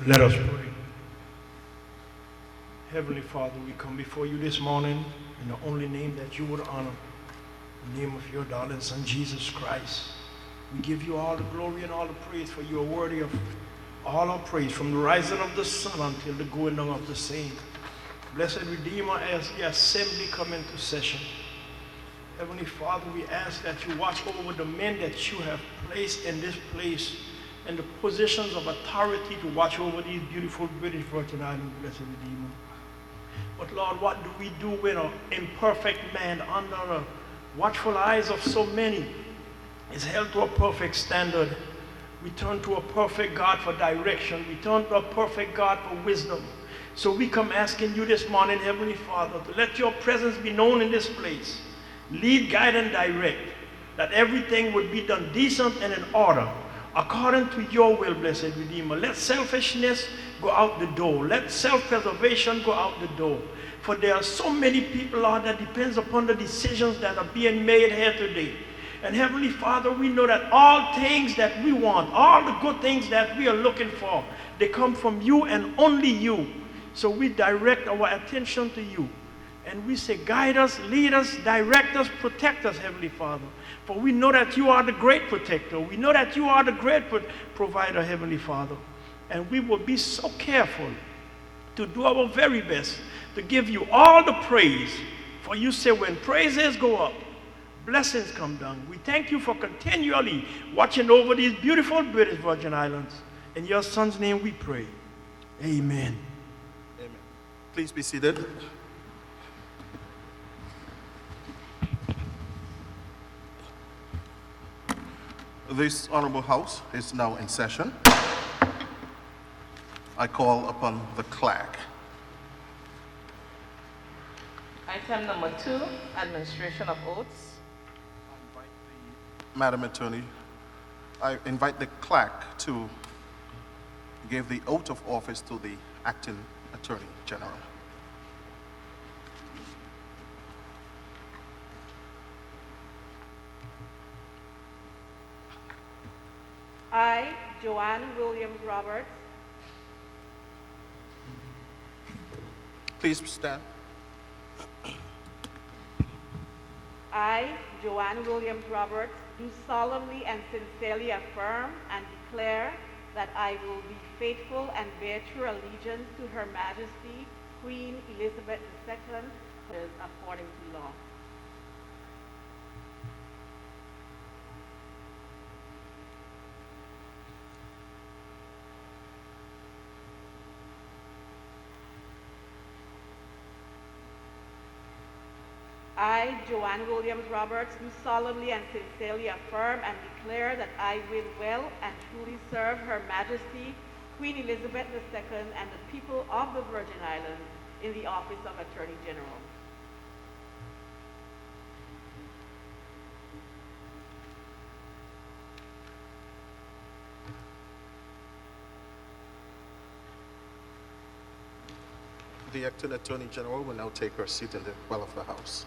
Let us pray. Heavenly Father, we come before you this morning in the only name that you would honor, the name of your darling Son, Jesus Christ. We give you all the glory and all the praise, for you are worthy of all our praise, from the rising of the sun until the going down of the same. Blessed Redeemer, as the assembly come into session, Heavenly Father, we ask that you watch over the men that you have placed in this place and the positions of authority to watch over these beautiful British Virgin Islands, blessed Redeemer. But Lord, what do we do when an imperfect man under the watchful eyes of so many is held to a perfect standard? We turn to a perfect God for direction. We turn to a perfect God for wisdom. So we come asking you this morning, Heavenly Father, to let your presence be known in this place. Lead, guide, and direct, that everything would be done decent and in order, according to your will, blessed Redeemer. Let selfishness go out the door. Let self-preservation go out the door. For there are so many people, Lord, that depends upon the decisions that are being made here today. And Heavenly Father, we know that all things that we want, all the good things that we are looking for, they come from you and only you. So we direct our attention to you. And we say, guide us, lead us, direct us, protect us, Heavenly Father. For we know that you are the great protector. We know that you are the great provider, Heavenly Father. And we will be so careful to do our very best to give you all the praise. For you say when praises go up, blessings come down. We thank you for continually watching over these beautiful British Virgin Islands. In your Son's name we pray. Amen. Amen. Please be seated. This Honorable House is now in session. I call upon the clerk. Item number 2, administration of oaths. Madam Attorney, I invite the clerk to give the oath of office to the acting Attorney General. I, Joanne Williams Roberts, Please stand. I, Joanne Williams Roberts, do solemnly and sincerely affirm and declare that I will be faithful and bear true allegiance to Her Majesty, Queen Elizabeth II, according to law. I, Joanne Williams Roberts, do solemnly and sincerely affirm and declare that I will well and truly serve Her Majesty, Queen Elizabeth II, and the people of the Virgin Islands in the office of Attorney General. The acting Attorney General will now take her seat in the well of the House.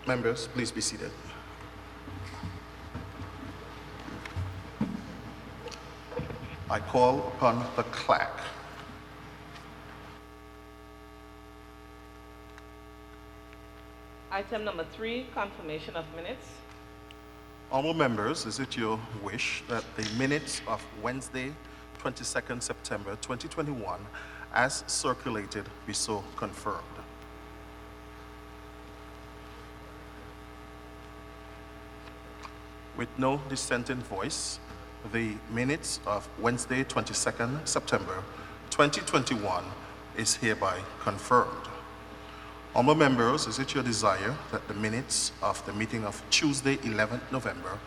Members, please be seated. I call upon the clerk. Item number 3, confirmation of minutes. Honorable members, is it your wish that the minutes of Wednesday, 22nd September 2021, as circulated, be so confirmed? With no dissenting voice, the minutes of Wednesday, 22nd September 2021 is hereby confirmed. Honorable members, is it your desire that the minutes of the meeting of Tuesday, 11th November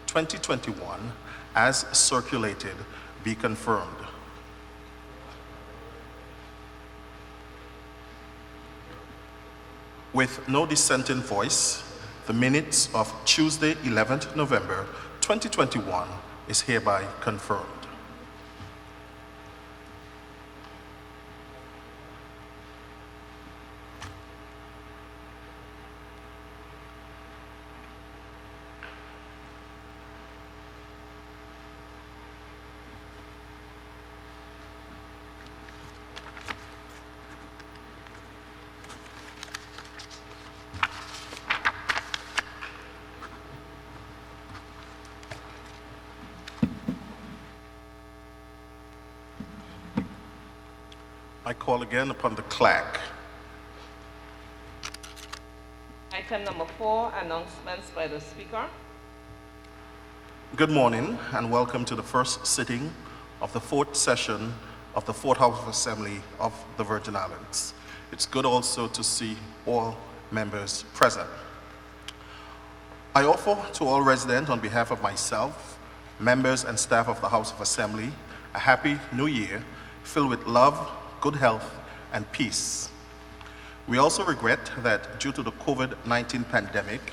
2021, as circulated, be confirmed? With no dissenting voice, the minutes of Tuesday, 11th November 2021 is hereby confirmed. I call again upon the clerk. Item number 4, announcements by the Speaker. Good morning and welcome to the first sitting of the fourth session of the Fourth House of Assembly of the Virgin Islands. It's good also to see all members present. I offer to all residents on behalf of myself, members and staff of the House of Assembly, a happy new year filled with love, good health, and peace. We also regret that due to the COVID-19 pandemic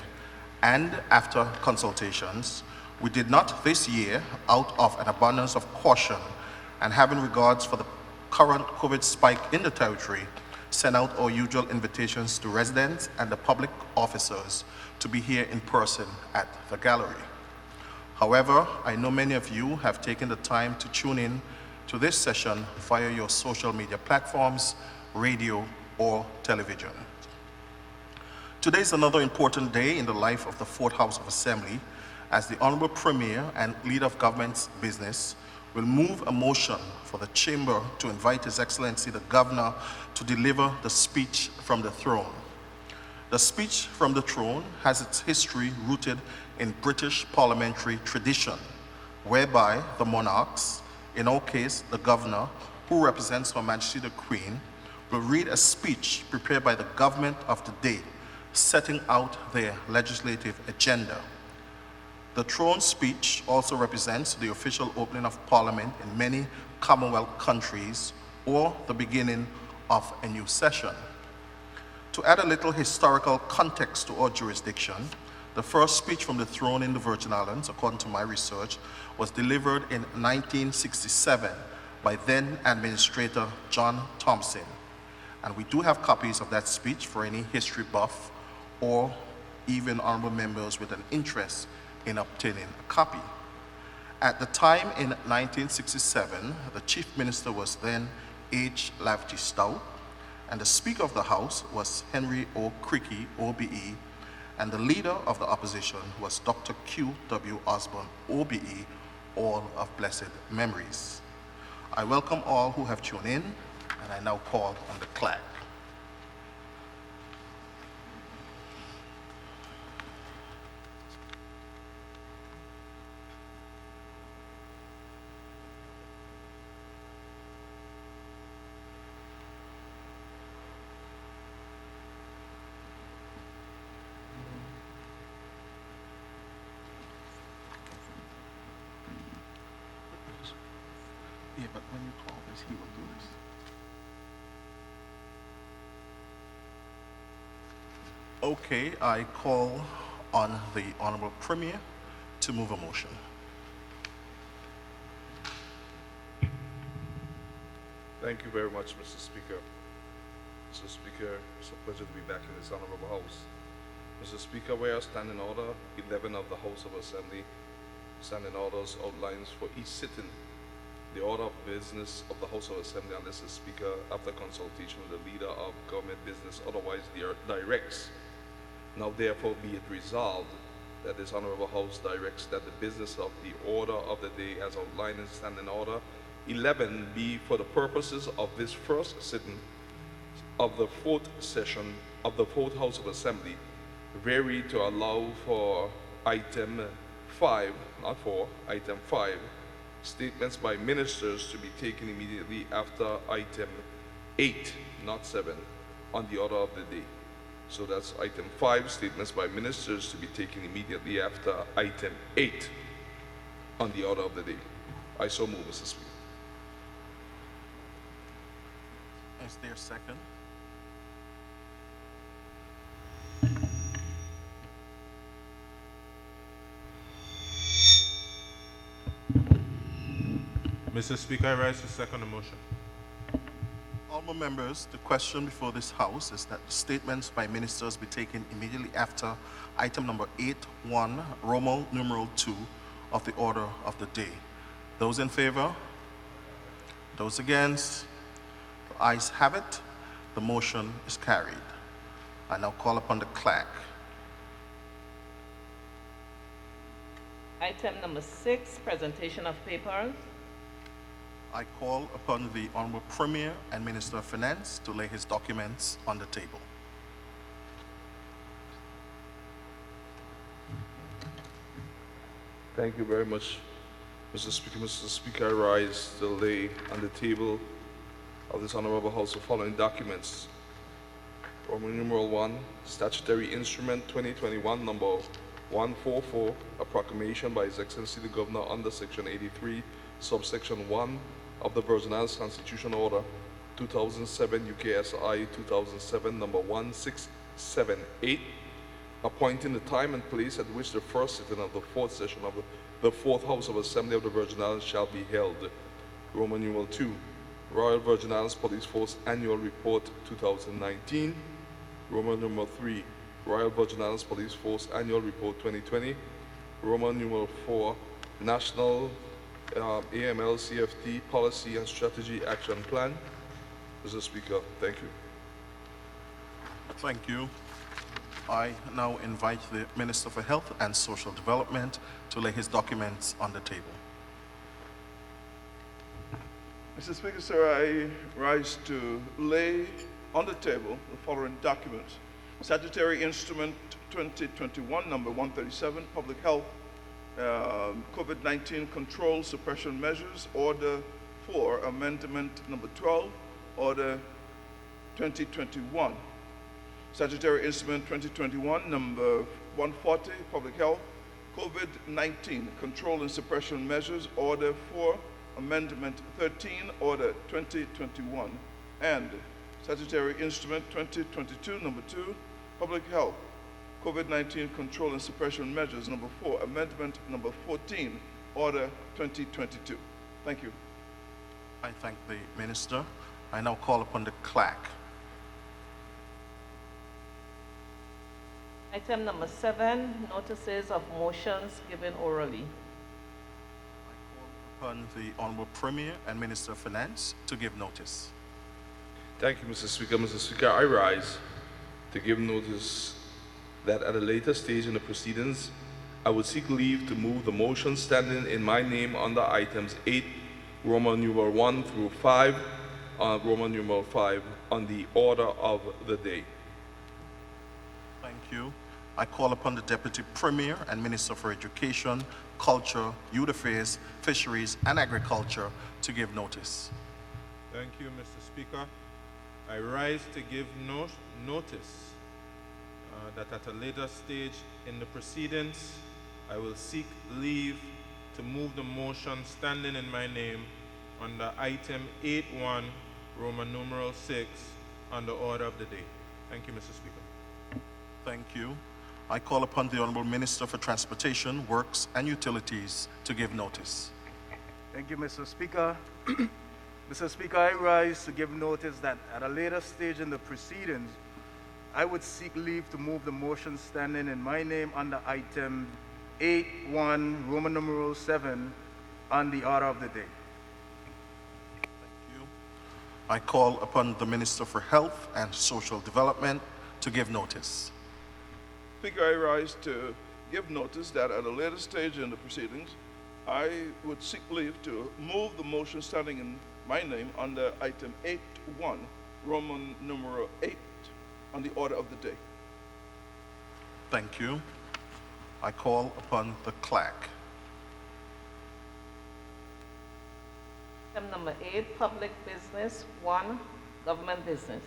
and after consultations, we did not this year, out of an abundance of caution and having regards for the current COVID spike in the territory, send out our usual invitations to residents and the public officers to be here in person at the gallery. However, I know many of you have taken the time to tune in to this session via your social media platforms, radio, or television. Today is another important day in the life of the Fourth House of Assembly, as the Honorable Premier and Leader of Government's Business will move a motion for the Chamber to invite His Excellency the Governor to deliver the speech from the throne. The speech from the throne has its history rooted in British parliamentary tradition, whereby the monarchs, in our case the Governor, who represents Her Majesty the Queen, will read a speech prepared by the government of the day, setting out their legislative agenda. The throne speech also represents the official opening of Parliament in many Commonwealth countries or the beginning of a new session. To add a little historical context to our jurisdiction, the first speech from the throne in the Virgin Islands, according to my research, was delivered in 1967 by then Administrator John Thompson. And we do have copies of that speech for any history buff or even honorable members with an interest in obtaining a copy. At the time in 1967, the Chief Minister was then H. Lafty Stout, and the Speaker of the House was Henry O. Cricky, OBE, and the Leader of the Opposition was Dr. Q. W. Osborne, OBE, all of blessed memories. I welcome all who have tuned in, and I now call on the clerk. Yeah, but when you call this, he will do this. Okay, I call on the Honorable Premier to move a motion. Thank you very much, Mr. Speaker. Mr. Speaker, it's a pleasure to be back in this honorable house. Mr. Speaker, whereas Standing Order 11 of the House of Assembly, Standing Orders outlines for each sitting the order of business of the House of Assembly, unless the Speaker, after consultation with the Leader of Government Business, otherwise directs. Now therefore be it resolved that this Honorable House directs that the business of the order of the day as outlined in Standing Order 11 be for the purposes of this first sitting of the fourth session of the Fourth House of Assembly, vary to allow for item 5, not 4, item 5, statements by ministers to be taken immediately after item 8, not 7, on the order of the day. So that's item 5, statements by ministers to be taken immediately after item 8 on the order of the day. I so move, Mr. Speaker. Is there a second? Mr. Speaker, I rise to second the motion. Honorable members, the question before this House is that statements by ministers be taken immediately after item number 8.1, Roman numeral 2 of the order of the day. Those in favor? Those against? The ayes have it. The motion is carried. I now call upon the clerk. Item number 6, presentation of papers. I call upon the Honorable Premier and Minister of Finance to lay his documents on the table. Thank you very much, Mr. Speaker. Mr. Speaker, I rise to lay on the table of this Honorable House the following documents. Roman numeral 1, Statutory Instrument 2021, number 144, a proclamation by His Excellency the Governor under Section 83, subsection 1 of the Virgin Islands Constitution Order 2007 UKSI 2007, number 1678, appointing the time and place at which the first sitting of the fourth session of the Fourth House of Assembly of the Virgin Islands shall be held. Roman numeral 2, Royal Virgin Islands Police Force Annual Report 2019. Roman numeral 3, Royal Virgin Islands Police Force Annual Report 2020. Roman numeral 4, National AML CFT Policy and Strategy Action Plan. Mr. Speaker, thank you. Thank you. I now invite the Minister for Health and Social Development to lay his documents on the table. Mr. Speaker, sir, I rise to lay on the table the following documents. Statutory Instrument 2021, number 137, Public Health, COVID-19 Control Suppression Measures, Order 4, Amendment number 12, Order 2021. Statutory Instrument 2021, number 140, Public Health, COVID-19 Control and Suppression Measures, Order 4, Amendment 13, Order 2021, and Statutory Instrument 2022, number 2, Public Health, COVID-19 Control and Suppression Measures, number 4, Amendment number 14, Order 2022. Thank you. I thank the Minister. I now call upon the Clerk. Item number 7, notices of motions given orally. Upon the Honorable Premier and Minister of Finance to give notice. Thank you, Mr. Speaker. Mr. Speaker, I rise to give notice that at a later stage in the proceedings, I would seek leave to move the motion standing in my name under items 8, Roman numeral 1 through 5, Roman numeral 5, on the order of the day. Thank you. I call upon the Deputy Premier and Minister for Education, Culture, Youth Affairs, Fisheries, and Agriculture to give notice. Thank you, Mr. Speaker. I rise to give notice that at a later stage in the proceedings, I will seek leave to move the motion standing in my name under item 8.1, Roman numeral 6, on the order of the day. Thank you, Mr. Speaker. Thank you. I call upon the Honorable Minister for Transportation, Works, and Utilities to give notice. Thank you, Mr. Speaker. Mr. Speaker, I rise to give notice that at a later stage in the proceedings, I would seek leave to move the motion standing in my name under item 8.1, Roman numeral 7, on the order of the day. Thank you. I call upon the Minister for Health and Social Development to give notice. Speaker, I rise to give notice that at a later stage in the proceedings, I would seek leave to move the motion standing in my name under item 8.1, Roman numeral 8, on the order of the day. Thank you. I call upon the Clerk. Item number 8, public business. 1, government business.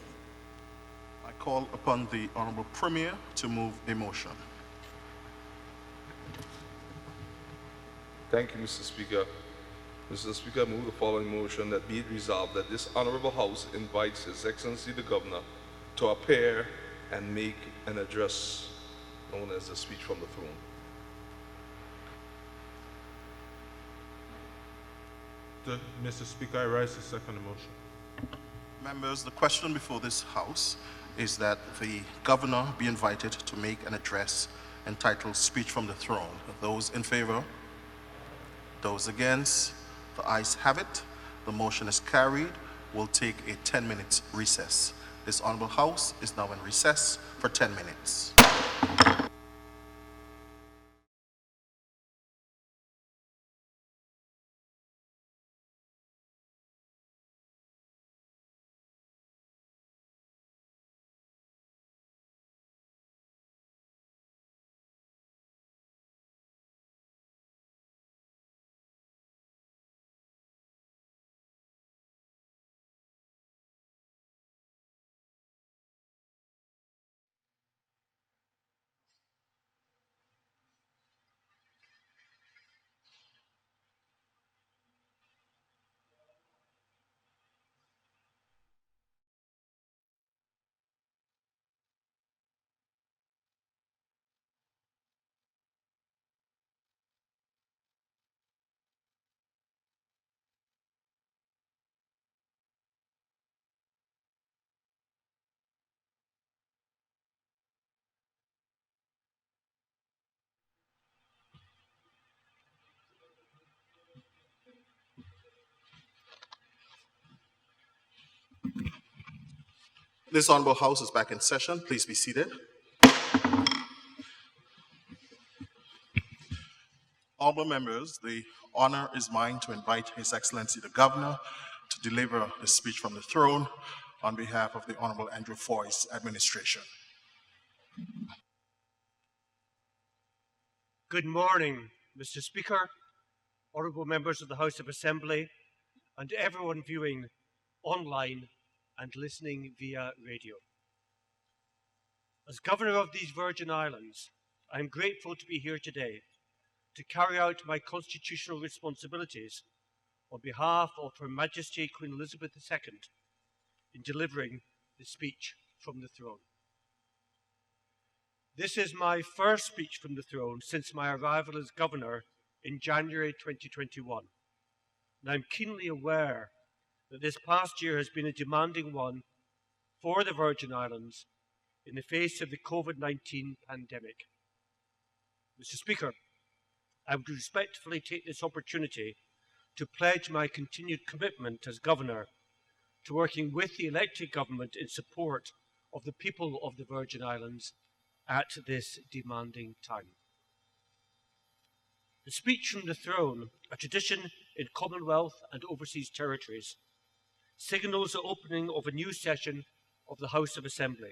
I call upon the Honorable Premier to move a motion. Thank you, Mr. Speaker. Mr. Speaker, I move the following motion: that be it resolved that this Honorable House invites His Excellency the Governor to appear and make an address known as the speech from the throne. Mr. Speaker, I rise to second the motion. Members, the question before this House is that the Governor be invited to make an address entitled Speech from the Throne. Those in favor? Those against? The ayes have it. The motion is carried. We'll take a 10-minute recess. This Honorable House is now in recess for 10 minutes. This Honorable House is back in session. Please be seated. Honorable members, the honor is mine to invite His Excellency the Governor to deliver the speech from the throne on behalf of the Honorable Andrew Foy's administration. Good morning, Mr. Speaker, honourable members of the House of Assembly, and everyone viewing online and listening via radio. As Governor of these Virgin Islands, I am grateful to be here today to carry out my constitutional responsibilities on behalf of Her Majesty Queen Elizabeth II in delivering the speech from the throne. This is my first speech from the throne since my arrival as Governor in January 2021, and I'm keenly aware that this past year has been a demanding one for the Virgin Islands in the face of the COVID-19 pandemic. Mr. Speaker, I would respectfully take this opportunity to pledge my continued commitment as Governor to working with the elected government in support of the people of the Virgin Islands at this demanding time. The speech from the throne, a tradition in Commonwealth and overseas territories, signals the opening of a new session of the House of Assembly.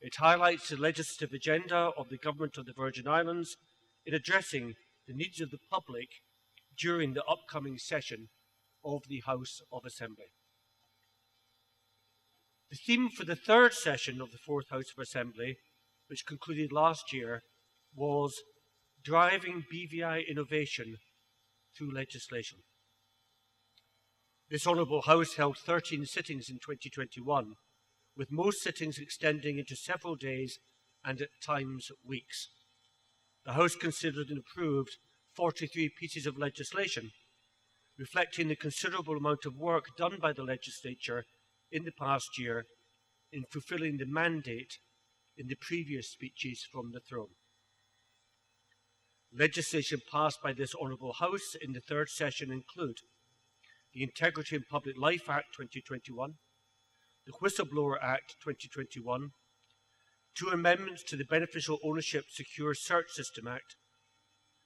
It highlights the legislative agenda of the Government of the Virgin Islands in addressing the needs of the public during the upcoming session of the House of Assembly. The theme for the third session of the Fourth House of Assembly, which concluded last year, was driving BVI innovation through legislation. This Honourable House held 13 sittings in 2021, with most sittings extending into several days and at times weeks. The House considered and approved 43 pieces of legislation, reflecting the considerable amount of work done by the legislature in the past year in fulfilling the mandate in the previous speeches from the throne. Legislation passed by this Honourable House in the third session include the Integrity in Public Life Act 2021, the Whistleblower Act 2021, 2 amendments to the Beneficial Ownership Secure Search System Act,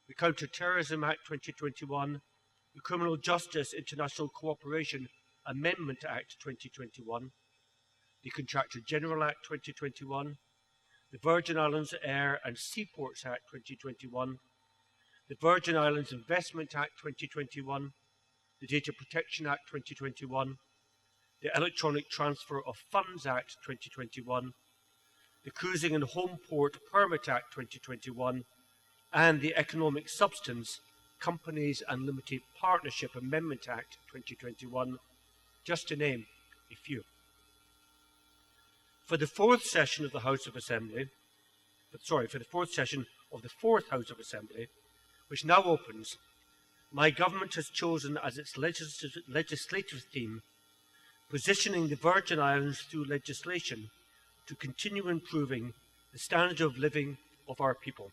the Counter-Terrorism Act 2021, the Criminal Justice International Cooperation Amendment Act 2021, the Contractor General Act 2021, the Virgin Islands Air and Seaports Act 2021, the Virgin Islands Investment Act 2021, the Data Protection Act 2021, the Electronic Transfer of Funds Act 2021, the Cruising and Home Port Permit Act 2021, and the Economic Substance, Companies and Limited Partnership Amendment Act 2021, just to name a few. For the fourth session of the House of Assembly, for the fourth session of the Fourth House of Assembly, which now opens, my government has chosen as its legislative theme positioning the Virgin Islands through legislation to continue improving the standard of living of our people.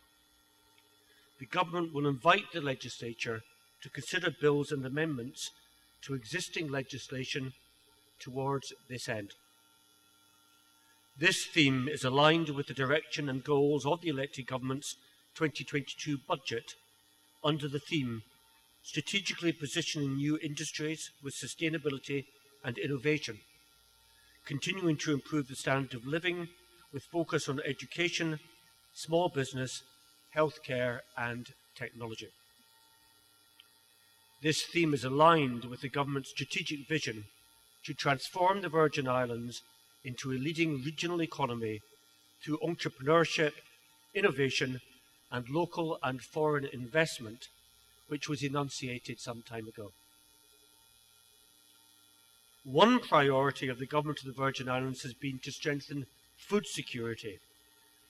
The government will invite the legislature to consider bills and amendments to existing legislation towards this end. This theme is aligned with the direction and goals of the elected government's 2022 budget under the theme strategically positioning new industries with sustainability and innovation, continuing to improve the standard of living with focus on education, small business, healthcare and technology. This theme is aligned with the government's strategic vision to transform the Virgin Islands into a leading regional economy through entrepreneurship, innovation and local and foreign investment, which was enunciated some time ago. One priority of the Government of the Virgin Islands has been to strengthen food security,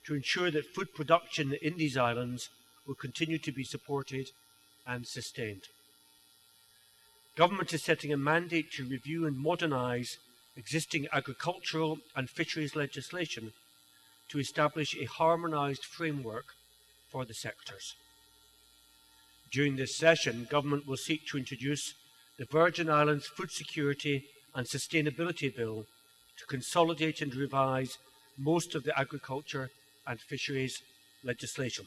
to ensure that food production in these islands will continue to be supported and sustained. Government is setting a mandate to review and modernise existing agricultural and fisheries legislation to establish a harmonised framework for the sectors. During this session, Government will seek to introduce the Virgin Islands Food Security and Sustainability Bill to consolidate and revise most of the agriculture and fisheries legislation.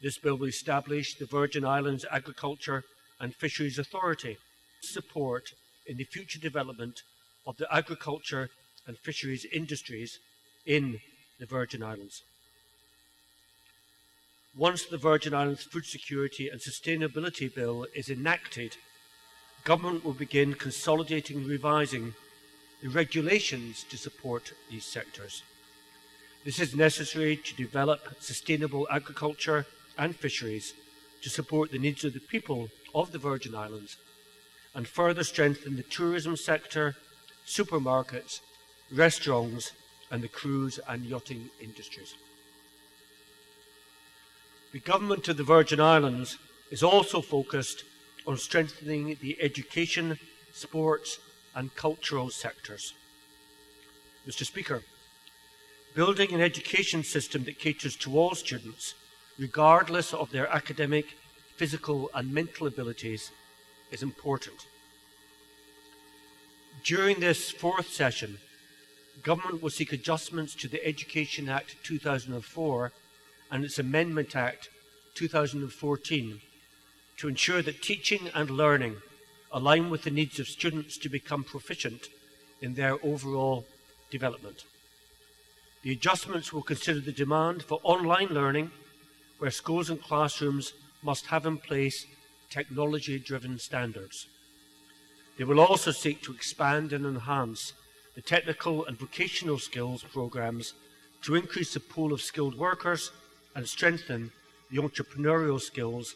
This bill will establish the Virgin Islands Agriculture and Fisheries Authority to support in the future development of the agriculture and fisheries industries in the Virgin Islands. Once the Virgin Islands Food Security and Sustainability Bill is enacted, government will begin consolidating and revising the regulations to support these sectors. This is necessary to develop sustainable agriculture and fisheries to support the needs of the people of the Virgin Islands and further strengthen the tourism sector, supermarkets, restaurants, and the cruise and yachting industries. The government of the Virgin Islands is also focused on strengthening the education, sports, and cultural sectors. Mr. Speaker, building an education system that caters to all students, regardless of their academic, physical, and mental abilities, is important. During this fourth session, government will seek adjustments to the Education Act 2004 and its Amendment Act 2014 to ensure that teaching and learning align with the needs of students to become proficient in their overall development. The adjustments will consider the demand for online learning, where schools and classrooms must have in place technology-driven standards. They will also seek to expand and enhance the technical and vocational skills programs to increase the pool of skilled workers and strengthen the entrepreneurial skills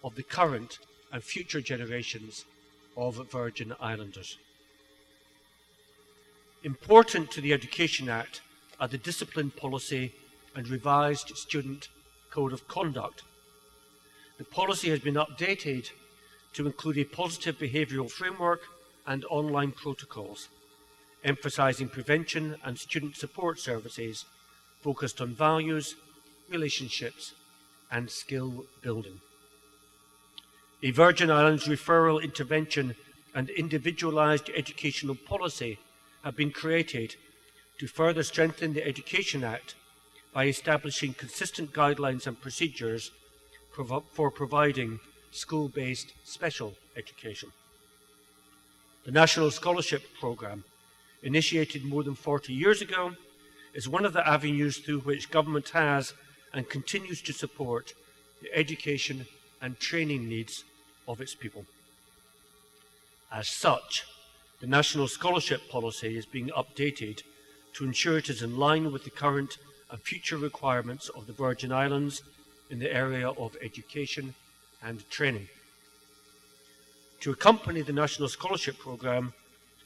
of the current and future generations of Virgin Islanders. Important to the Education Act are the discipline policy and revised student code of conduct. The policy has been updated to include a positive behavioural framework and online protocols, emphasising prevention and student support services focused on values, relationships, and skill building. A Virgin Islands referral intervention and individualised educational policy have been created to further strengthen the Education Act by establishing consistent guidelines and procedures for providing school-based special education. The National Scholarship Programme, initiated more than 40 years ago, is one of the avenues through which government has and continues to support the education and training needs of its people. As such, the National Scholarship Policy is being updated to ensure it is in line with the current and future requirements of the Virgin Islands in the area of education and training. To accompany the National Scholarship Programme,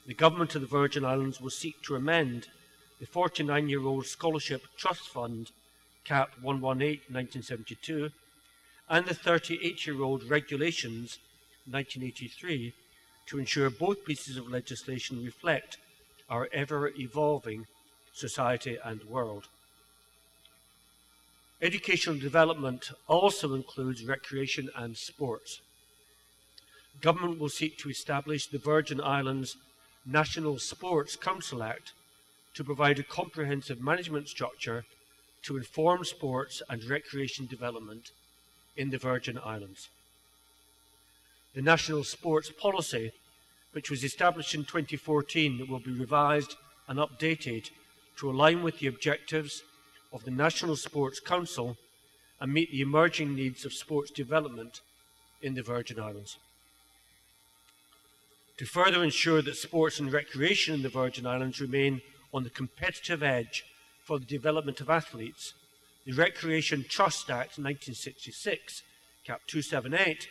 the Government of the Virgin Islands will seek to amend the 49-year-old Scholarship Trust Fund, Cap 118/1972, and the 38-year-old Regulations 1983 to ensure both pieces of legislation reflect our ever-evolving society and world. Educational development also includes recreation and sports. Government will seek to establish the Virgin Islands National Sports Council Act to provide a comprehensive management structure to inform sports and recreation development in the Virgin Islands. The National Sports Policy, which was established in 2014, will be revised and updated to align with the objectives of the National Sports Council and meet the emerging needs of sports development in the Virgin Islands. To further ensure that sports and recreation in the Virgin Islands remain on the competitive edge for the development of athletes, the Recreation Trust Act 1966, Cap 278,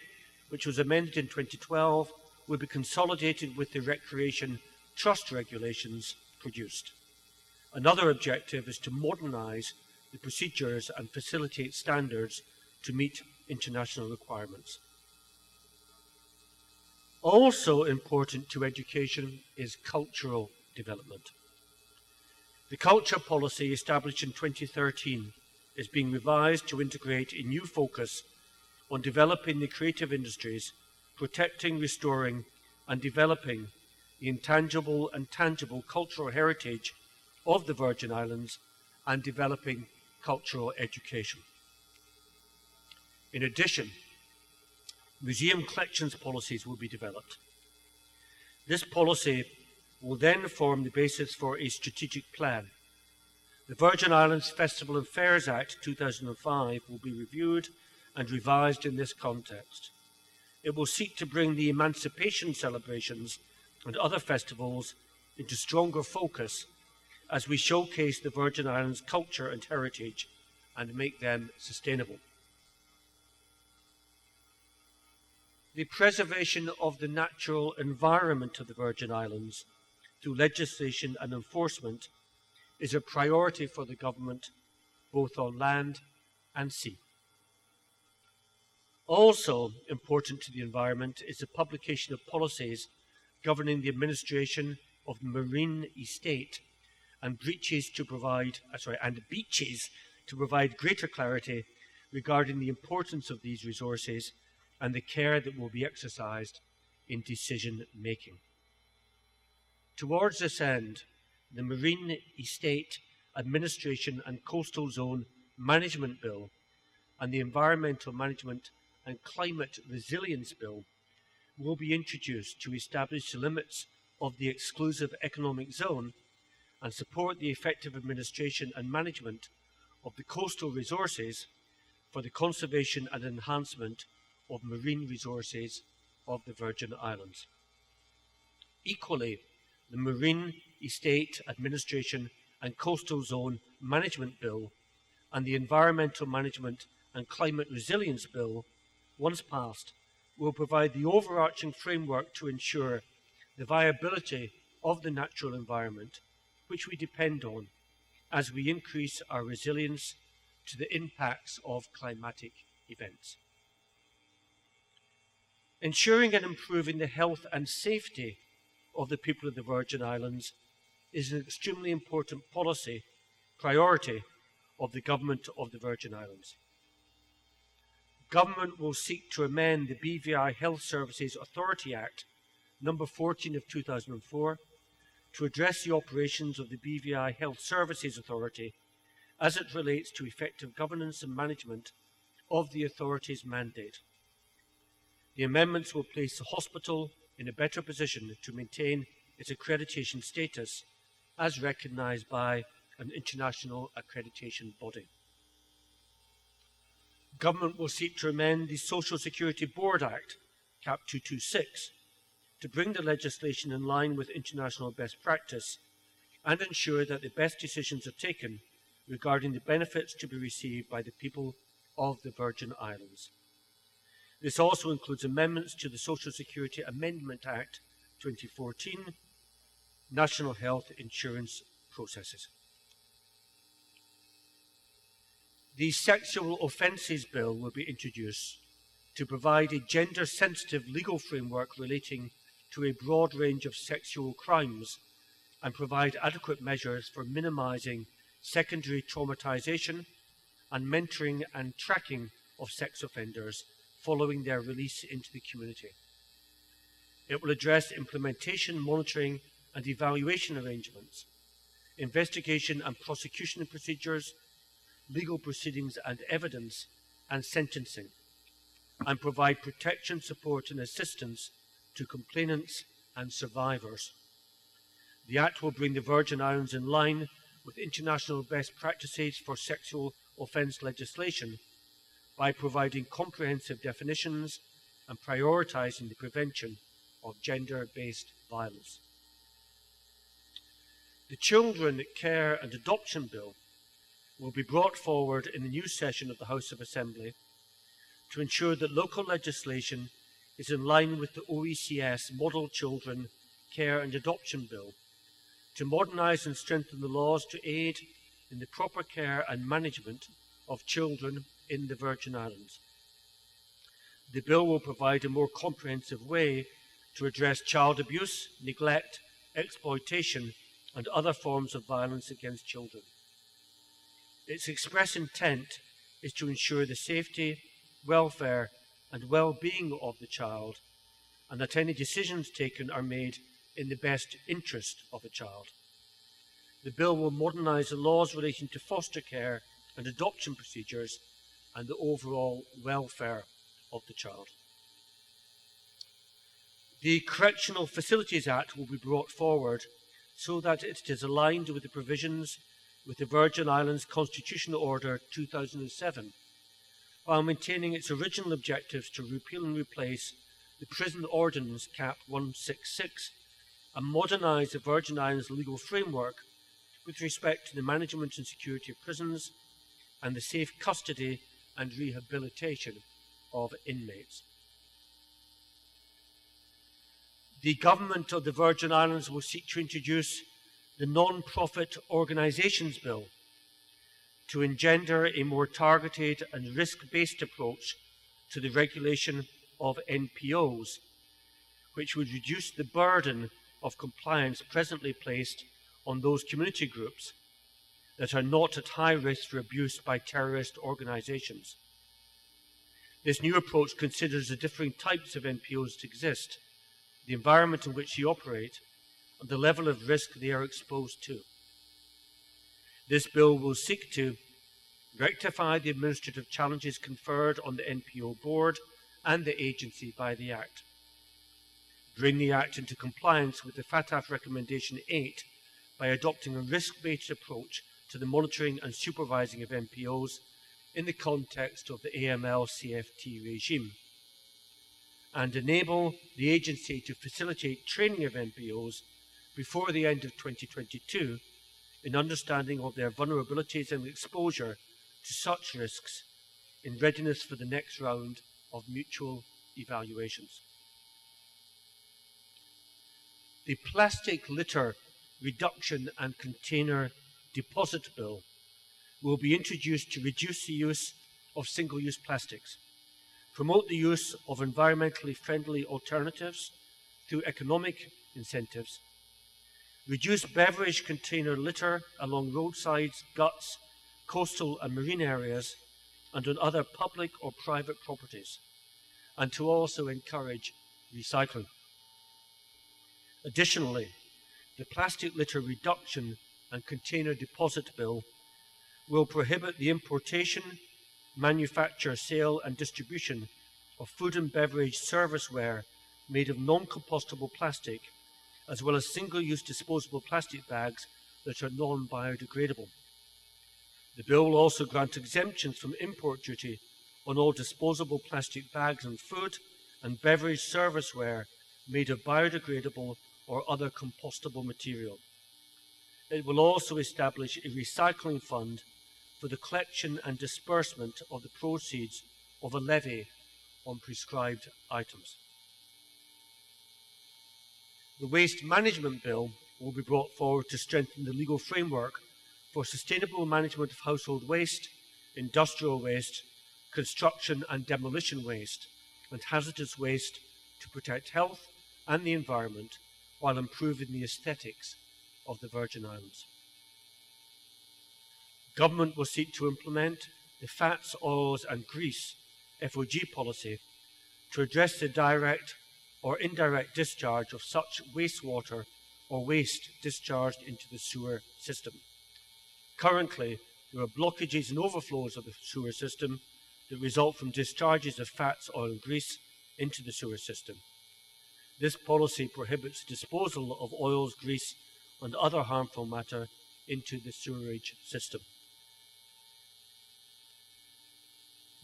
which was amended in 2012, will be consolidated with the Recreation Trust regulations produced. Another objective is to modernise the procedures and facilitate standards to meet international requirements. Also important to education is cultural development. The culture policy established in 2013 is being revised to integrate a new focus on developing the creative industries, protecting, restoring, and developing the intangible and tangible cultural heritage of the Virgin Islands and developing cultural education. In addition, museum collections policies will be developed. This policy will then form the basis for a strategic plan. The Virgin Islands Festival and Fairs Act 2005 will be reviewed and revised in this context. It will seek to bring the emancipation celebrations and other festivals into stronger focus as we showcase the Virgin Islands' culture and heritage and make them sustainable. The preservation of the natural environment of the Virgin Islands through legislation and enforcement is a priority for the government, both on land and sea. Also important to the environment is the publication of policies governing the administration of the marine estate and beaches to provide greater clarity regarding the importance of these resources and the care that will be exercised in decision making. Towards this end, the Marine Estate Administration and Coastal Zone Management Bill and the Environmental Management and Climate Resilience Bill will be introduced to establish the limits of the exclusive economic zone and support the effective administration and management of the coastal resources for the conservation and enhancement of marine resources of the Virgin Islands. Equally, the Marine Estate Administration and Coastal Zone Management Bill and the Environmental Management and Climate Resilience Bill, once passed, will provide the overarching framework to ensure the viability of the natural environment which we depend on as we increase our resilience to the impacts of climatic events. Ensuring and improving the health and safety of the people of the Virgin Islands is an extremely important policy priority of the Government of the Virgin Islands. Government will seek to amend the BVI Health Services Authority Act No. 14 of 2004 to address the operations of the BVI Health Services Authority as it relates to effective governance and management of the authority's mandate. The amendments will place the hospital in a better position to maintain its accreditation status as recognised by an international accreditation body. Government will seek to amend the Social Security Board Act, Cap 226, to bring the legislation in line with international best practice and ensure that the best decisions are taken regarding the benefits to be received by the people of the Virgin Islands. This also includes amendments to the Social Security Amendment Act 2014, National Health Insurance Processes. The Sexual Offences Bill will be introduced to provide a gender-sensitive legal framework relating to a broad range of sexual crimes and provide adequate measures for minimising secondary traumatisation and mentoring and tracking of sex offenders following their release into the community. It will address implementation, monitoring and evaluation arrangements, investigation and prosecution procedures, legal proceedings and evidence, and sentencing, and provide protection, support and assistance to complainants and survivors. The Act will bring the Virgin Islands in line with international best practices for sexual offence legislation by providing comprehensive definitions and prioritising the prevention of gender-based violence. The Children, Care and Adoption Bill will be brought forward in the new session of the House of Assembly to ensure that local legislation is in line with the OECS Model Children, Care and Adoption Bill to modernise and strengthen the laws to aid in the proper care and management of children in the Virgin Islands. The bill will provide a more comprehensive way to address child abuse, neglect, exploitation and other forms of violence against children. Its express intent is to ensure the safety, welfare and well-being of the child and that any decisions taken are made in the best interest of a child. The bill will modernise the laws relating to foster care and adoption procedures and the overall welfare of the child. The Correctional Facilities Act will be brought forward so that it is aligned with the provisions with the Virgin Islands Constitutional Order 2007, while maintaining its original objectives to repeal and replace the Prison Ordinance Cap 166 and modernise the Virgin Islands legal framework with respect to the management and security of prisons and the safe custody and rehabilitation of inmates. The Government of the Virgin Islands will seek to introduce the Non-Profit Organisations Bill to engender a more targeted and risk-based approach to the regulation of NPOs, which would reduce the burden of compliance presently placed on those community groups that are not at high risk for abuse by terrorist organisations. This new approach considers the differing types of NPOs that exist, the environment in which they operate, and the level of risk they are exposed to. This bill will seek to rectify the administrative challenges conferred on the NPO board and the agency by the Act, bring the Act into compliance with the FATF Recommendation 8 by adopting a risk-based approach to the monitoring and supervising of NPOs in the context of the AML-CFT regime, and enable the agency to facilitate training of NPOs before the end of 2022 in understanding of their vulnerabilities and exposure to such risks in readiness for the next round of mutual evaluations. The Plastic Litter Reduction and Container Deposit Bill will be introduced to reduce the use of single-use plastics, promote the use of environmentally friendly alternatives through economic incentives, reduce beverage container litter along roadsides, guts, coastal and marine areas, and on other public or private properties, and to also encourage recycling. Additionally, the Plastic Litter Reduction and Container Deposit Bill will prohibit the importation, manufacture, sale and distribution of food and beverage serviceware made of non-compostable plastic, as well as single-use disposable plastic bags that are non-biodegradable. The bill will also grant exemptions from import duty on all disposable plastic bags and food and beverage serviceware made of biodegradable or other compostable material. It will also establish a recycling fund for the collection and disbursement of the proceeds of a levy on prescribed items. The Waste Management Bill will be brought forward to strengthen the legal framework for sustainable management of household waste, industrial waste, construction and demolition waste, and hazardous waste to protect health and the environment while improving the aesthetics of the Virgin Islands. Government will seek to implement the fats, oils and grease FOG policy to address the direct or indirect discharge of such wastewater or waste discharged into the sewer system. Currently, there are blockages and overflows of the sewer system that result from discharges of fats, oil and grease into the sewer system. This policy prohibits disposal of oils, grease and other harmful matter into the sewerage system.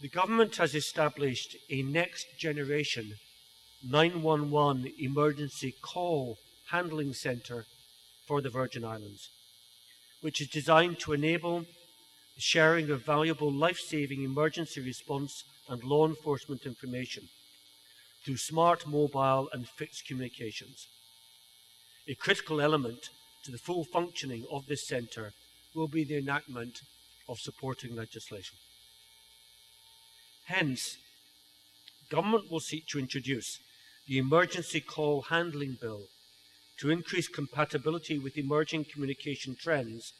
The government has established a next-generation 911 emergency call handling centre for the Virgin Islands, which is designed to enable the sharing of valuable life-saving emergency response and law enforcement information through smart mobile and fixed communications. A critical element to the full functioning of this centre will be the enactment of supporting legislation. Hence, government will seek to introduce the Emergency Call Handling Bill to increase compatibility with emerging communication trends,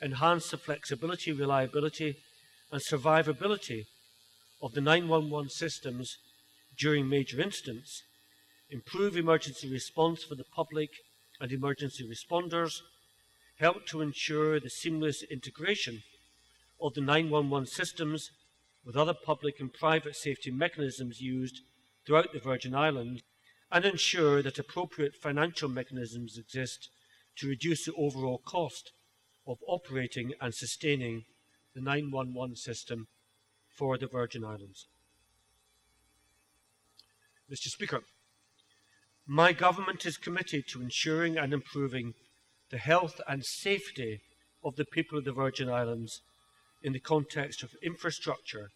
enhance the flexibility, reliability and survivability of the 911 systems during major incidents, improve emergency response for the public and emergency responders, help to ensure the seamless integration of the 911 systems with other public and private safety mechanisms used throughout the Virgin Islands, and ensure that appropriate financial mechanisms exist to reduce the overall cost of operating and sustaining the 911 system for the Virgin Islands. Mr. Speaker, my government is committed to ensuring and improving the health and safety of the people of the Virgin Islands in the context of infrastructure,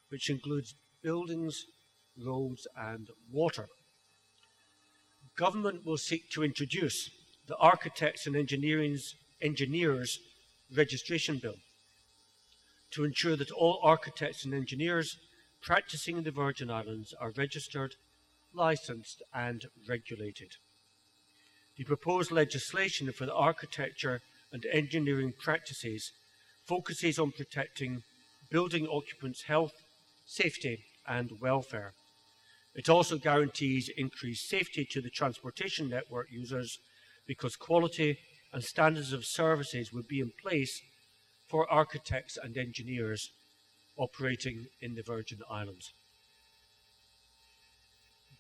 which includes buildings, roads and water. Government will seek to introduce the Architects and Engineers Registration Bill to ensure that all architects and engineers practicing in the Virgin Islands are registered, licensed and regulated. The proposed legislation for the architecture and engineering practices focuses on protecting building occupants' health, safety and welfare. It also guarantees increased safety to the transportation network users because quality and standards of services will be in place for architects and engineers operating in the Virgin Islands.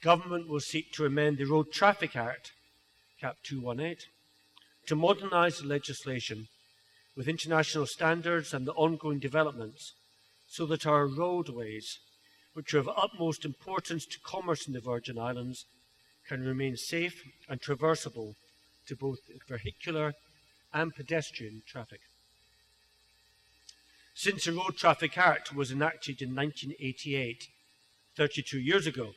Government will seek to amend the Road Traffic Act, Cap 218, to modernise the legislation with international standards and the ongoing developments so that our roadways, which are of utmost importance to commerce in the Virgin Islands, can remain safe and traversable to both vehicular and pedestrian traffic. Since the Road Traffic Act was enacted in 1988, 32 years ago,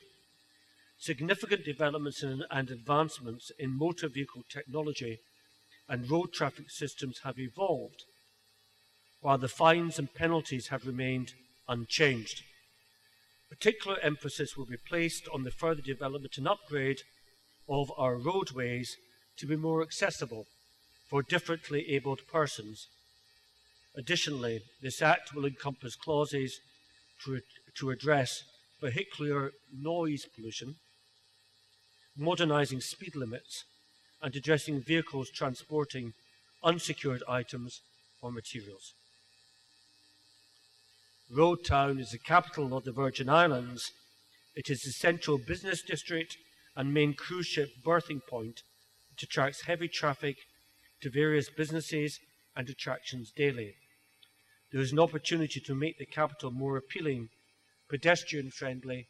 significant developments and advancements in motor vehicle technology and road traffic systems have evolved, while the fines and penalties have remained unchanged. Particular emphasis will be placed on the further development and upgrade of our roadways to be more accessible for differently abled persons. Additionally, this Act will encompass clauses to address vehicular noise pollution, modernising speed limits, and addressing vehicles transporting unsecured items or materials. Road Town is the capital of the Virgin Islands. It is the central business district and main cruise ship berthing point, which attracts heavy traffic to various businesses and attractions daily. There is an opportunity to make the capital more appealing, pedestrian-friendly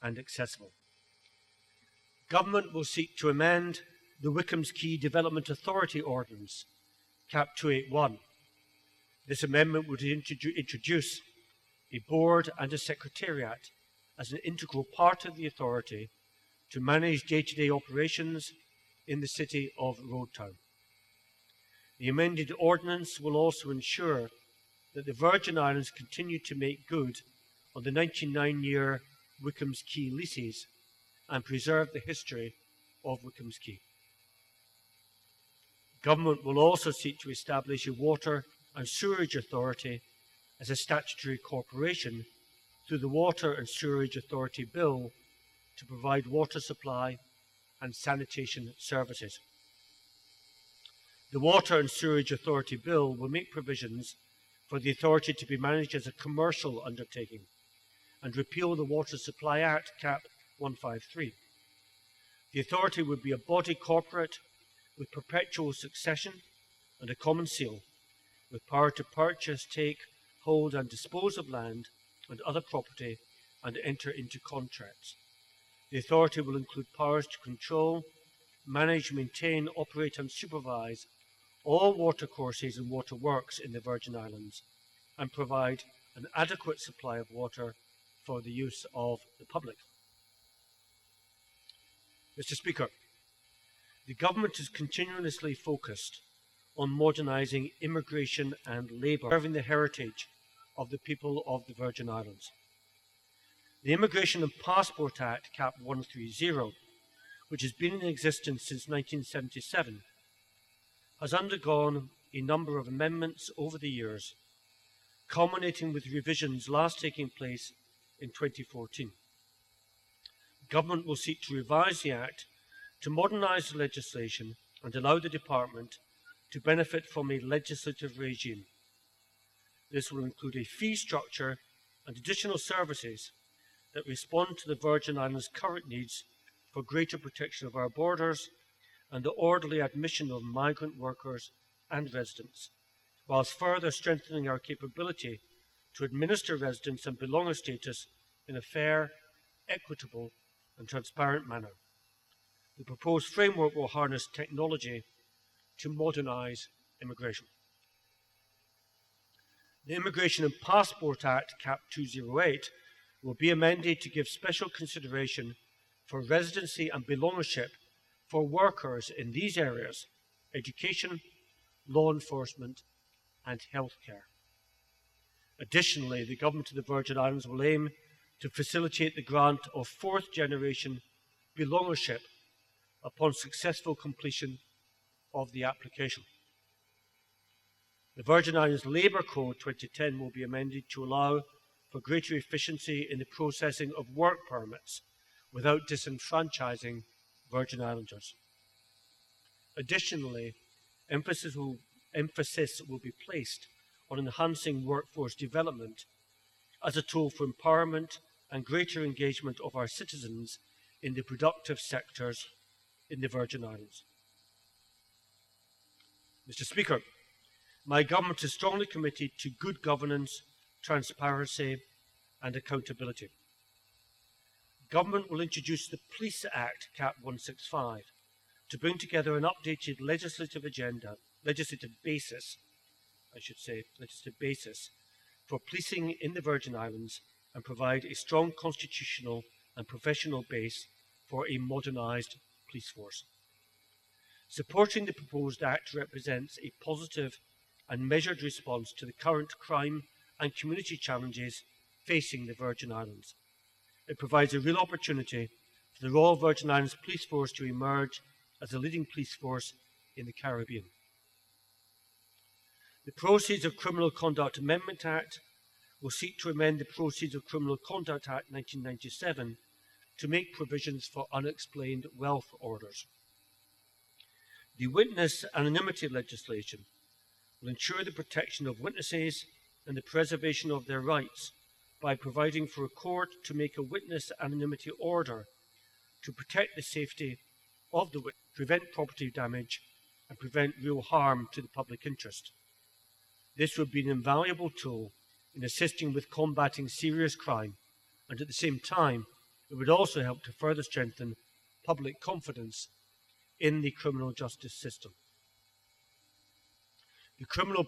and accessible. Government will seek to amend the Wickham's Quay Development Authority Ordinance, Cap 281. This amendment would introduce a board and a secretariat as an integral part of the authority to manage day-to-day operations in the city of Road Town. The amended ordinance will also ensure that the Virgin Islands continue to make good on the 99-year Wickham's Quay leases and preserve the history of Wickham's Quay. Government will also seek to establish a water and sewerage authority as a statutory corporation through the Water and Sewerage Authority Bill to provide water supply and sanitation services. The Water and Sewerage Authority Bill will make provisions for the authority to be managed as a commercial undertaking and repeal the Water Supply Act, Cap 153. The authority would be a body corporate with perpetual succession and a common seal, with power to purchase, take, hold and dispose of land and other property and enter into contracts. The authority will include powers to control, manage, maintain, operate and supervise all watercourses and waterworks in the Virgin Islands and provide an adequate supply of water for the use of the public. Mr. Speaker, the government is continuously focused on modernising immigration and labour, preserving the heritage of the people of the Virgin Islands. The Immigration and Passport Act, Cap 130, which has been in existence since 1977, has undergone a number of amendments over the years, culminating with revisions last taking place in 2014. Government will seek to revise the Act to modernise the legislation and allow the Department to benefit from a legislative regime. This will include a fee structure and additional services that respond to the Virgin Islands' current needs for greater protection of our borders and the orderly admission of migrant workers and residents, whilst further strengthening our capability to administer residence and belonger status in a fair, equitable and transparent manner. The proposed framework will harness technology to modernise immigration. The Immigration and Passport Act, Cap 208, will be amended to give special consideration for residency and belongership for workers in these areas: education, law enforcement, and healthcare. Additionally, the Government of the Virgin Islands will aim to facilitate the grant of fourth-generation belongership upon successful completion of the application. The Virgin Islands Labour Code 2010 will be amended to allow for greater efficiency in the processing of work permits without disenfranchising Virgin Islanders. Additionally, emphasis will be placed on enhancing workforce development as a tool for empowerment and greater engagement of our citizens in the productive sectors in the Virgin Islands. Mr. Speaker, my government is strongly committed to good governance, transparency and accountability. Government will introduce the Police Act, Cap 165, to bring together an updated legislative basis for policing in the Virgin Islands and provide a strong constitutional and professional base for a modernised police force. Supporting the proposed Act represents a positive and measured response to the current crime and community challenges facing the Virgin Islands. It provides a real opportunity for the Royal Virgin Islands Police Force to emerge as a leading police force in the Caribbean. The Proceeds of Criminal Conduct Amendment Act will seek to amend the Proceeds of Criminal Conduct Act 1997 to make provisions for unexplained wealth orders. The witness anonymity legislation will ensure the protection of witnesses and the preservation of their rights by providing for a court to make a witness anonymity order to protect the safety of the witness, prevent property damage, and prevent real harm to the public interest. This would be an invaluable tool in assisting with combating serious crime, and at the same time, it would also help to further strengthen public confidence in the criminal justice system. The criminal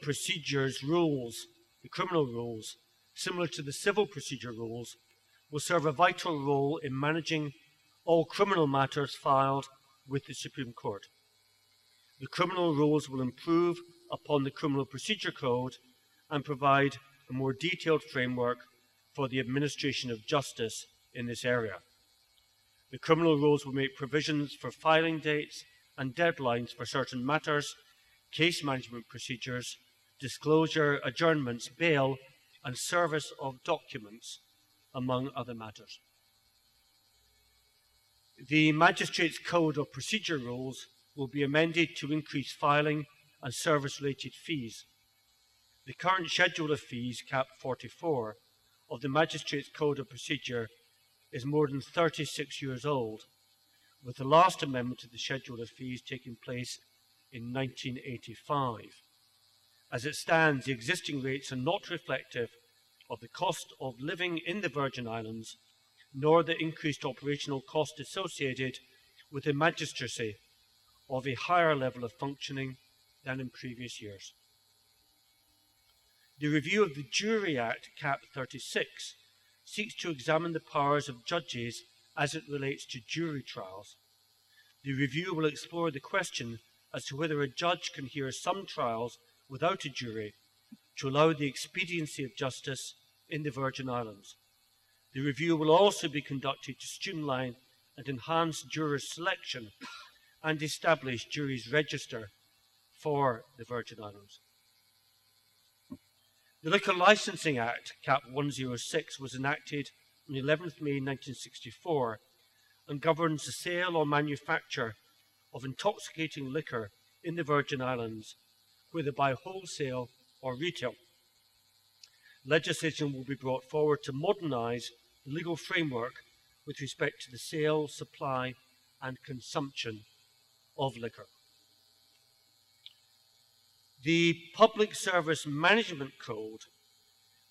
rules, similar to the civil procedure rules, will serve a vital role in managing all criminal matters filed with the Supreme Court. The criminal rules will improve upon the Criminal Procedure Code and provide a more detailed framework for the administration of justice in this area. The criminal rules will make provisions for filing dates and deadlines for certain matters, case management procedures, disclosure, adjournments, bail, and service of documents, among other matters. The Magistrates' Code of Procedure rules will be amended to increase filing and service-related fees. The current schedule of fees, Cap 44, of the Magistrates' Code of Procedure is more than 36 years old, with the last amendment to the schedule of fees taking place in 1985. As it stands, the existing rates are not reflective of the cost of living in the Virgin Islands, nor the increased operational cost associated with the magistracy of a higher level of functioning than in previous years. The review of the Jury Act, Cap 36, seeks to examine the powers of judges as it relates to jury trials. The review will explore the question as to whether a judge can hear some trials without a jury to allow the expediency of justice in the Virgin Islands. The review will also be conducted to streamline and enhance juror selection and establish juries register for the Virgin Islands. The Liquor Licensing Act, Cap 106, was enacted on 11th May 1964 and governs the sale or manufacture of intoxicating liquor in the Virgin Islands, whether by wholesale or retail. Legislation will be brought forward to modernise the legal framework with respect to the sale, supply and consumption of liquor. The Public Service Management Code,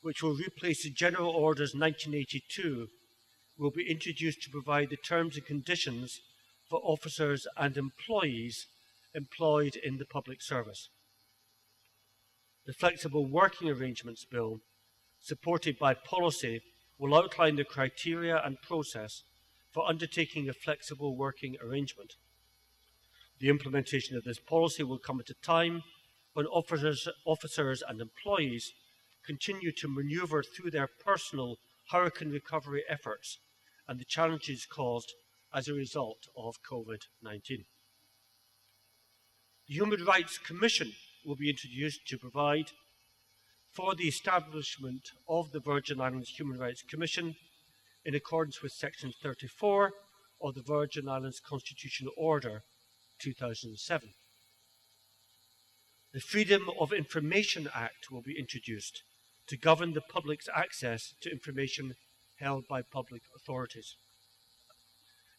which will replace the General Orders 1982, will be introduced to provide the terms and conditions for officers and employees employed in the public service. The Flexible Working Arrangements Bill, supported by policy, will outline the criteria and process for undertaking a flexible working arrangement. The implementation of this policy will come at a time when officers and employees continue to manoeuvre through their personal hurricane recovery efforts and the challenges caused as a result of COVID-19. The Human Rights Commission will be introduced to provide for the establishment of the Virgin Islands Human Rights Commission in accordance with Section 34 of the Virgin Islands Constitutional Order 2007. The Freedom of Information Act will be introduced to govern the public's access to information held by public authorities.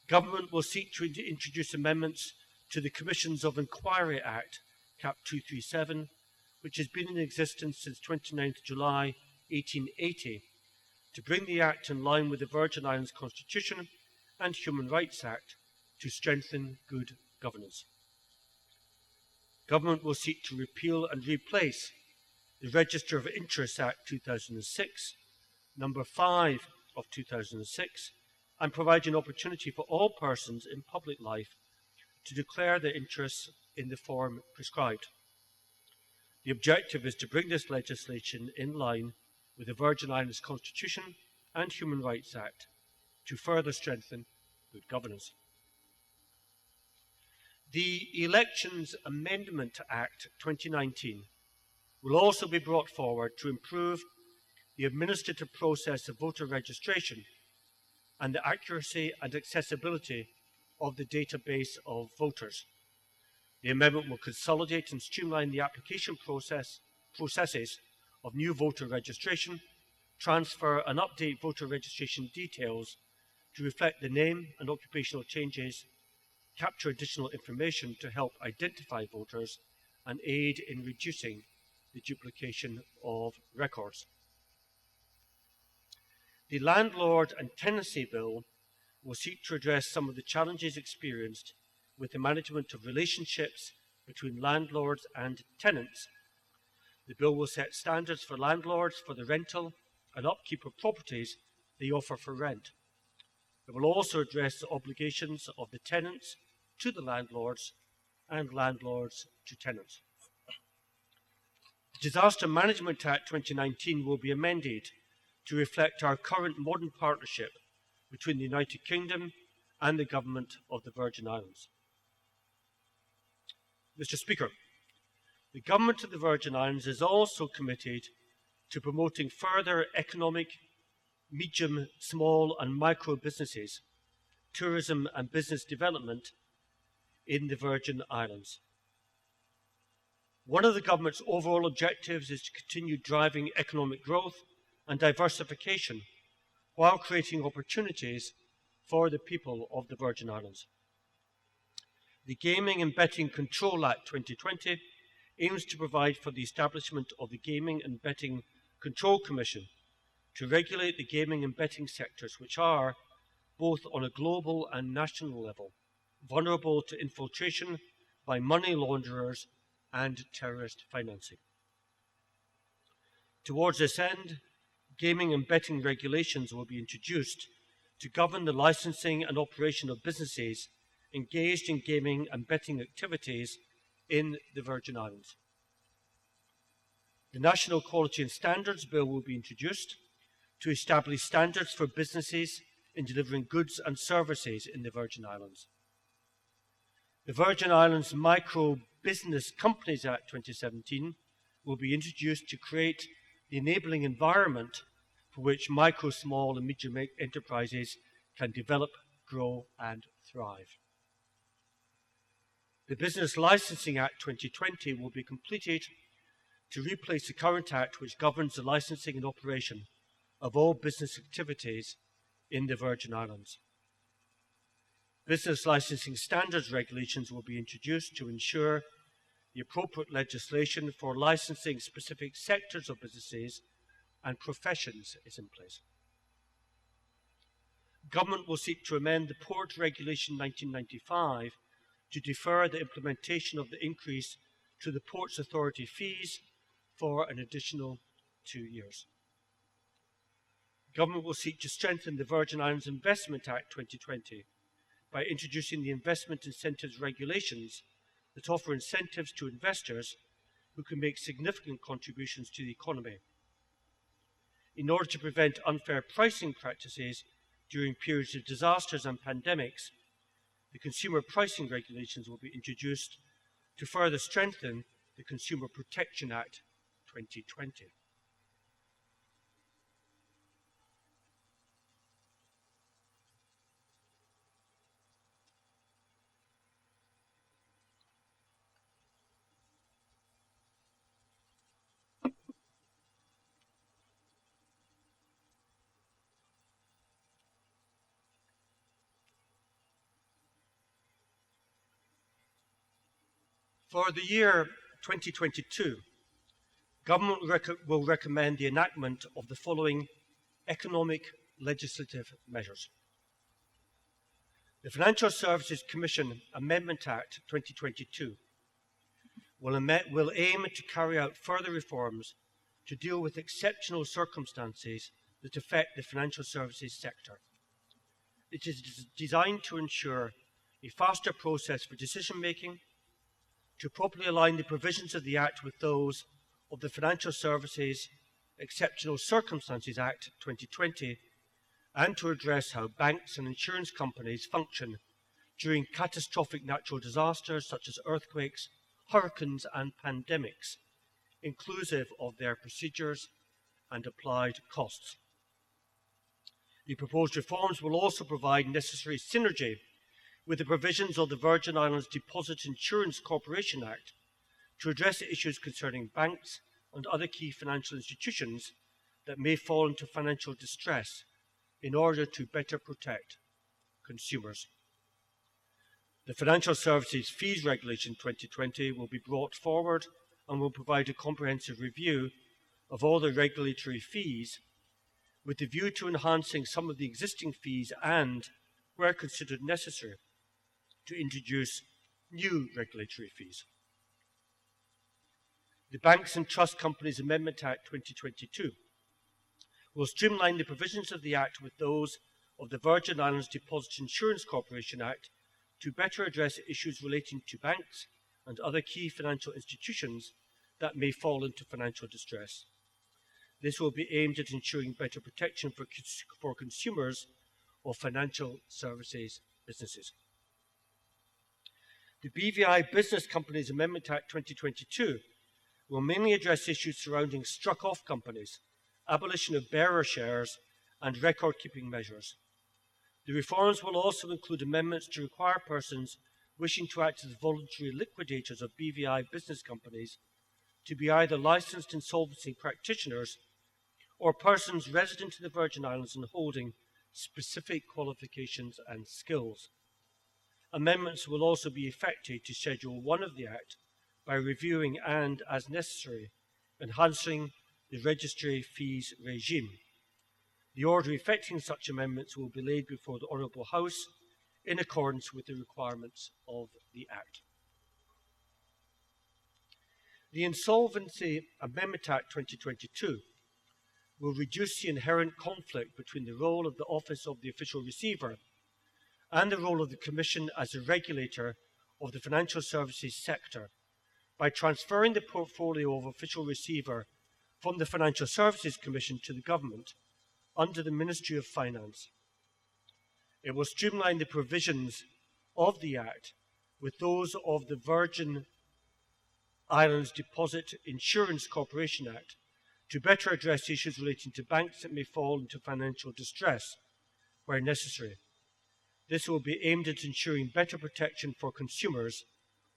Government will seek to introduce amendments to the Commissions of Inquiry Act, Cap 237, which has been in existence since 29th July 1880, to bring the Act in line with the Virgin Islands Constitution and Human Rights Act to strengthen good governance. Government will seek to repeal and replace the Register of Interests Act 2006, Number 5 of 2006, and provide an opportunity for all persons in public life to declare their interests in the form prescribed. The objective is to bring this legislation in line with the Virgin Islands Constitution and Human Rights Act to further strengthen good governance. The Elections Amendment Act 2019 will also be brought forward to improve the administrative process of voter registration and the accuracy and accessibility of the database of voters. The amendment will consolidate and streamline the application processes of new voter registration, transfer and update voter registration details to reflect the name and occupational changes, capture additional information to help identify voters, and aid in reducing the duplication of records. The Landlord and Tenancy Bill will seek to address some of the challenges experienced with the management of relationships between landlords and tenants. The bill will set standards for landlords for the rental and upkeep of properties they offer for rent. It will also address the obligations of the tenants to the landlords and landlords to tenants. The Disaster Management Act 2019 will be amended to reflect our current modern partnership between the United Kingdom and the Government of the Virgin Islands. Mr. Speaker, the Government of the Virgin Islands is also committed to promoting further economic, medium, small and micro businesses, tourism and business development in the Virgin Islands. One of the Government's overall objectives is to continue driving economic growth and diversification while creating opportunities for the people of the Virgin Islands. The Gaming and Betting Control Act 2020 aims to provide for the establishment of the Gaming and Betting Control Commission to regulate the gaming and betting sectors, which are, both on a global and national level, vulnerable to infiltration by money launderers and terrorist financing. Towards this end, gaming and betting regulations will be introduced to govern the licensing and operation of businesses engaged in gaming and betting activities in the Virgin Islands. The National Quality and Standards Bill will be introduced to establish standards for businesses in delivering goods and services in the Virgin Islands. The Virgin Islands Micro Business Companies Act 2017 will be introduced to create the enabling environment for which micro, small and medium enterprises can develop, grow and thrive. The Business Licensing Act 2020 will be completed to replace the current act which governs the licensing and operation of all business activities in the Virgin Islands. Business licensing standards regulations will be introduced to ensure the appropriate legislation for licensing specific sectors of businesses and professions is in place. Government will seek to amend the Port Regulation 1995 to defer the implementation of the increase to the Ports Authority fees for an additional 2 years. Government will seek to strengthen the Virgin Islands Investment Act 2020 by introducing the investment incentives regulations that offer incentives to investors who can make significant contributions to the economy. In order to prevent unfair pricing practices during periods of disasters and pandemics, the consumer pricing regulations will be introduced to further strengthen the Consumer Protection Act 2020. For the year 2022, Government will recommend the enactment of the following economic legislative measures. The Financial Services Commission Amendment Act 2022 will aim to carry out further reforms to deal with exceptional circumstances that affect the financial services sector. It is designed to ensure a faster process for decision-making, to properly align the provisions of the Act with those of the Financial Services Exceptional Circumstances Act 2020, and to address how banks and insurance companies function during catastrophic natural disasters such as earthquakes, hurricanes, and pandemics, inclusive of their procedures and applied costs. The proposed reforms will also provide necessary synergy with the provisions of the Virgin Islands Deposit Insurance Corporation Act to address issues concerning banks and other key financial institutions that may fall into financial distress in order to better protect consumers. The Financial Services Fees Regulation 2020 will be brought forward and will provide a comprehensive review of all the regulatory fees with the view to enhancing some of the existing fees and, where considered necessary, to introduce new regulatory fees. The Banks and Trust Companies Amendment Act 2022 will streamline the provisions of the Act with those of the Virgin Islands Deposit Insurance Corporation Act to better address issues relating to banks and other key financial institutions that may fall into financial distress. This will be aimed at ensuring better protection for consumers of financial services businesses. The BVI Business Companies Amendment Act 2022 will mainly address issues surrounding struck-off companies, abolition of bearer shares, and record-keeping measures. The reforms will also include amendments to require persons wishing to act as voluntary liquidators of BVI business companies to be either licensed insolvency practitioners or persons resident in the Virgin Islands and holding specific qualifications and skills. Amendments will also be effected to Schedule 1 of the Act by reviewing and, as necessary, enhancing the registry fees regime. The order effecting such amendments will be laid before the Honourable House in accordance with the requirements of the Act. The Insolvency Amendment Act 2022 will reduce the inherent conflict between the role of the Office of the Official Receiver and the role of the Commission as a regulator of the financial services sector by transferring the portfolio of Official Receiver from the Financial Services Commission to the Government under the Ministry of Finance. It will streamline the provisions of the Act with those of the Virgin Islands Deposit Insurance Corporation Act to better address issues relating to banks that may fall into financial distress where necessary. This will be aimed at ensuring better protection for consumers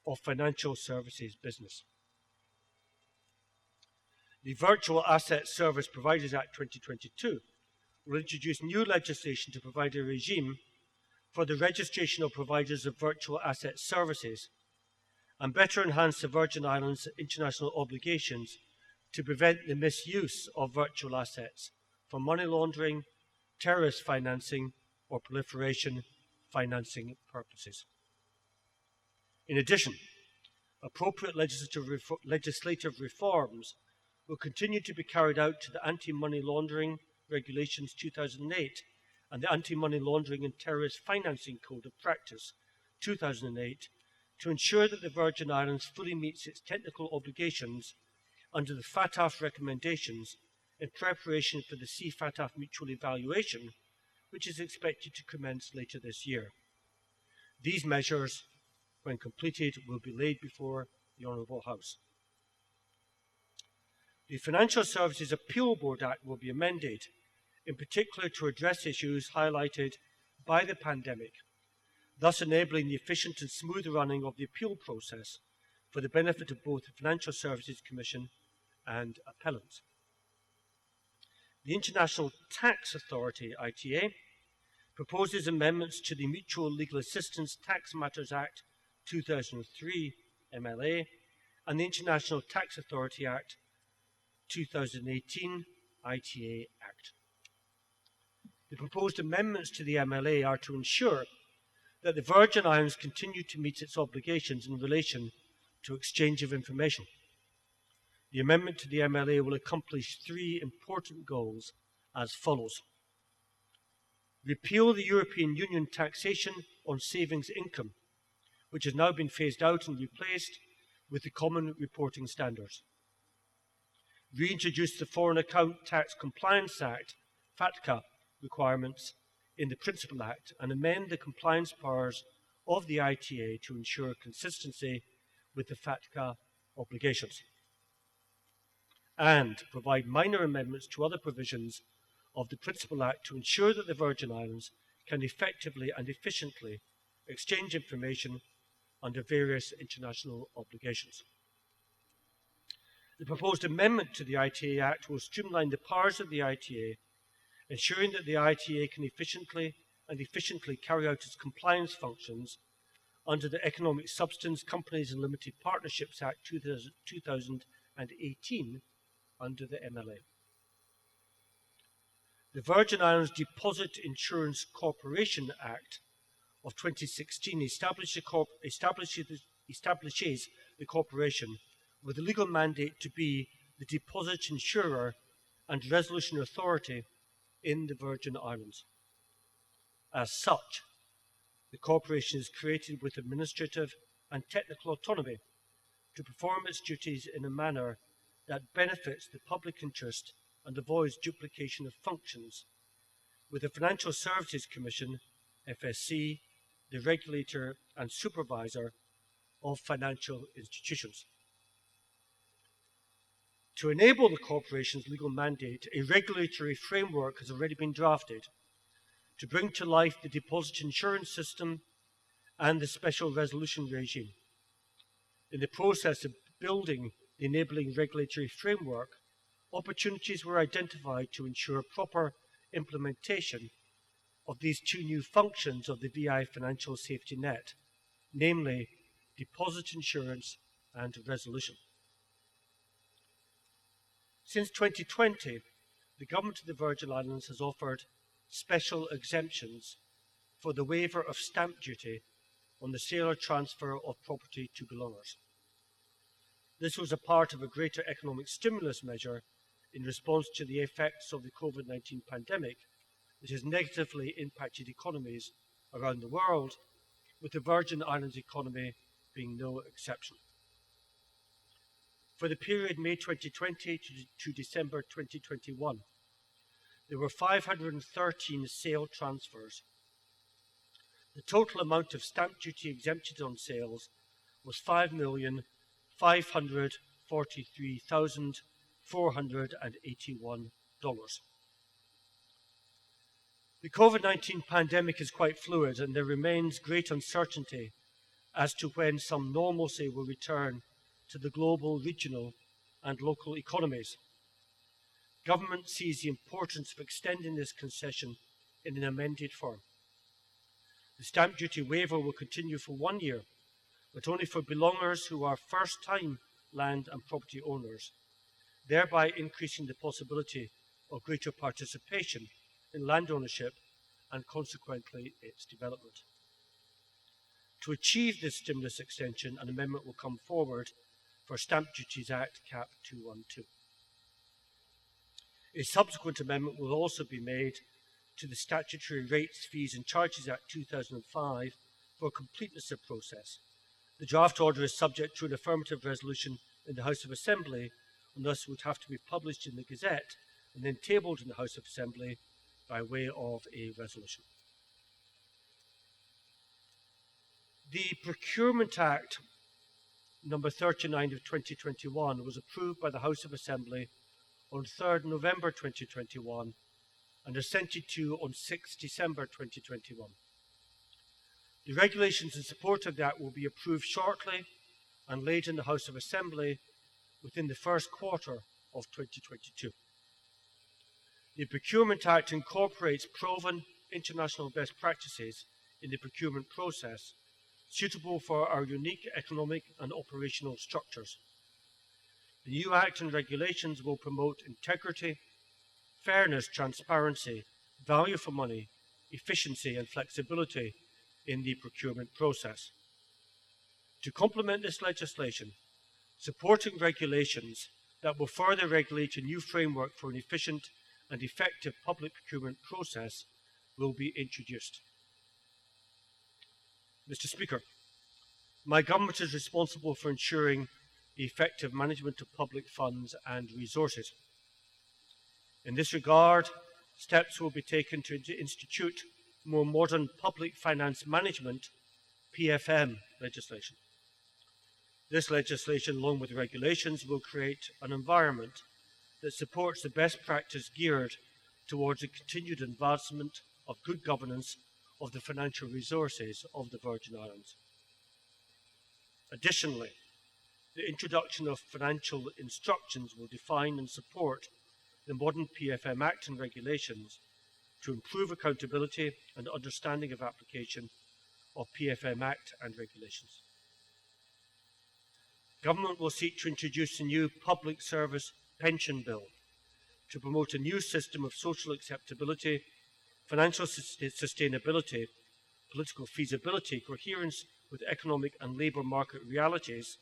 of financial services business. The Virtual Asset Service Providers Act 2022 will introduce new legislation to provide a regime for the registration of providers of virtual asset services and better enhance the Virgin Islands' international obligations to prevent the misuse of virtual assets for money laundering, terrorist financing, or proliferation financing purposes. In addition, appropriate legislative reforms will continue to be carried out to the Anti-Money Laundering Regulations 2008 and the Anti-Money Laundering and Terrorist Financing Code of Practice 2008 to ensure that the Virgin Islands fully meets its technical obligations under the FATF recommendations in preparation for the CFATF mutual evaluation, which is expected to commence later this year. These measures, when completed, will be laid before the Honourable House. The Financial Services Appeal Board Act will be amended, in particular to address issues highlighted by the pandemic, thus enabling the efficient and smooth running of the appeal process for the benefit of both the Financial Services Commission and appellants. The International Tax Authority, ITA, proposes amendments to the Mutual Legal Assistance Tax Matters Act 2003, MLA, and the International Tax Authority Act 2018, ITA Act. The proposed amendments to the MLA are to ensure that the Virgin Islands continue to meet its obligations in relation to exchange of information. The amendment to the MLA will accomplish three important goals as follows. Repeal the European Union taxation on savings income, which has now been phased out and replaced with the Common Reporting Standards. Reintroduce the Foreign Account Tax Compliance Act, FATCA, requirements in the Principal Act and amend the compliance powers of the ITA to ensure consistency with the FATCA obligations. And provide minor amendments to other provisions of the Principal Act to ensure that the Virgin Islands can effectively and efficiently exchange information under various international obligations. The proposed amendment to the ITA Act will streamline the powers of the ITA, ensuring that the ITA can efficiently carry out its compliance functions under the Economic Substance Companies and Limited Partnerships Act 2018 under the MLA. The Virgin Islands Deposit Insurance Corporation Act of 2016 establishes the corporation with a legal mandate to be the deposit insurer and resolution authority in the Virgin Islands. As such, the corporation is created with administrative and technical autonomy to perform its duties in a manner that benefits the public interest and avoids duplication of functions, with the Financial Services Commission, FSC, the regulator and supervisor of financial institutions. To enable the corporation's legal mandate, a regulatory framework has already been drafted to bring to life the deposit insurance system and the special resolution regime. In the process of building the enabling regulatory framework, opportunities were identified to ensure proper implementation of these two new functions of the VI financial safety net, namely deposit insurance and resolution. Since 2020, the Government of the Virgin Islands has offered special exemptions for the waiver of stamp duty on the sale or transfer of property to belongers. This was a part of a greater economic stimulus measure in response to the effects of the COVID-19 pandemic that has negatively impacted economies around the world, with the Virgin Islands economy being no exception. For the period May 2020 to December 2021, there were 513 sale transfers. The total amount of stamp duty exempted on sales was $5,543,481. The COVID-19 pandemic is quite fluid, and there remains great uncertainty as to when some normalcy will return to the global, regional, and local economies. Government sees the importance of extending this concession in an amended form. The stamp duty waiver will continue for 1 year, but only for belongers who are first-time land and property owners, thereby increasing the possibility of greater participation in land ownership and consequently its development. To achieve this stimulus extension, an amendment will come forward for Stamp Duties Act Cap 212. A subsequent amendment will also be made to the Statutory Rates, Fees and Charges Act 2005 for completeness of process. The draft order is subject to an affirmative resolution in the House of Assembly and thus would have to be published in the Gazette and then tabled in the House of Assembly by way of a resolution. The Procurement Act number 39 of 2021 was approved by the House of Assembly on 3rd November 2021 and assented to on 6 December 2021. The regulations in support of that will be approved shortly and laid in the House of Assembly within the first quarter of 2022. The Procurement Act incorporates proven international best practices in the procurement process suitable for our unique economic and operational structures. The new Act and regulations will promote integrity, fairness, transparency, value for money, efficiency and flexibility in the procurement process. To complement this legislation, supporting regulations that will further regulate a new framework for an efficient and effective public procurement process will be introduced. Mr. Speaker, my government is responsible for ensuring the effective management of public funds and resources. In this regard, steps will be taken to institute more modern public finance management, PFM, legislation. This legislation, along with regulations, will create an environment that supports the best practice geared towards the continued advancement of good governance of the financial resources of the Virgin Islands. Additionally, the introduction of financial instructions will define and support the modern PFM Act and regulations to improve accountability and understanding of application of PFM Act and regulations. Government will seek to introduce a new public service pension bill to promote a new system of social acceptability, financial sustainability, political feasibility, coherence with economic and labour market realities,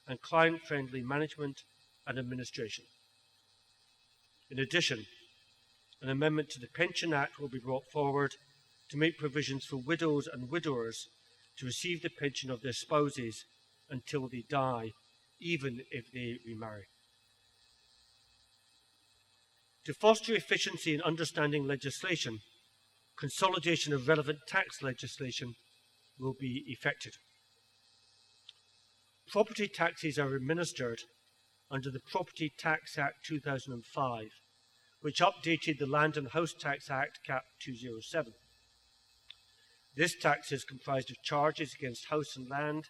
and client-friendly management and administration. In addition, an amendment to the Pension Act will be brought forward to make provisions for widows and widowers to receive the pension of their spouses until they die, even if they remarry. To foster efficiency in understanding legislation, consolidation of relevant tax legislation will be effected. Property taxes are administered under the Property Tax Act 2005, which updated the Land and House Tax Act Cap 207. This tax is comprised of charges against house and land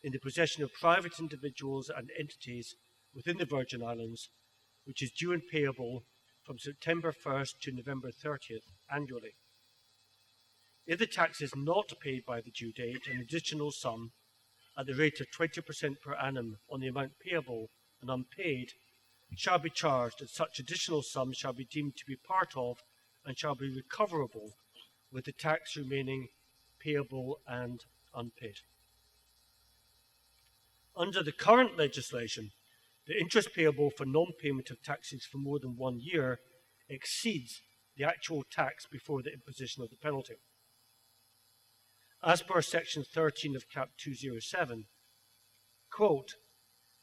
in the possession of private individuals and entities within the Virgin Islands, which is due and payable from September 1st to November 30th annually. If the tax is not paid by the due date, an additional sum at the rate of 20% per annum on the amount payable and unpaid shall be charged, and such additional sum shall be deemed to be part of and shall be recoverable with the tax remaining payable and unpaid. Under the current legislation, the interest payable for non-payment of taxes for more than 1 year exceeds the actual tax before the imposition of the penalty. As per Section 13 of Cap 207, quote,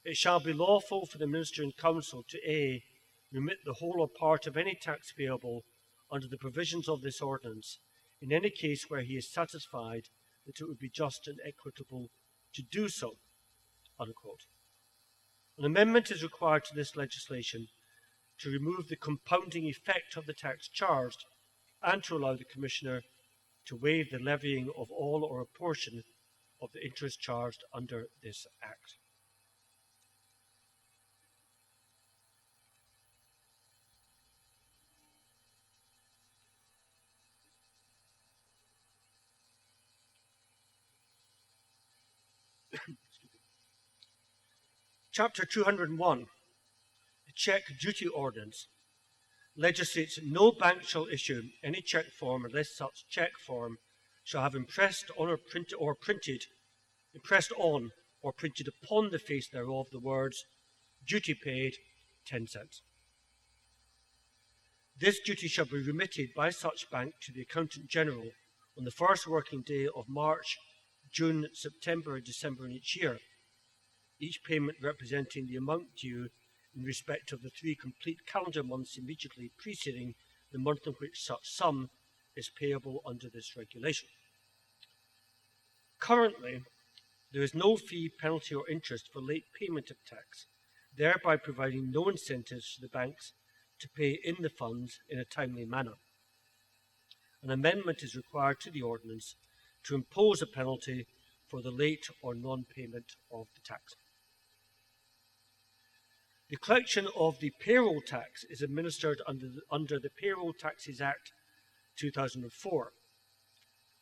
"It shall be lawful for the Minister in Council to A, remit the whole or part of any tax payable under the provisions of this ordinance in any case where he is satisfied that it would be just and equitable to do so," unquote. An amendment is required to this legislation to remove the compounding effect of the tax charged and to allow the Commissioner to waive the levying of all or a portion of the interest charged under this Act. Chapter 201, the Check Duty Ordinance, legislates no bank shall issue any check form unless such check form shall have impressed on or printed upon the face thereof the words duty paid 10 cents. This duty shall be remitted by such bank to the Accountant General on the first working day of March, June, September, and December in each year, each payment representing the amount due in respect of the 3 complete calendar months immediately preceding the month in which such sum is payable under this regulation. Currently, there is no fee, penalty, or interest for late payment of tax, thereby providing no incentives for the banks to pay in the funds in a timely manner. An amendment is required to the ordinance to impose a penalty for the late or non-payment of the tax. The collection of the payroll tax is administered under the Payroll Taxes Act 2004.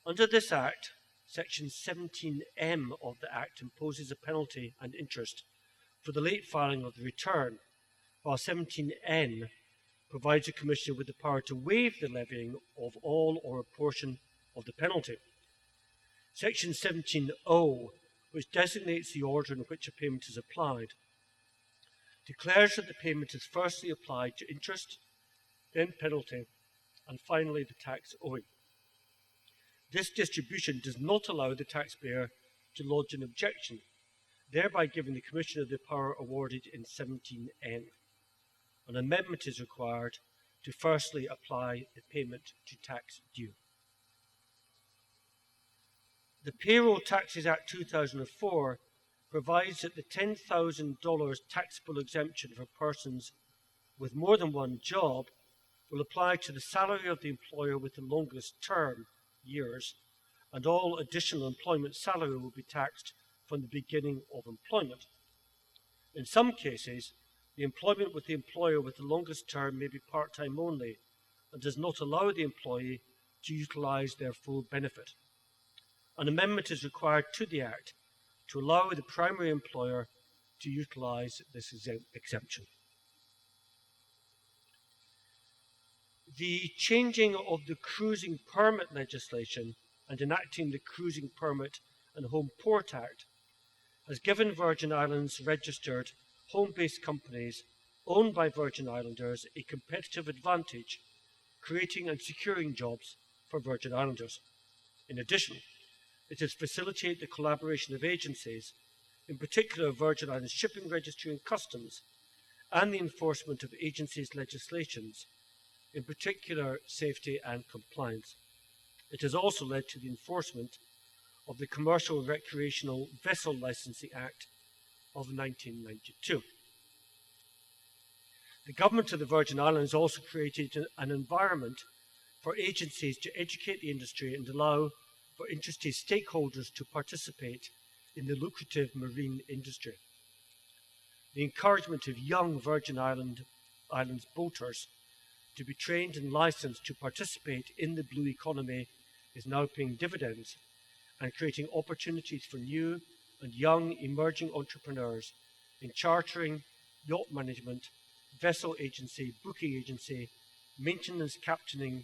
Under this Act, Section 17M of the Act imposes a penalty and interest for the late filing of the return, while 17N provides the Commissioner with the power to waive the levying of all or a portion of the penalty. Section 17O, which designates the order in which a payment is applied, declares that the payment is firstly applied to interest, then penalty, and finally the tax owing. This distribution does not allow the taxpayer to lodge an objection, thereby giving the Commissioner the power awarded in 17N. An amendment is required to firstly apply the payment to tax due. The Payroll Taxes Act 2004 provides that the $10,000 taxable exemption for persons with more than one job will apply to the salary of the employer with the longest term, years, and all additional employment salary will be taxed from the beginning of employment. In some cases, the employment with the employer with the longest term may be part-time only and does not allow the employee to utilize their full benefit. An amendment is required to the Act to allow the primary employer to utilize this exemption. The changing of the cruising permit legislation and enacting the Cruising Permit and Home Port Act has given Virgin Islands registered home-based companies owned by Virgin Islanders a competitive advantage, creating and securing jobs for Virgin Islanders. In addition, it has facilitated the collaboration of agencies, in particular Virgin Islands Shipping Registry and Customs, and the enforcement of agencies' legislations, in particular safety and compliance. It has also led to the enforcement of the Commercial and Recreational Vessel Licensing Act of 1992. The Government of the Virgin Islands also created an environment for agencies to educate the industry and allow for interested stakeholders to participate in the lucrative marine industry. The encouragement of young Virgin Islands boaters to be trained and licensed to participate in the blue economy is now paying dividends and creating opportunities for new and young emerging entrepreneurs in chartering, yacht management, vessel agency, booking agency, maintenance captaining,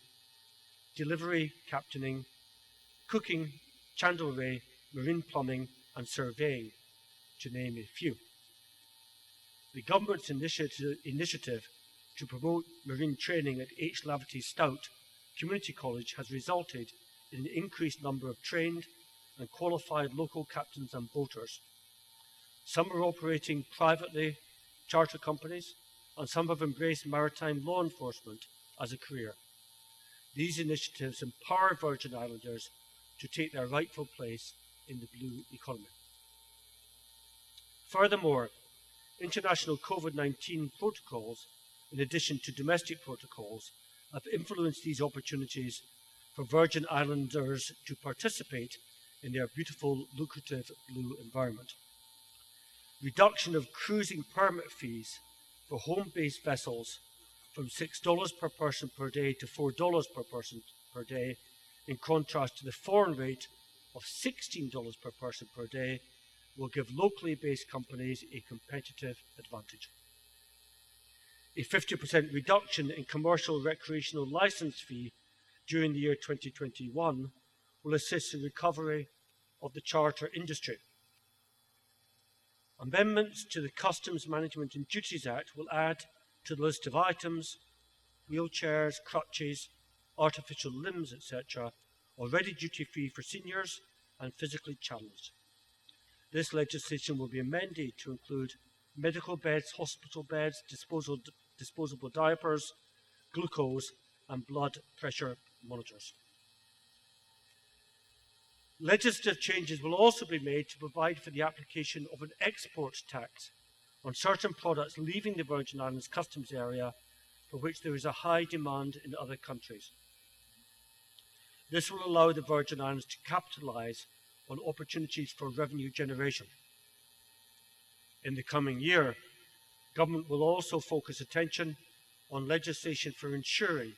delivery captaining, cooking, chandlery, marine plumbing, and surveying, to name a few. The government's initiative to promote marine training at H. Laverty Stout Community College has resulted in an increased number of trained and qualified local captains and boaters. Some are operating privately charter companies, and some have embraced maritime law enforcement as a career. These initiatives empower Virgin Islanders to take their rightful place in the blue economy. Furthermore, international COVID-19 protocols, in addition to domestic protocols, have influenced these opportunities for Virgin Islanders to participate in their beautiful, lucrative blue environment. Reduction of cruising permit fees for home-based vessels from $6 per person per day to $4 per person per day, in contrast to the foreign rate of $16 per person per day, will give locally based companies a competitive advantage. A 50% reduction in commercial recreational license fee during the year 2021 will assist the recovery of the charter industry. Amendments to the Customs Management and Duties Act will add to the list of items wheelchairs, crutches, artificial limbs, etc., already duty-free for seniors and physically challenged. This legislation will be amended to include medical beds, hospital beds, disposable diapers, glucose, and blood pressure monitors. Legislative changes will also be made to provide for the application of an export tax on certain products leaving the Virgin Islands customs area for which there is a high demand in other countries. This will allow the Virgin Islands to capitalise on opportunities for revenue generation. In the coming year, government will also focus attention on legislation for ensuring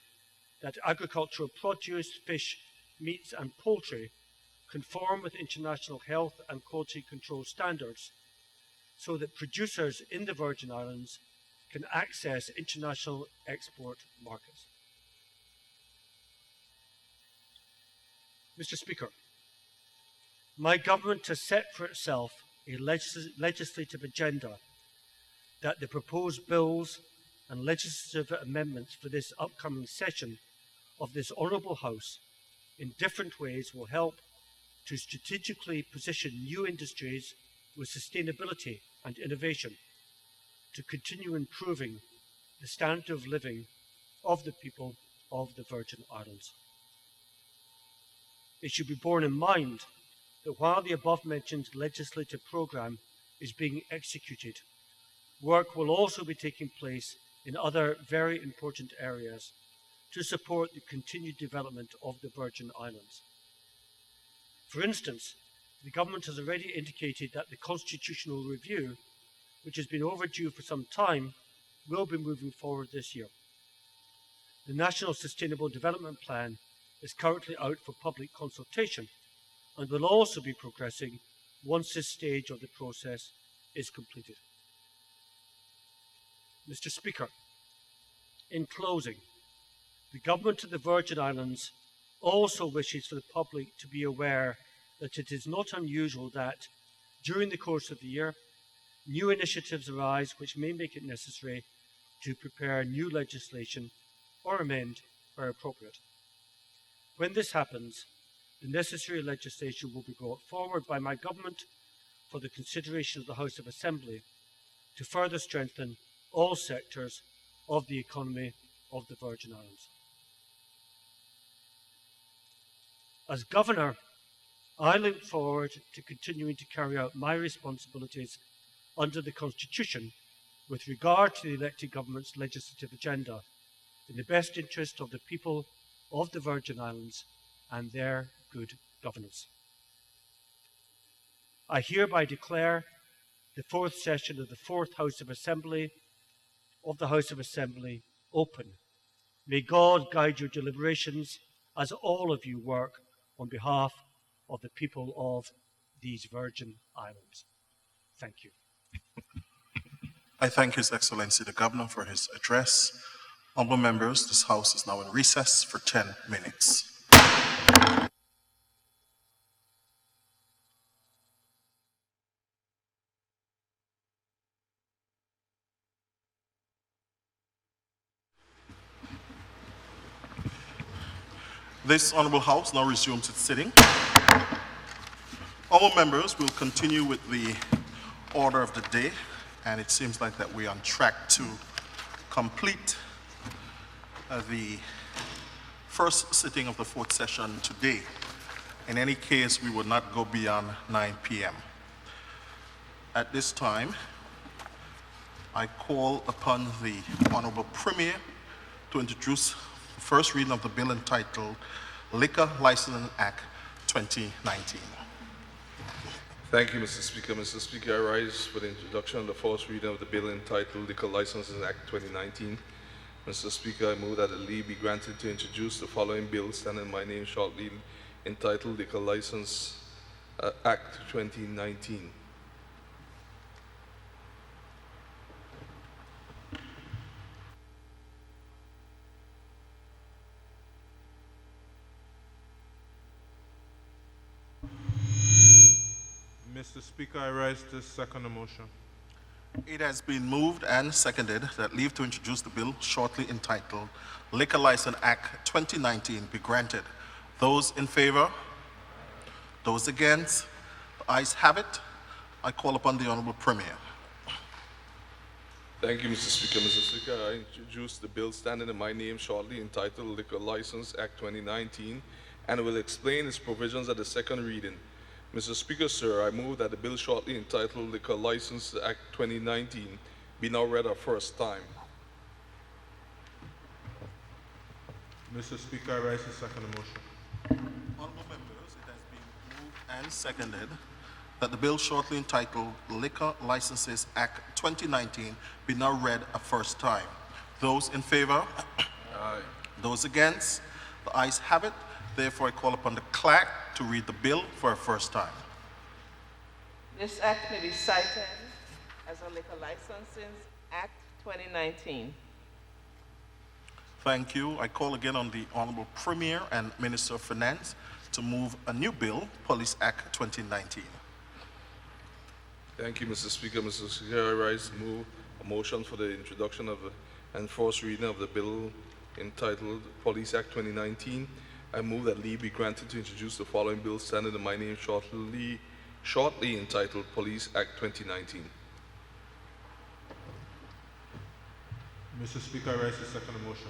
that agricultural produce, fish, meats and poultry conform with international health and quality control standards so that producers in the Virgin Islands can access international export markets. Mr. Speaker, my government has set for itself a legislative agenda that the proposed bills and legislative amendments for this upcoming session of this Honourable House in different ways will help to strategically position new industries with sustainability and innovation to continue improving the standard of living of the people of the Virgin Islands. It should be borne in mind that while the above-mentioned legislative programme is being executed, work will also be taking place in other very important areas to support the continued development of the Virgin Islands. For instance, the government has already indicated that the constitutional review, which has been overdue for some time, will be moving forward this year. The National Sustainable Development Plan is currently out for public consultation and will also be progressing once this stage of the process is completed. Mr. Speaker, in closing, the Government of the Virgin Islands also wishes for the public to be aware that it is not unusual that, during the course of the year, new initiatives arise which may make it necessary to prepare new legislation or amend where appropriate. When this happens, the necessary legislation will be brought forward by my government for the consideration of the House of Assembly to further strengthen all sectors of the economy of the Virgin Islands. As Governor, I look forward to continuing to carry out my responsibilities under the Constitution with regard to the elected government's legislative agenda in the best interest of the people of the Virgin Islands and their good governance. I hereby declare the fourth session of the fourth House of Assembly open. May God guide your deliberations as all of you work on behalf of the people of these Virgin Islands. Thank you. I thank His Excellency the Governor for his address. Honourable members, this House is now in recess for 10 minutes. This Honourable House now resumes its sitting. Honourable members, will continue with the order of the day, and it seems like that we're on track to complete the first sitting of the fourth session today. In any case, we will not go beyond 9 p.m. At this time, I call upon the Honourable Premier to introduce first reading of the bill entitled Liquor Licensing Act 2019. Thank you, Mr. Speaker. Mr. Speaker, I rise for the introduction of the first reading of the bill entitled Liquor Licensing Act 2019. Mr. Speaker, I move that the leave be granted to introduce the following bill standing my name shortly entitled Liquor License Act 2019. Mr. Speaker, I rise to second the motion. It has been moved and seconded that leave to introduce the bill shortly entitled Liquor License Act 2019 be granted. Those in favor? Those against? The ayes have it. I call upon the Honorable Premier. Thank you, Mr. Speaker. Mr. Speaker, I introduce the bill standing in my name shortly entitled Liquor License Act 2019 and will explain its provisions at the second reading. Mr. Speaker, sir, I move that the bill shortly entitled Liquor License Act 2019 be now read a first time. Mr. Speaker, I rise to second the motion. Honorable members, it has been moved and seconded that the bill shortly entitled Liquor Licenses Act 2019 be now read a first time. Those in favor? Aye. Those against? The ayes have it. Therefore, I call upon the clerk to read the bill for a first time. This act may be cited as a Liquor Licensing Act 2019. Thank you. I call again on the Honorable Premier and Minister of Finance to move a new bill, Police Act 2019. Thank you, Mr. Speaker. Mr. Speaker, I rise to move a motion for the introduction of and first reading of the bill entitled Police Act 2019. I move that leave be granted to introduce the following bill standing in my name shortly entitled Police Act 2019. Mr. Speaker, I rise to second the motion.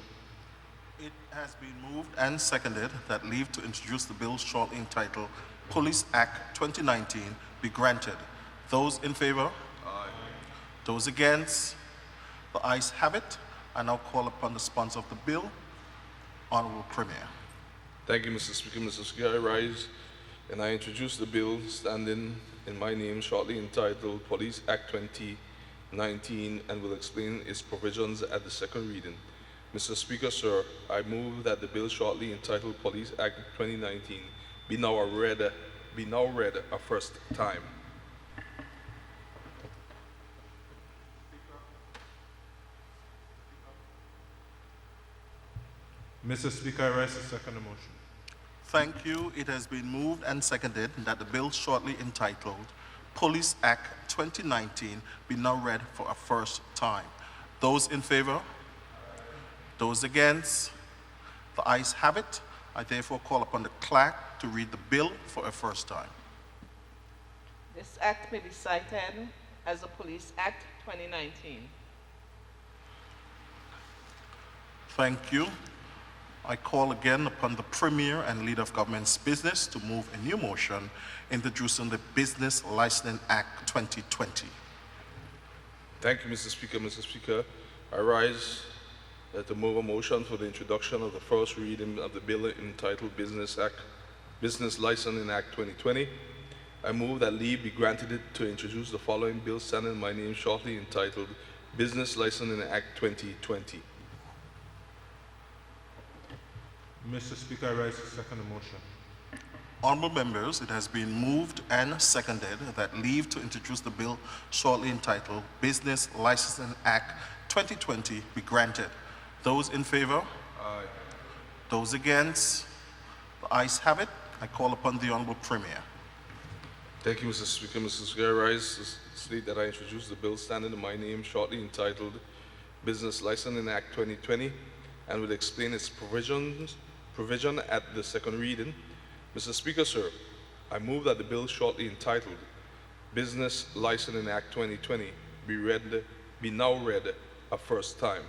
It has been moved and seconded that leave to introduce the bill shortly entitled Police Act 2019 be granted. Those in favor? Aye. Those against? The ayes have it. I now call upon the sponsor of the bill, Honorable Premier. Thank you, Mr. Speaker. Mr. Speaker, I rise and I introduce the bill standing in my name shortly entitled Police Act 2019 and will explain its provisions at the second reading. Mr. Speaker, sir, I move that the bill shortly entitled Police Act 2019 be now read a first time. Mr. Speaker, I rise to second the motion. Thank you. It has been moved and seconded that the bill shortly entitled Police Act 2019 be now read for a first time. Those in favor? Those against? The ayes have it. I therefore call upon the clerk to read the bill for a first time. This act may be cited as a Police Act 2019. Thank you. I call again upon the Premier and Leader of Government's Business to move a new motion introducing the Business Licensing Act 2020. Thank you, Mr. Speaker. Mr. Speaker, I rise to move a motion for the introduction of the first reading of the bill entitled Business Licensing Act 2020. I move that leave be granted to introduce the following bill standing in my name shortly entitled Business Licensing Act 2020. Mr. Speaker, I rise to second the motion. Honorable members, it has been moved and seconded that leave to introduce the bill shortly entitled Business Licensing Act 2020 be granted. Those in favor? Aye. Those against? The ayes have it. I call upon the Honorable Premier. Thank you, Mr. Speaker. Mr. Speaker, I rise to state that I introduce the bill standing in my name shortly entitled Business Licensing Act 2020 and will explain its provision at the second reading. Mr. Speaker, sir, I move that the bill shortly entitled Business Licensing Act 2020 be now read a first time.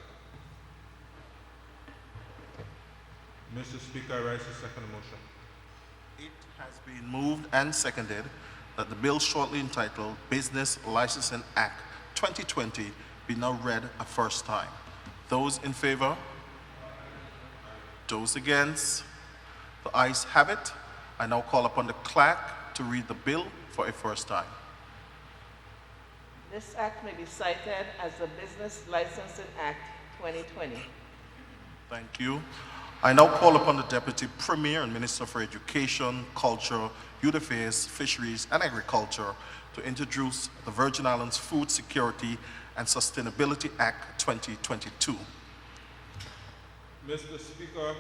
Mr. Speaker, I rise to second the motion. It has been moved and seconded that the bill shortly entitled Business Licensing Act 2020 be now read a first time. Those in favor? Those against? The ayes have it. I now call upon the clerk to read the bill for a first time. This act may be cited as the Business Licensing Act 2020. Thank you. I now call upon the Deputy Premier and Minister for Education, Culture, Youth Affairs, Fisheries, and Agriculture to introduce the Virgin Islands Food Security and Sustainability Act 2022. Mr. Speaker,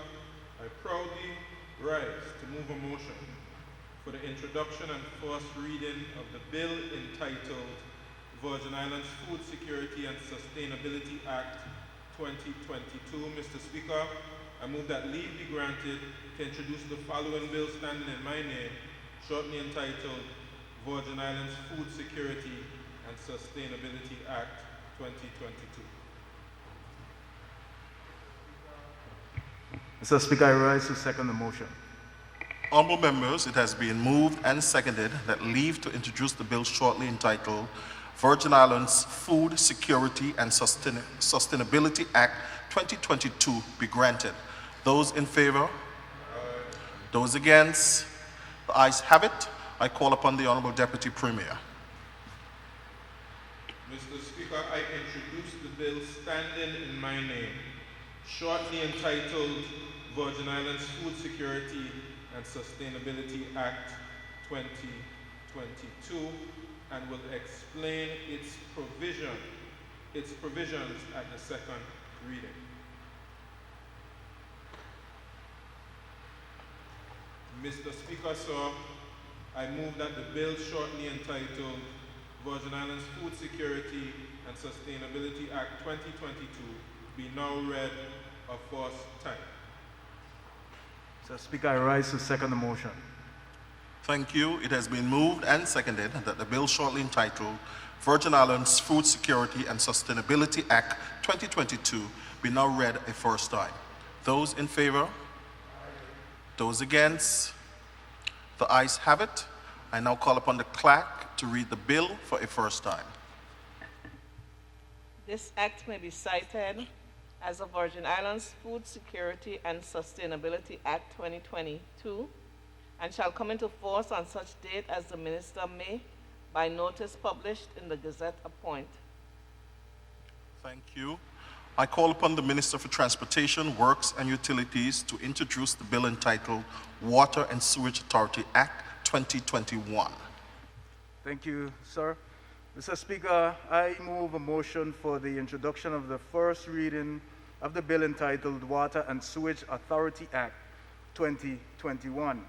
I proudly rise to move a motion for the introduction and first reading of the bill entitled Virgin Islands Food Security and Sustainability Act 2022. Mr. Speaker, I move that leave be granted to introduce the following bill standing in my name, shortly entitled Virgin Islands Food Security and Sustainability Act 2022. Mr. Speaker, I rise to second the motion. Honourable members, it has been moved and seconded that leave to introduce the bill shortly entitled Virgin Islands Food Security and Sustainability Act 2022 be granted. Those in favor? Those against? The ayes have it. I call upon the Honourable Deputy Premier. Mr. Speaker, I introduce the bill standing in my name, shortly entitled Virgin Islands Food Security and Sustainability Act 2022, and will explain its provisions at the second reading. Mr. Speaker, sir, I move that the bill shortly entitled Virgin Islands Food Security and Sustainability Act 2022 be now read a first time. Mr. Speaker, I rise to second the motion. Thank you. It has been moved and seconded that the bill shortly entitled Virgin Islands Food Security and Sustainability Act 2022 be now read a first time. Those in favor? Those against? The ayes have it. I now call upon the clerk to read the bill for a first time. This act may be cited as the Virgin Islands Food Security and Sustainability Act 2022 and shall come into force on such date as the minister may, by notice published in the Gazette, appoint. Thank you. I call upon the Minister for Transportation, Works and Utilities to introduce the bill entitled Water and Sewerage Authority Act 2021. Thank you, sir. Mr. Speaker, I move a motion for the introduction of the first reading of the bill entitled Water and Sewage Authority Act 2021.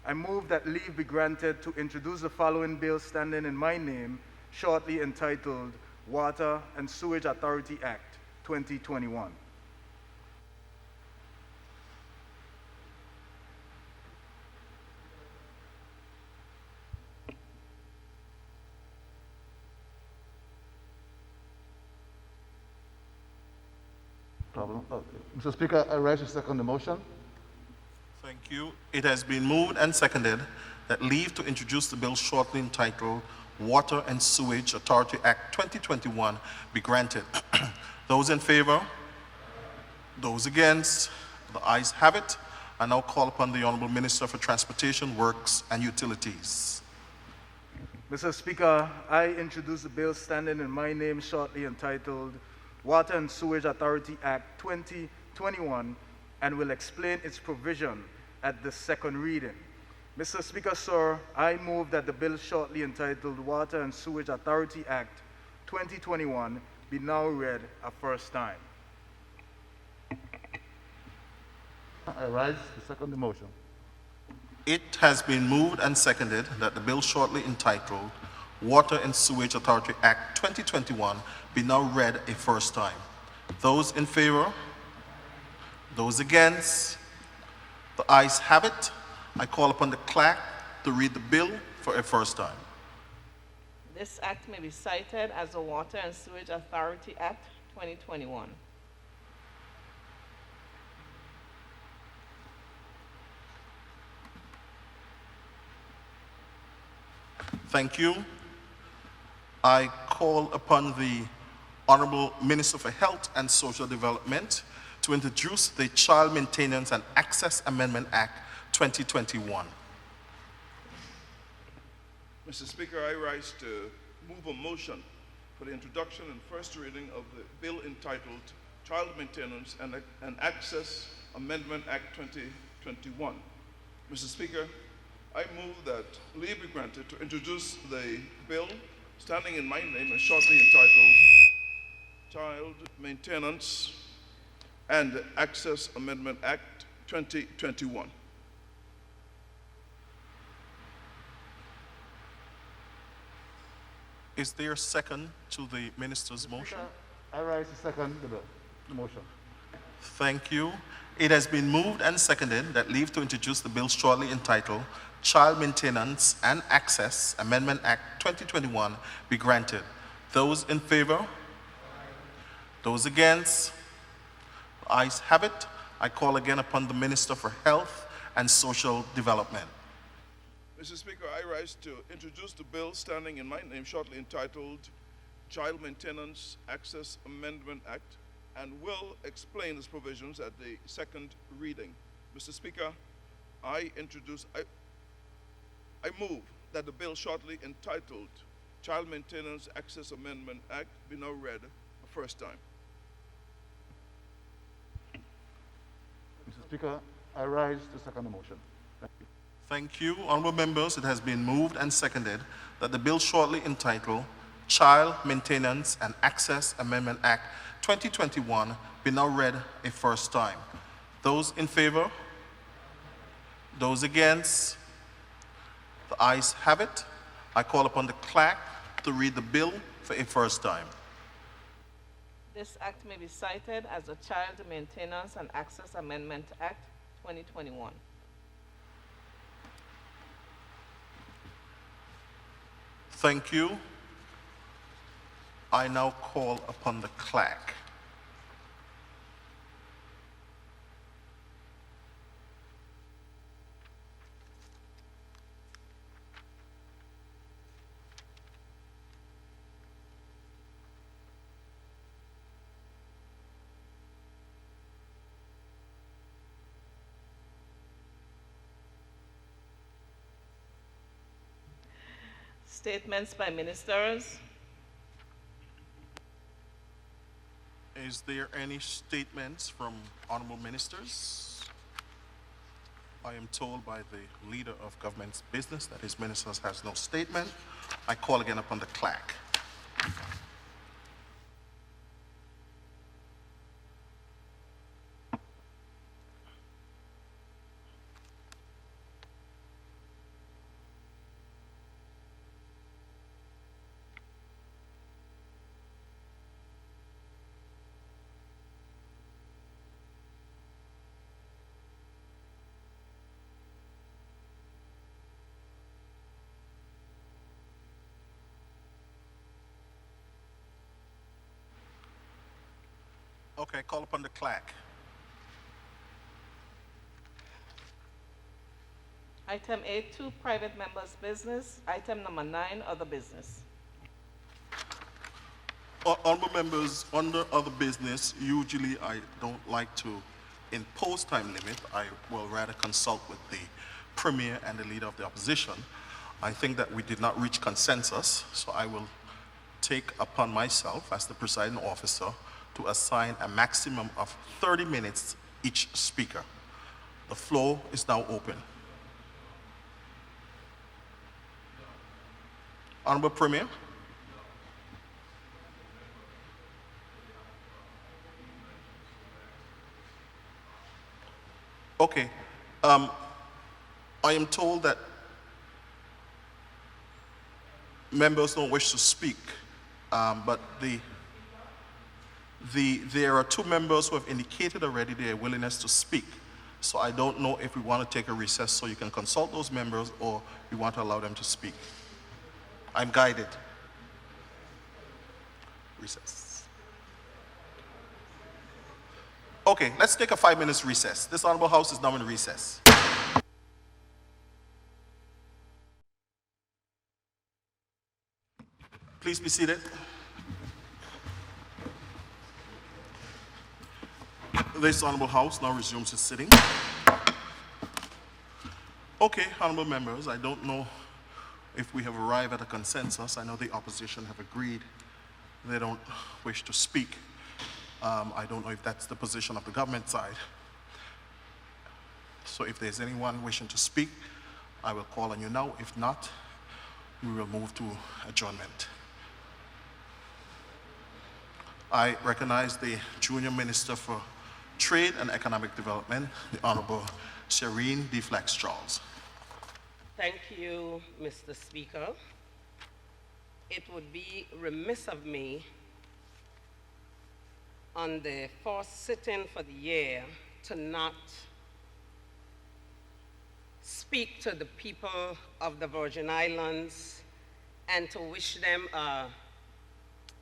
I move that leave be granted to introduce the following bill standing in my name, shortly entitled Water and Sewage Authority Act 2021. Mr. Speaker, I rise to second the motion. Thank you. It has been moved and seconded that leave to introduce the bill shortly entitled Water and Sewage Authority Act 2021 be granted. Those in favor? Those against? The ayes have it. I now call upon the Honourable Minister for Transportation, Works and Utilities. Mr. Speaker, I introduce the bill standing in my name, shortly entitled Water and Sewage Authority Act 2021, and will explain its provision at the second reading. Mr. Speaker, sir, I move that the bill shortly entitled Water and Sewage Authority Act 2021 be now read a first time. I rise to second the motion. It has been moved and seconded that the bill shortly entitled Water and Sewage Authority Act 2021 be now read a first time. Those in favor? Those against? The ayes have it. I call upon the clerk to read the bill for a first time. This act may be cited as the Water and Sewage Authority Act 2021. Thank you. I call upon the Honourable Minister for Health and Social Development to introduce the Child Maintenance and Access Amendment Act 2021. Mr. Speaker, I rise to move a motion for the introduction and first reading of the bill entitled Child Maintenance and Access Amendment Act 2021. Mr. Speaker, I move that leave be granted to introduce the bill standing in my name and shortly entitled Child Maintenance and Access Amendment Act 2021. Is there a second to the minister's motion? I rise to second the motion. Thank you. It has been moved and seconded that leave to introduce the bill shortly entitled Child Maintenance and Access Amendment Act 2021 be granted. Those in favor? Those against? The ayes have it. I call again upon the Minister for Health and Social Development. Mr. Speaker, I rise to introduce the bill standing in my name shortly entitled Child Maintenance Access Amendment Act and will explain its provisions at the second reading. Mr. Speaker, I move that the bill shortly entitled Child Maintenance Access Amendment Act be now read the first time. Mr. Speaker, I rise to second the motion. Thank you. Thank you. Honorable members, it has been moved and seconded that the bill shortly entitled Child Maintenance and Access Amendment Act 2021 be now read a first time. Those in favor? Those against? The ayes have it. I call upon the clerk to read the bill for a first time. This act may be cited as the Child Maintenance and Access Amendment Act 2021. Thank you. I now call upon the clerk. Statements by ministers. Is there any statements from honorable ministers? I am told by the leader of government's business that his ministers has no statement. I call again upon the clerk. Okay, call upon the clerk. Item 8.2, private members' business. Item number 9, other business. Honorable members, under other business, usually I don't like to impose time limit. I will rather consult with the Premier and the Leader of the Opposition. I think that we did not reach consensus, so I will take upon myself as the presiding officer to assign a maximum of 30 minutes each speaker. The floor is now open. Honorable Premier. Okay. I am told that members don't wish to speak, but there are 2 members who have indicated already their willingness to speak. So I don't know if we want to take a recess so you can consult those members or we want to allow them to speak. I'm guided. Recess. Okay, let's take a 5-minute recess. This honorable house is now in recess. Please be seated. This Honorable House now resumes its sitting. Okay, honorable members, I don't know if we have arrived at a consensus. I know the opposition have agreed they don't wish to speak. I don't know if that's the position of the government side. So if there's anyone wishing to speak, I will call on you now. If not, we will move to adjournment. I recognize the Junior Minister for Trade and Economic Development, the Honorable Shireen D. Flex Charles. Thank you, Mr. Speaker. It would be remiss of me on the first sitting for the year to not speak to the people of the Virgin Islands and to wish them a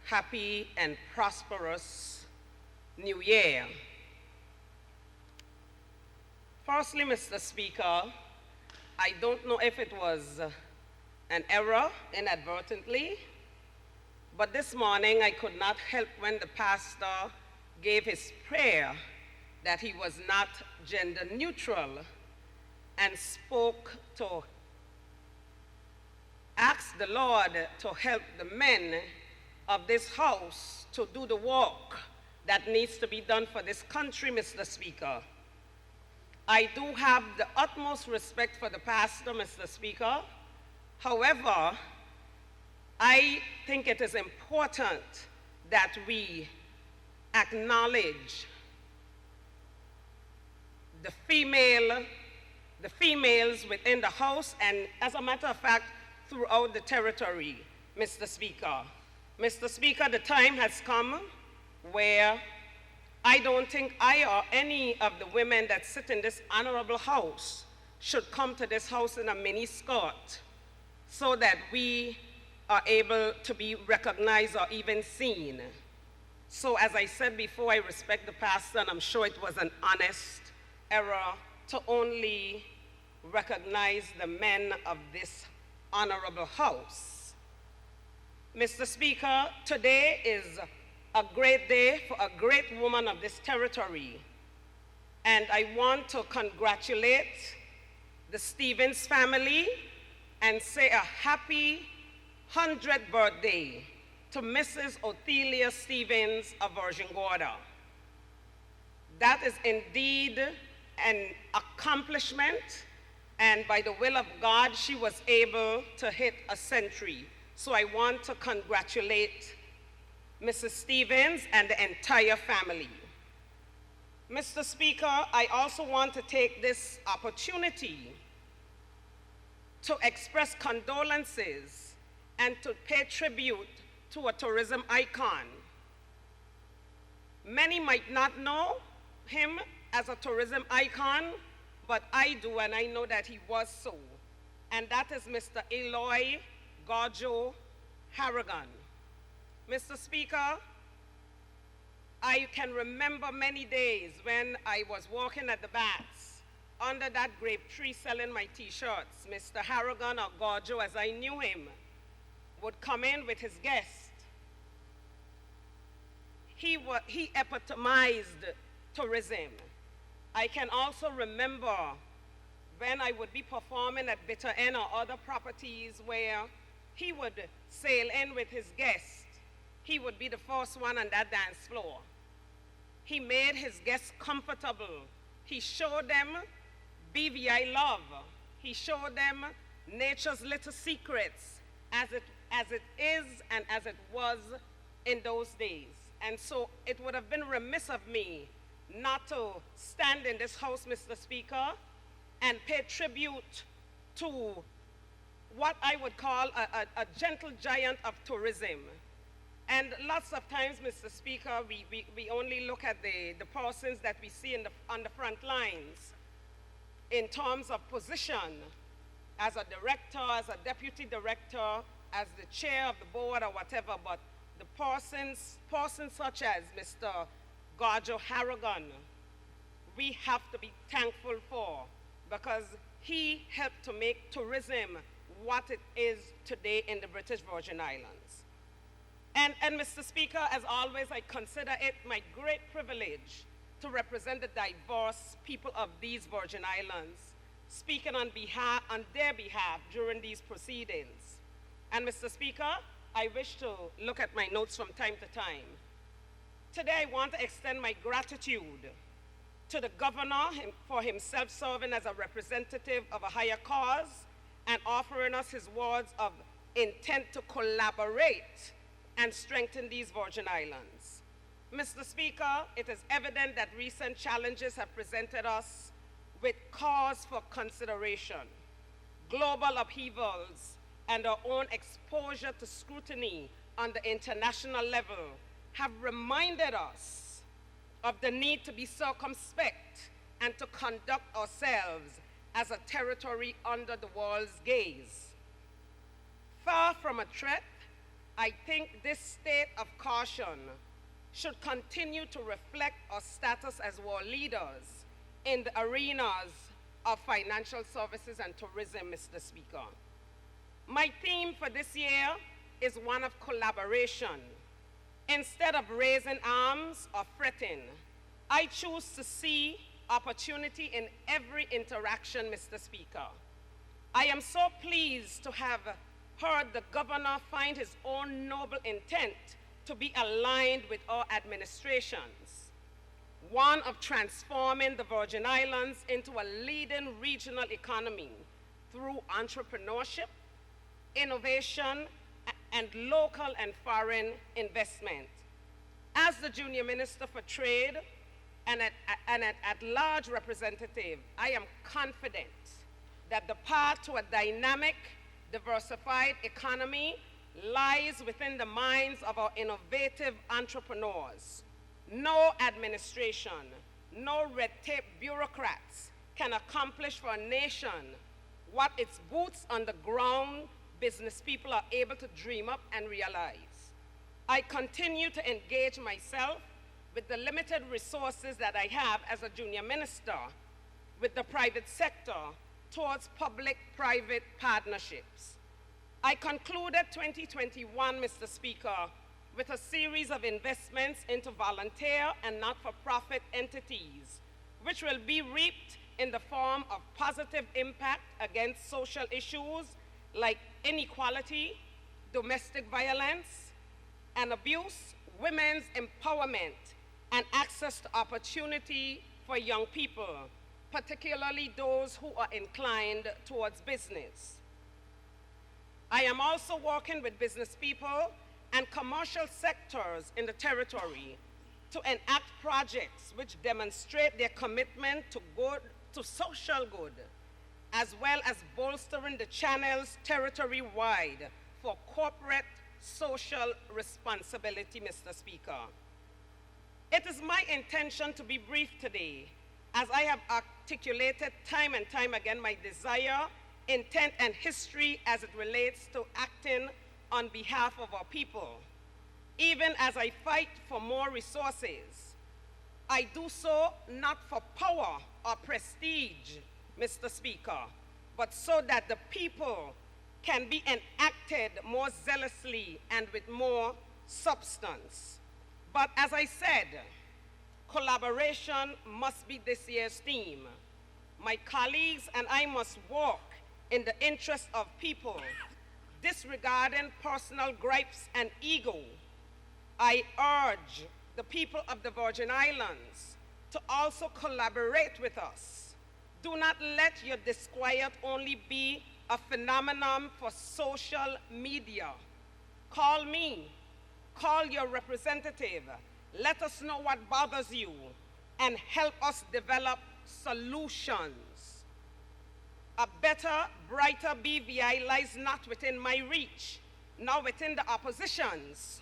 happy and prosperous new year. Firstly, Mr. Speaker, I don't know if it was an error inadvertently, but this morning I could not help when the pastor gave his prayer that he was not gender neutral and spoke to ask the Lord to help the men of this house to do the work that needs to be done for this country, Mr. Speaker. I do have the utmost respect for the pastor, Mr. Speaker. However, I think it is important that we acknowledge the females within the House and, as a matter of fact, throughout the territory, Mr. Speaker. Mr. Speaker, the time has come where I don't think I or any of the women that sit in this honorable house should come to this house in a mini skirt so that we are able to be recognized or even seen. So as I said before, I respect the pastor, and I'm sure it was an honest error to only recognize the men of this honorable house. Mr. Speaker, today is a great day for a great woman of this territory. And I want to congratulate the Stevens family and say a happy 100th birthday to Mrs. Othelia Stevens of Virgin Gorda. That is indeed an accomplishment, and by the will of God, she was able to hit a century. So I want to congratulate Mrs. Stevens and the entire family. Mr. Speaker, I also want to take this opportunity to express condolences and to pay tribute to a tourism icon. Many might not know him as a tourism icon, but I do, and I know that he was so. And that is Mr. Eloy Gorjo Harrigan. Mr. Speaker, I can remember many days when I was walking at the bats under that grape tree selling my t-shirts. Mr. Harrigan, or Gorjo as I knew him, would come in with his guest. He epitomized tourism. I can also remember when I would be performing at Bitter End or other properties where he would sail in with his guest. He would be the first one on that dance floor. He made his guests comfortable. He showed them BVI love. He showed them nature's little secrets as it is and as it was in those days. And so it would have been remiss of me not to stand in this house, Mr. Speaker, and pay tribute to what I would call a gentle giant of tourism. And lots of times, Mr. Speaker, we only look at the persons that we see on the front lines in terms of position as a director, as a deputy director, as the chair of the board or whatever, but the persons such as Mr. Gorjo Harrigan, we have to be thankful for, because he helped to make tourism what it is today in the British Virgin Islands. And Mr. Speaker, as always, I consider it my great privilege to represent the diverse people of these Virgin Islands, speaking on their behalf during these proceedings. And Mr. Speaker, I wish to look at my notes from time to time. Today, I want to extend my gratitude to the governor for himself serving as a representative of a higher cause and offering us his words of intent to collaborate and strengthen these Virgin Islands. Mr. Speaker, it is evident that recent challenges have presented us with cause for consideration. Global upheavals and our own exposure to scrutiny on the international level have reminded us of the need to be circumspect and to conduct ourselves as a territory under the world's gaze. Far from a threat, I think this state of caution should continue to reflect our status as world leaders in the arenas of financial services and tourism, Mr. Speaker. My theme for this year is one of collaboration. Instead of raising arms or fretting, I choose to see opportunity in every interaction, Mr. Speaker. I am so pleased to have heard the governor find his own noble intent to be aligned with our administrations, one of transforming the Virgin Islands into a leading regional economy through entrepreneurship, innovation, and local and foreign investment. As the Junior Minister for Trade and at-large representative, I am confident that the path to a dynamic, diversified economy lies within the minds of our innovative entrepreneurs. No administration, no red tape bureaucrats can accomplish for a nation what its boots on the ground business people are able to dream up and realize. I continue to engage myself with the limited resources that I have as a junior minister with the private sector towards public-private partnerships. I concluded 2021, Mr. Speaker, with a series of investments into volunteer and not-for-profit entities, which will be reaped in the form of positive impact against social issues like inequality, domestic violence and abuse, women's empowerment, and access to opportunity for young people, particularly those who are inclined towards business. I am also working with business people and commercial sectors in the territory to enact projects which demonstrate their commitment to social good, as well as bolstering the channels territory-wide for corporate social responsibility, Mr. Speaker. It is my intention to be brief today, as I have articulated time and time again my desire, intent, and history as it relates to acting on behalf of our people. Even as I fight for more resources, I do so not for power or prestige, Mr. Speaker, but so that the people can be enacted more zealously and with more substance. But as I said, collaboration must be this year's theme. My colleagues and I must work in the interest of people, disregarding personal gripes and ego. I urge the people of the Virgin Islands to also collaborate with us. Do not let your disquiet only be a phenomenon for social media. Call me, call your representative, let us know what bothers you, and help us develop solutions. A better, brighter BVI lies not within my reach, nor within the opposition's.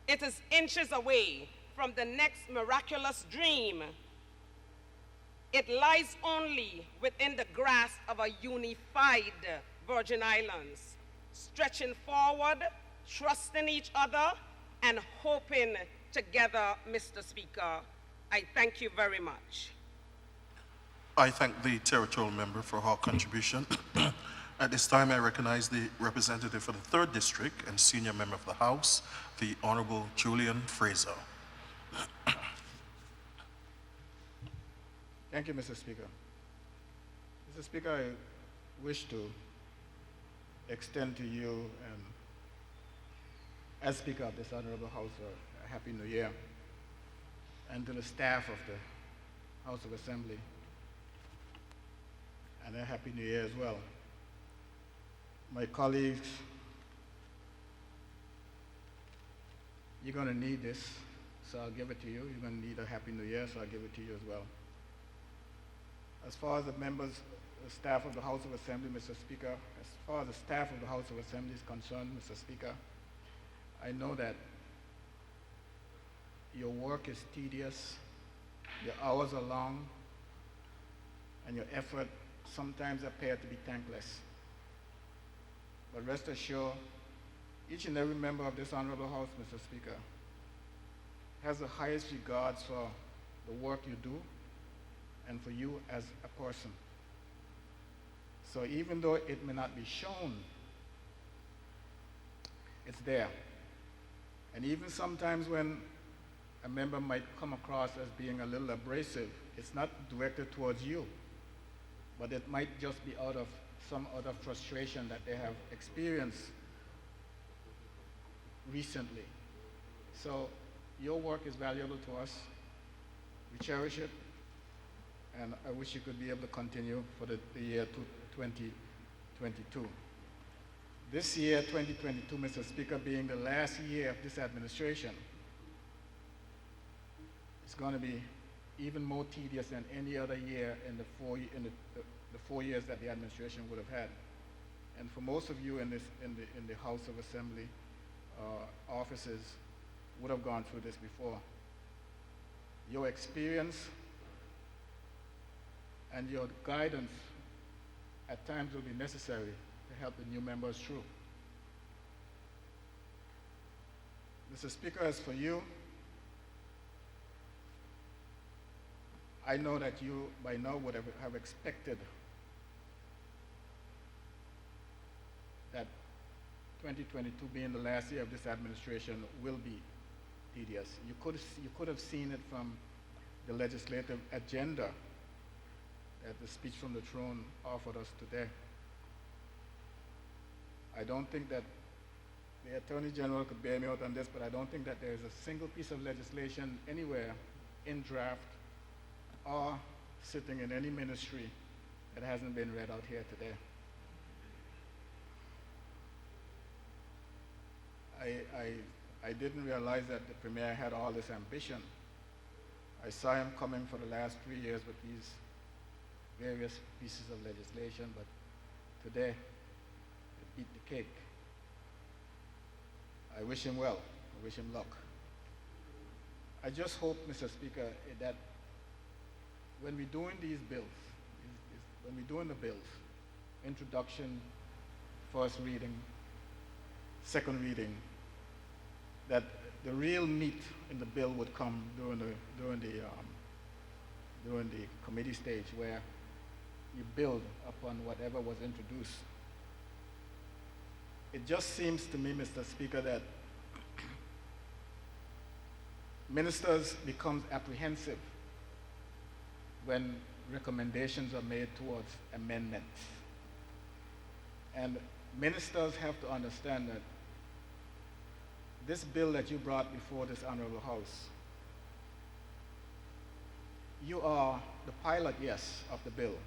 It is inches away from the next miraculous dream. It lies only within the grasp of a unified Virgin Islands, stretching forward, trusting each other, and hoping together, Mr. Speaker. I thank you very much. I thank the territorial member for her contribution. At this time, I recognize the representative for the 3rd District and senior member of the House, the Honorable Julian Fraser. Thank you, Mr. Speaker. Mr. Speaker, I wish to extend to you, as Speaker of this Honorable House, a Happy New Year, and to the staff of the House of Assembly, and a Happy New Year as well. My colleagues, you're going to need this, so I'll give it to you. You're going to need a Happy New Year, so I'll give it to you as well. As far as the members, the staff of the House of Assembly, Mr. Speaker, as far as the staff of the House of Assembly is concerned, Mr. Speaker, I know that your work is tedious, your hours are long, and your effort sometimes appear to be thankless. But rest assured, each and every member of this Honorable House, Mr. Speaker, has the highest regards for the work you do and for you as a person. So even though it may not be shown, it's there. And even sometimes when a member might come across as being a little abrasive, it's not directed towards you, but it might just be out of some other frustration that they have experienced recently. So your work is valuable to us. We cherish it, and I wish you could be able to continue for the year 2022. This year, 2022, Mr. Speaker, being the last year of this administration, it's going to be even more tedious than any other year in the 4 years that the administration would have had. And for most of you in the House of Assembly offices would have gone through this before. Your experience and your guidance at times will be necessary to help the new members through. Mr. Speaker, as for you, I know that you by now would have expected that 2022 being the last year of this administration will be tedious. You could have seen it from the legislative agenda that the speech from the throne offered us today. I don't think that the Attorney General could bear me out on this, but I don't think that there is a single piece of legislation anywhere in draft or sitting in any ministry that hasn't been read out here today. I didn't realize that the Premier had all this ambition. I saw him coming for the last 3 years with these various pieces of legislation, but today, it beat the cake. I wish him well. I wish him luck. I just hope, Mr. Speaker, that when we're doing these bills, when we're doing the bills, introduction, first reading, second reading, that the real meat in the bill would come during the committee stage, where you build upon whatever was introduced. It just seems to me, Mr. Speaker, that ministers become apprehensive when recommendations are made towards amendments. And ministers have to understand that this bill that you brought before this Honorable House, you are the pilot, yes, of the bill,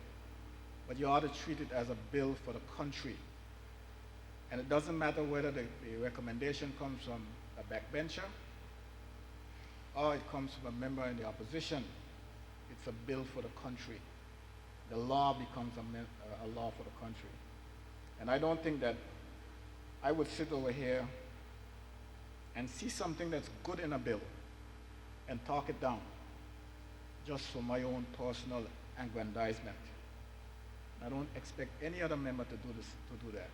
but you ought to treat it as a bill for the country. And it doesn't matter whether the recommendation comes from a backbencher or it comes from a member in the opposition. It's a bill for the country. The law becomes a law for the country. And I don't think that I would sit over here and see something that's good in a bill and talk it down just for my own personal aggrandizement. I don't expect any other member to do that.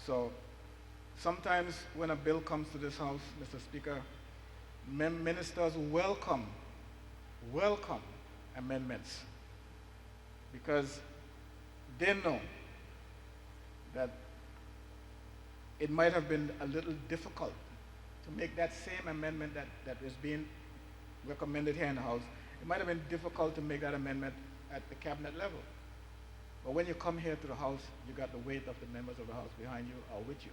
So sometimes when a bill comes to this House, Mr. Speaker, ministers welcome amendments because they know that it might have been a little difficult to make that same amendment that is being recommended here in the House it might have been difficult to make that amendment at the cabinet level. But when you come here to the House, you got the weight of the members of the House behind you or with you.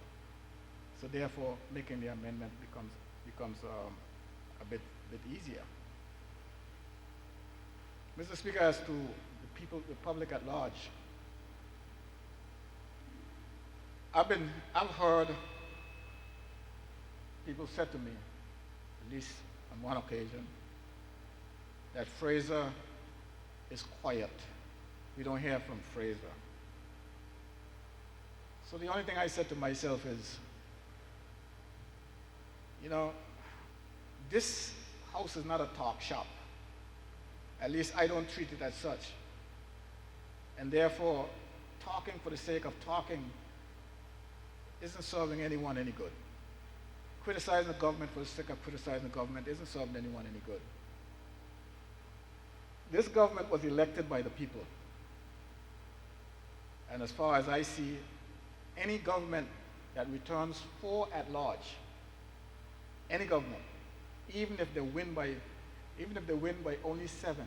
So therefore, making the amendment becomes a bit easier. Mr. Speaker, as to the people, the public at large, I've heard people said to me, at least on one occasion, that Fraser is quiet. We don't hear from Fraser. So the only thing I said to myself is, you know, this house is not a talk shop. At least I don't treat it as such. And therefore, talking for the sake of talking isn't serving anyone any good. Criticizing the government for the sake of criticizing the government isn't serving anyone any good. This government was elected by the people. And as far as I see, any government that returns 4 at large, any government, even if they win by only 7,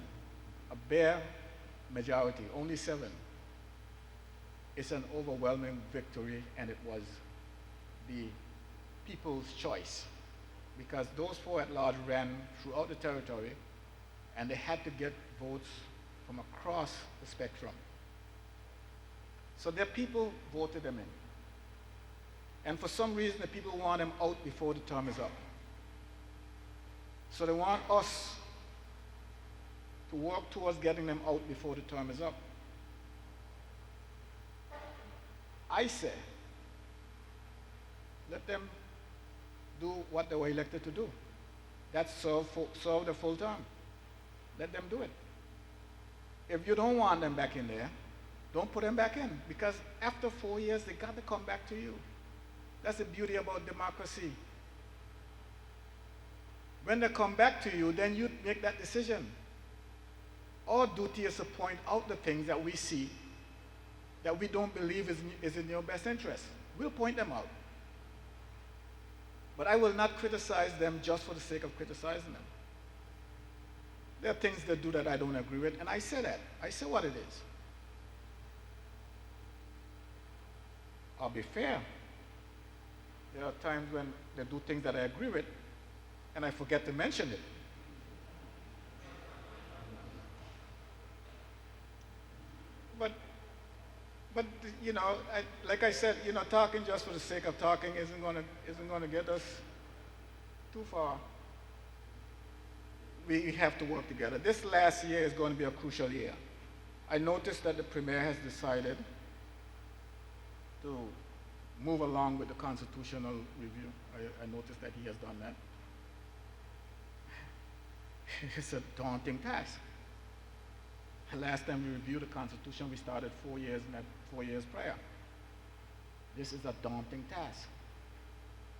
a bare majority, only 7, it's an overwhelming victory, and it was the people's choice, because those 4 at large ran throughout the territory, and they had to get votes from across the spectrum. So their people voted them in. And for some reason, the people want them out before the term is up. So they want us to work towards getting them out before the term is up. I say, let them do what they were elected to do. That's serve the full term. Let them do it. If you don't want them back in there, don't put them back in, because after 4 years, they got to come back to you. That's the beauty about democracy. When they come back to you, then you make that decision. Our duty is to point out the things that we see that we don't believe is in your best interest. We'll point them out. But I will not criticize them just for the sake of criticizing them. There are things they do that I don't agree with, and I say that. I say what it is. I'll be fair. There are times when they do things that I agree with, and I forget to mention it. But you know, like I said, you know, talking just for the sake of talking isn't going to get us too far. We have to work together. This last year is going to be a crucial year. I noticed that the Premier has decided to move along with the constitutional review. I noticed that he has done that. It's a daunting task. The last time we reviewed the Constitution, we started 4 years prior. This is a daunting task.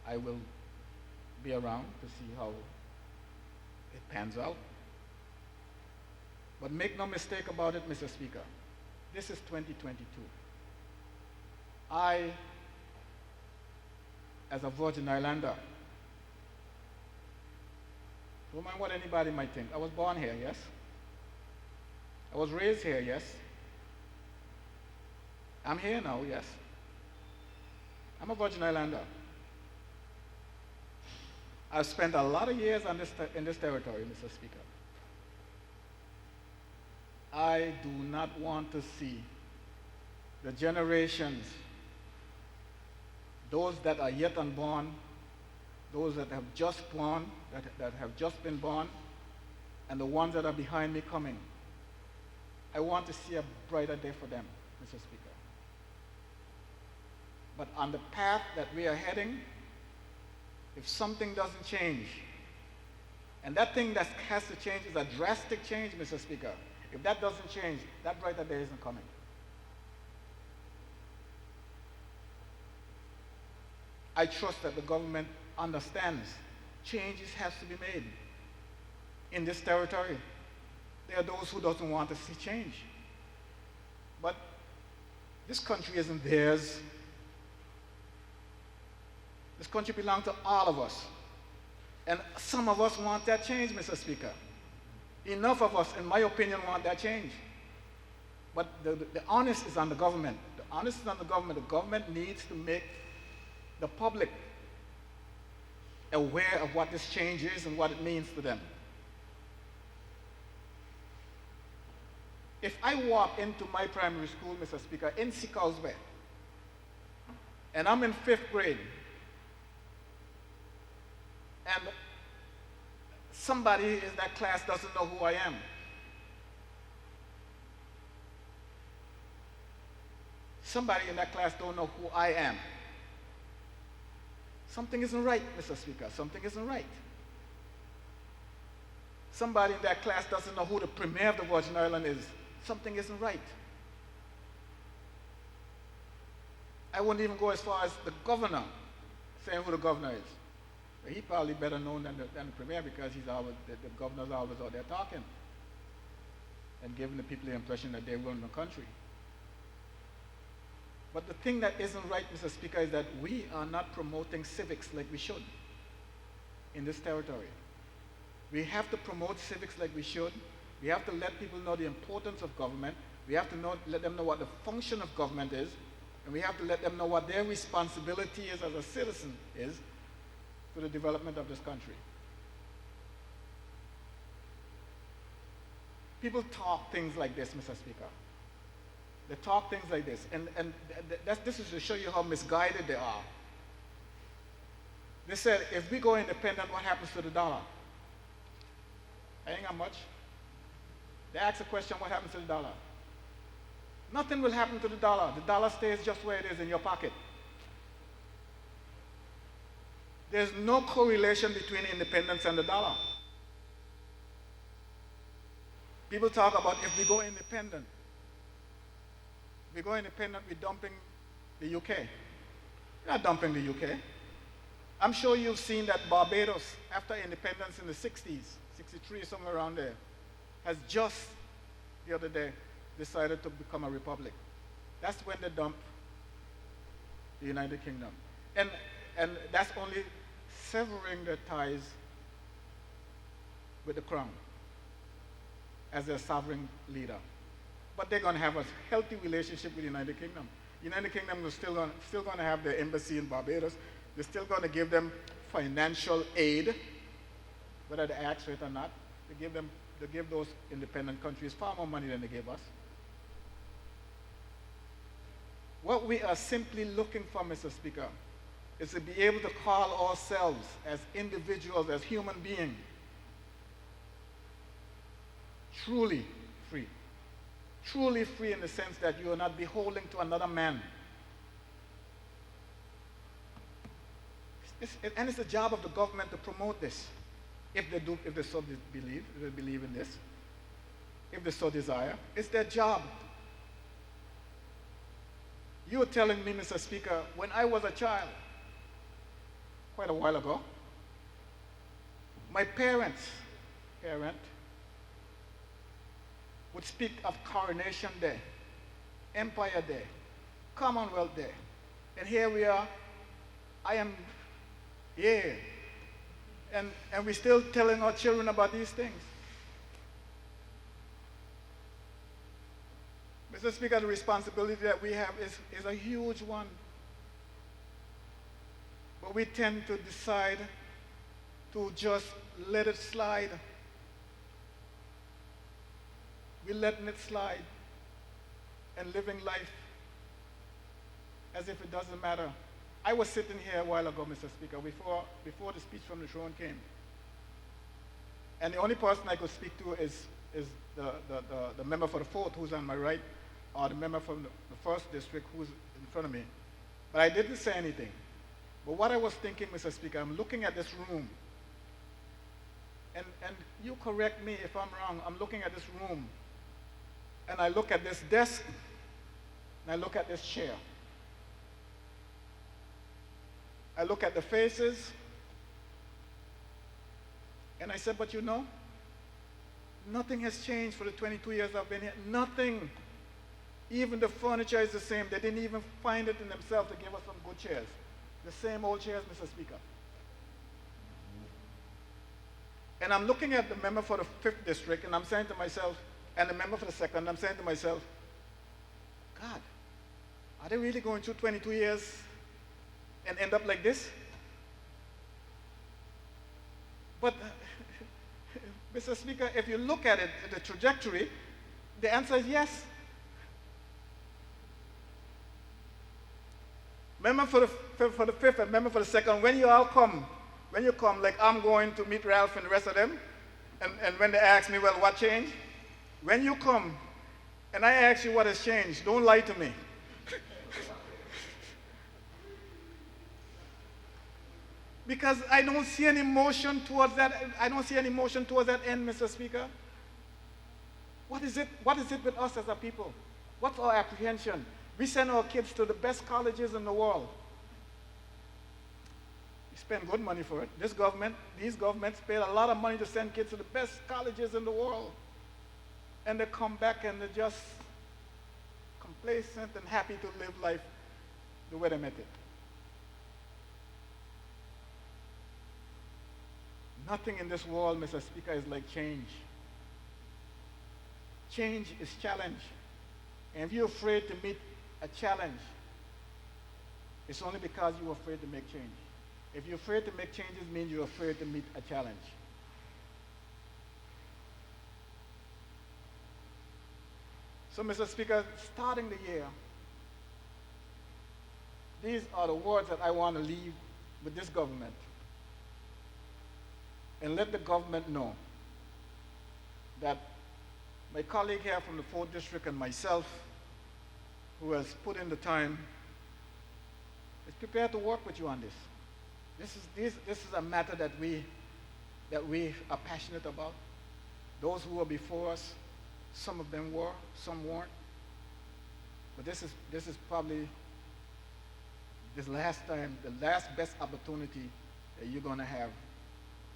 I will be around to see how it pans out. But make no mistake about it, Mr. Speaker. This is 2022. I, as a Virgin Islander, don't mind what anybody might think. I was born here, yes? I was raised here, yes? I'm here now, yes? I'm a Virgin Islander. I've spent a lot of years in this territory, Mr. Speaker. I do not want to see the generations, those that are yet unborn, those that have just born, that have just been born, and the ones that are behind me coming. I want to see a brighter day for them, Mr. Speaker. But on the path that we are heading, if something doesn't change, and that thing that has to change is a drastic change, Mr. Speaker. If that doesn't change, that brighter day isn't coming. I trust that the government understands changes has to be made in this territory. There are those who don't want to see change. But this country isn't theirs. This country belongs to all of us. And some of us want that change, Mr. Speaker. Enough of us, in my opinion, want that change. But the onus is on the government. The onus is on the government. The government needs to make the public aware of what this change is and what it means to them. If I walk into my primary school, Mr. Speaker, in Sewerage, and I'm in 5th grade, and somebody in that class doesn't know who I am, somebody in that class don't know who I am, something isn't right, Mr. Speaker. Something isn't right. Somebody in that class doesn't know who the Premier of the Virgin Islands is. Something isn't right. I wouldn't even go as far as the governor saying who the governor is. But he probably better known than the Premier, because he's always, the governor's always out there talking and giving the people the impression that they run the country. But the thing that isn't right, Mr. Speaker, is that we are not promoting civics like we should in this territory. We have to promote civics like we should. We have to let people know the importance of government. We have to let them know what the function of government is. And we have to let them know what their responsibility is as a citizen is to the development of this country. People talk things like this, Mr. Speaker. They talk things like this, and this is to show you how misguided they are. They said, if we go independent, what happens to the dollar? Ain't got much. They ask the question, what happens to the dollar? Nothing will happen to the dollar. The dollar stays just where it is in your pocket. There's no correlation between independence and the dollar. People talk about if we go independent. If we go independent, we're dumping the UK. We're not dumping the UK. I'm sure you've seen that Barbados, after independence in the 60s, 63, somewhere around there, has just the other day decided to become a republic. That's when they dumped the United Kingdom. And that's only severing their ties with the crown as their sovereign leader. But they're going to have a healthy relationship with the United Kingdom. United Kingdom is still going to have their embassy in Barbados. They're still going to give them financial aid, whether they ask for it or not. They give those independent countries far more money than they give us. What we are simply looking for, Mr. Speaker, is to be able to call ourselves as individuals, as human beings, truly free. Truly free in the sense that you are not beholden to another man. And it's the job of the government to promote this. If they so believe in this, if they so desire, it's their job. You were telling me, Mr. Speaker, when I was a child, quite a while ago, my parent would speak of Coronation Day, Empire Day, Commonwealth Day. And here we are, I am here. And we're still telling our children about these things. Mr. Speaker, the responsibility that we have is a huge one. But we tend to decide to just let it slide. We're letting it slide and living life as if it doesn't matter. I was sitting here a while ago, Mr. Speaker, before the speech from the throne came. And the only person I could speak to is the member for the 4th, who's on my right, or the member from the 1st district, who's in front of me. But I didn't say anything. But what I was thinking, Mr. Speaker, I'm looking at this room, and you correct me if I'm wrong, I'm looking at this room, and I look at this desk, and I look at this chair. I look at the faces, and I said, but you know, nothing has changed for the 22 years I've been here. Nothing. Even the furniture is the same. They didn't even find it in themselves to give us some good chairs. The same old chairs, Mr. Speaker. And I'm looking at the member for the 5th district, and I'm saying to myself, and the member for the 2nd, I'm saying to myself, God, are they really going through 22 years and end up like this? But, Mr. Speaker, if you look at it, the trajectory, the answer is yes. Member for the 5th and member for the 2nd, when you all come, like I'm going to meet Ralph and the rest of them, and when they ask me, well, what changed? When you come, and I ask you what has changed, don't lie to me. Because I don't see any motion towards that. I don't see any motion towards that end, Mr. Speaker. What is it with us as a people? What's our apprehension? We send our kids to the best colleges in the world. We spend good money for it. These governments pay a lot of money to send kids to the best colleges in the world. And they come back and they're just complacent and happy to live life the way they met it. Nothing in this world, Mr. Speaker, is like change. Change is challenge. And if you're afraid to meet a challenge, it's only because you're afraid to make change. If you're afraid to make changes, it means you're afraid to meet a challenge. So, Mr. Speaker, starting the year, these are the words that I want to leave with this government. And let the government know that my colleague here from the 4th District and myself, who has put in the time, is prepared to work with you on this. This is a matter that we are passionate about. Those who were before us, some of them were, some weren't. But this is probably this last time, the last best opportunity that you're going to have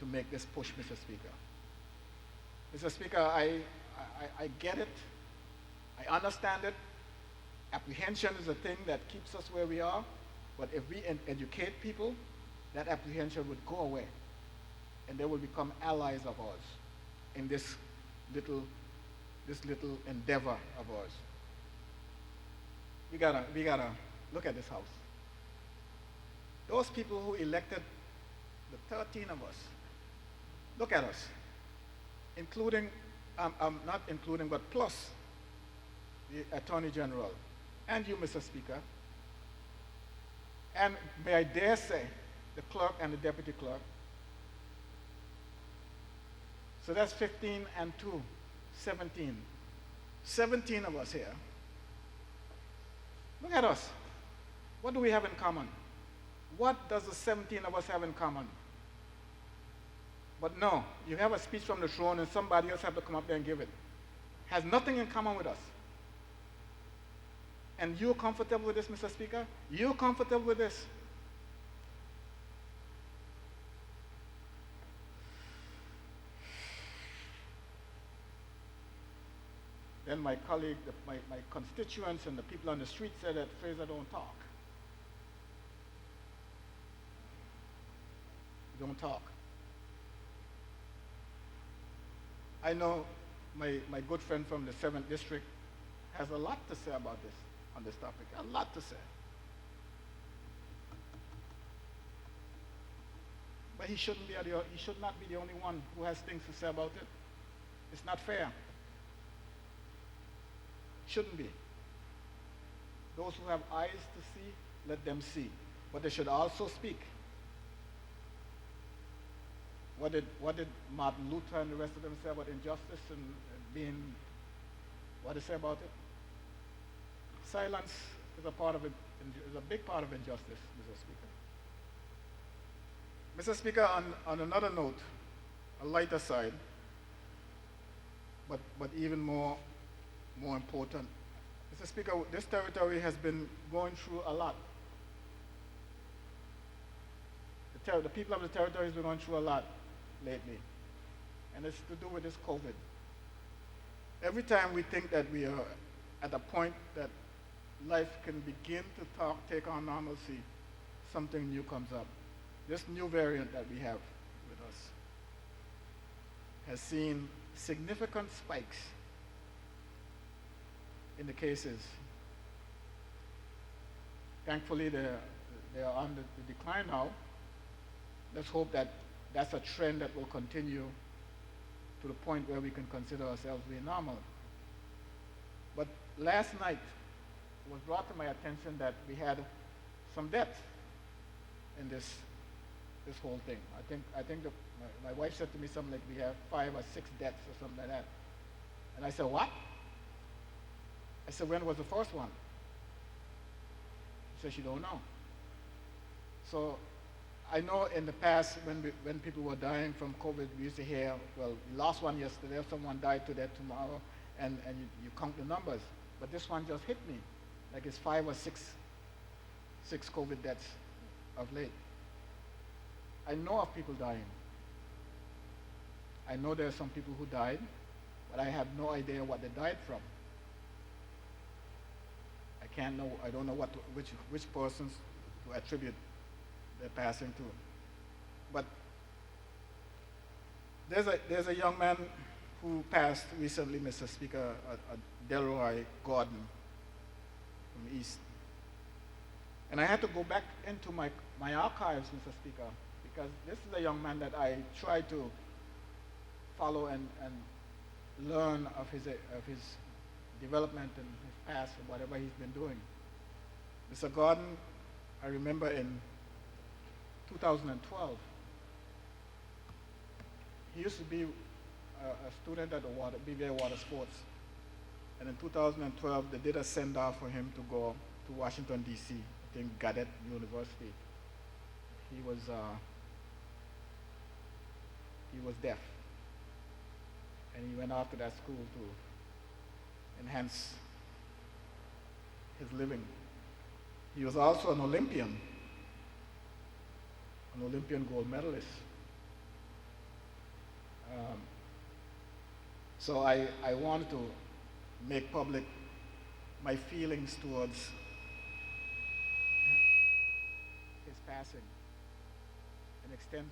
to make this push, Mr. Speaker. Mr. Speaker, I get it. I understand it. Apprehension is a thing that keeps us where we are. But if we educate people, that apprehension would go away. And they will become allies of ours in this little endeavor of ours. We gotta look at this house. Those people who elected the 13 of us, look at us, including, not including, but plus the Attorney General, and you, Mr. Speaker, and may I dare say, the clerk and the deputy clerk. So that's 15 and 2, 17. 17 of us here. Look at us. What do we have in common? What does the 17 of us have in common? But no, you have a speech from the throne and somebody else have to come up there and give it. Has nothing in common with us. And you're comfortable with this, Mr. Speaker? You're comfortable with this? Then my colleague, my constituents and the people on the street said that Fraser don't talk. Don't talk. I know my good friend from the 7th District has a lot to say about this, on this topic, a lot to say. But he should not be the only one who has things to say about it. It's not fair. Shouldn't be. Those who have eyes to see, let them see. But they should also speak. What did Martin Luther and the rest of them say about injustice and being, what did they say about it? Silence is a big part of injustice, Mr. Speaker. Mr. Speaker, on another note, a lighter side, but even more important. Mr. Speaker, this territory has been going through a lot. The people of the territory has been going through a lot lately, and it's to do with this COVID. Every time we think that we are at a point that life can begin to take on normalcy, something new comes up. This new variant that we have with us. has seen significant spikes in the cases. Thankfully, they are on the decline now. Let's hope that that's a trend that will continue to the point where we can consider ourselves being normal. But last night, it was brought to my attention that we had some deaths in this whole thing. I think my wife said to me something like we have 5 or 6 deaths or something like that. And I said, what? I said, when was the first one? She said she don't know. So I know in the past when people were dying from COVID, we used to hear, well, we lost one yesterday, someone died today, tomorrow, and you count the numbers. But this one just hit me, like it's 5 or 6 COVID deaths of late. I know of people dying. I know there are some people who died, but I have no idea what they died from. I don't know which persons to attribute their passing to. But there's a young man who passed recently, Mr. Speaker, Delroy Gordon from East. And I had to go back into my archives, Mr. Speaker, because this is a young man that I try to follow and learn of his development and his past and whatever he's been doing. Mr. Gordon, I remember in 2012, he used to be a student at the BVA Water Sports. And in 2012, they did a send-off for him to go to Washington, D.C., I think Gannett University. He was deaf. And he went off to that school to enhance his living. He was also an Olympian gold medalist. So I wanted to make public my feelings towards his passing and extend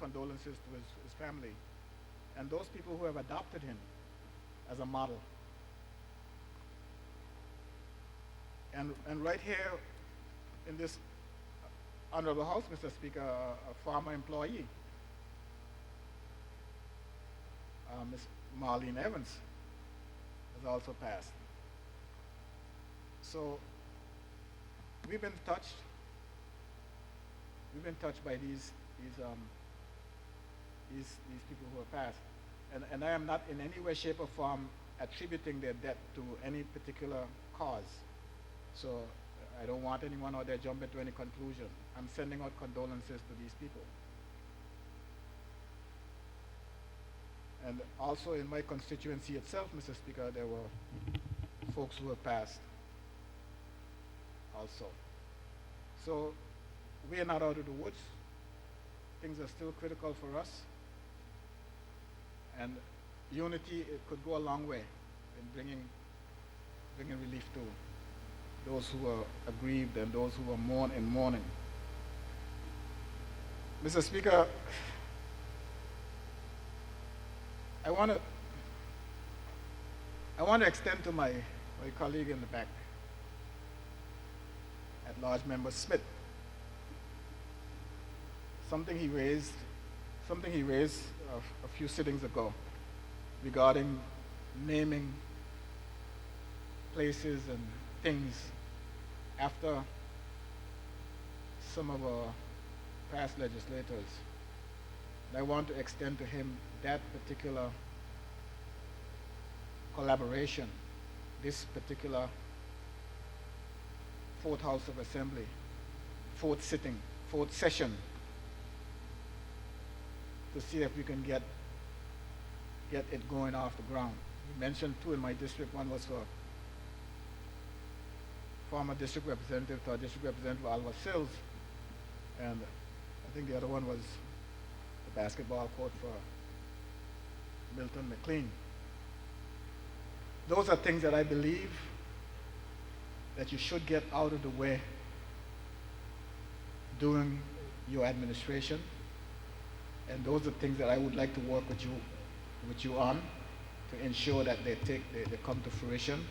condolences to his family and those people who have adopted him as a model. And right here in this honorable house, Mr. Speaker, a former employee, Ms. Marlene Evans, has also passed. So we've been touched. We've been touched by these people who have passed. And I am not in any way, shape, or form attributing their death to any particular cause. So I don't want anyone out there jumping to any conclusion. I'm sending out condolences to these people. And also in my constituency itself, Mr. Speaker, there were folks who have passed also. So we are not out of the woods. Things are still critical for us. And unity, it could go a long way in bringing relief to those who are aggrieved and those who are in mourning. Mr. Speaker, I want to extend to my colleague in the back, at-large member Smith, something he raised a few sittings ago regarding naming places and things after some of our past legislators. And I want to extend to him that particular collaboration, this particular fourth House of Assembly, fourth session, to see if we can get it going off the ground. You mentioned 2 in my district. One was for former district representative to our district representative Alva Sills, and I think the other one was the basketball court for Milton McLean. Those are things that I believe that you should get out of the way during your administration. And those are things that I would like to work with you on to ensure that they come to fruition.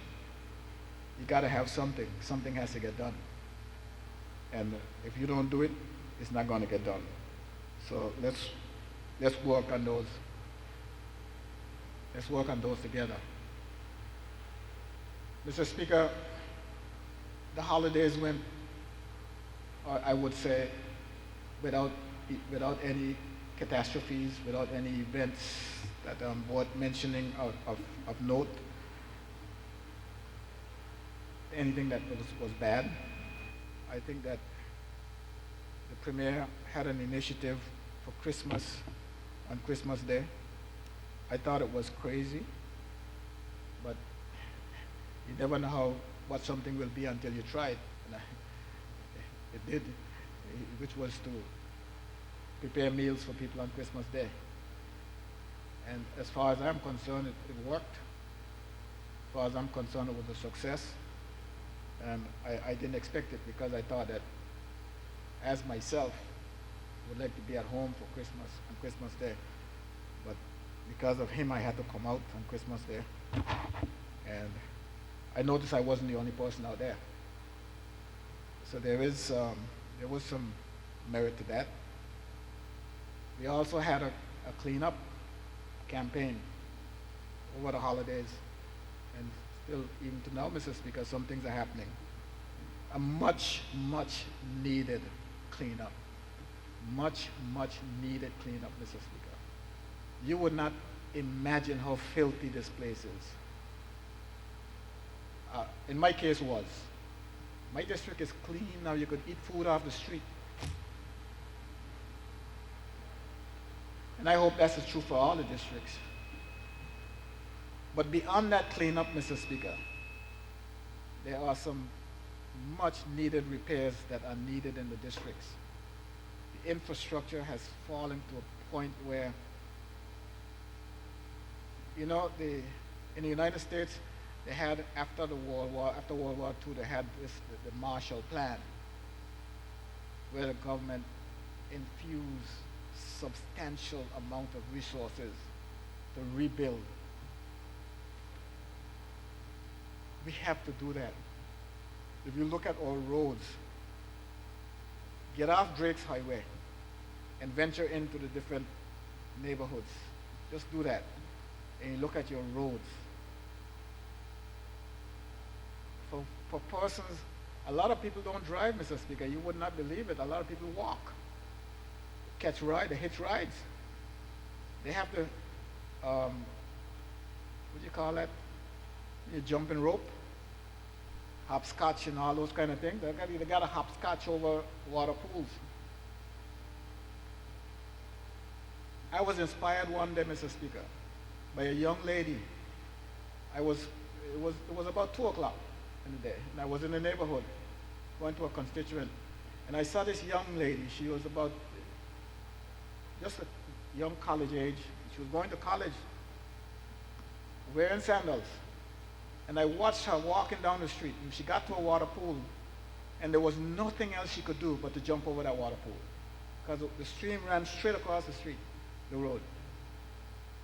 You got to have something. Something has to get done. And if you don't do it, it's not going to get done. So let's work on those. Let's work on those together. Mr. Speaker, the holidays went, I would say, without any catastrophes, without any events that worth mentioning of note. Anything that was bad. I think that the Premier had an initiative for Christmas, on Christmas Day. I thought it was crazy, but you never know what something will be until you try it. And it did, which was to prepare meals for people on Christmas Day. And as far as I'm concerned, it worked. As far as I'm concerned, it was a success. And I didn't expect it because I thought that, as myself, would like to be at home for Christmas, on Christmas Day. But because of him, I had to come out on Christmas Day. And I noticed I wasn't the only person out there. So there was some merit to that. We also had a cleanup campaign over the holidays. And still, even to now, Mr. Speaker, some things are happening. A much, much needed cleanup. Much, much needed cleanup, Mr. Speaker. You would not imagine how filthy this place is. In my case was. My district is clean now. You could eat food off the street. And I hope that's true for all the districts. But beyond that cleanup, Mr. Speaker, there are some much needed repairs that are needed in the districts. The infrastructure has fallen to a point where, you know, in the United States, they had, after World War II, they had the Marshall Plan, where the government infused substantial amount of resources to rebuild. We have to do that. If you look at our roads, get off Drake's Highway and venture into the different neighborhoods. Just do that. And you look at your roads. For persons, a lot of people don't drive, Mr. Speaker. You would not believe it. A lot of people walk. Catch rides, they hitch rides. They have to, what do you call that? You jumping rope, hopscotch and all those kind of things. They got a hopscotch over water pools. I was inspired one day, Mr. Speaker, by a young lady. It was about 2 o'clock in the day, and I was in the neighborhood going to a constituent, and I saw this young lady. She was about just a young college age. She was going to college wearing sandals. And I watched her walking down the street, and she got to a water pool, and there was nothing else she could do but to jump over that water pool, because the stream ran straight across the street, the road.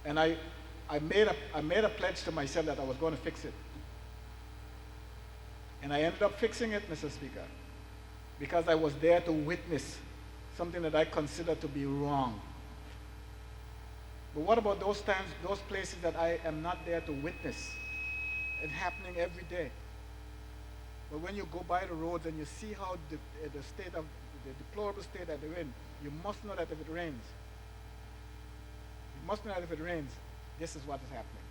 And I made a pledge to myself that I was going to fix it. And I ended up fixing it, Mr. Speaker, because I was there to witness something that I consider to be wrong. But what about those times, those places that I am not there to witness? It's happening every day. But when you go by the roads and you see how the deplorable state that they're in, you must know that if it rains, this is what is happening.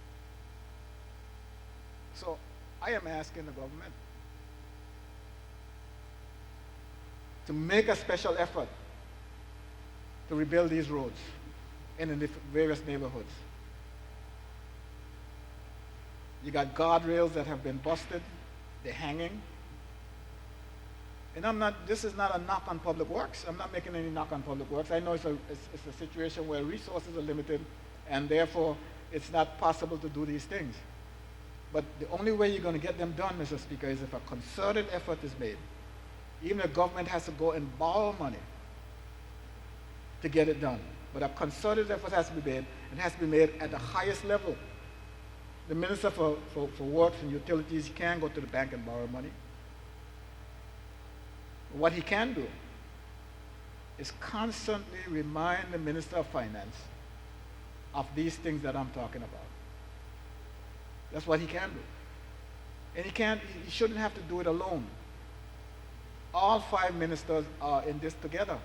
So I am asking the government to make a special effort to rebuild these roads in the various neighborhoods. You got guardrails that have been busted, they're hanging. And this is not a knock on public works. I'm not making any knock on public works. I know it's a situation where resources are limited, and therefore it's not possible to do these things. But the only way you're going to get them done, Mr. Speaker, is if a concerted effort is made. Even the government has to go and borrow money to get it done. But a concerted effort has to be made, and has to be made at the highest level. The Minister for Works and Utilities can't go to the bank and borrow money. What he can do is constantly remind the Minister of Finance of these things that I'm talking about. That's what he can do. And he shouldn't have to do it alone. All 5 ministers are in this together.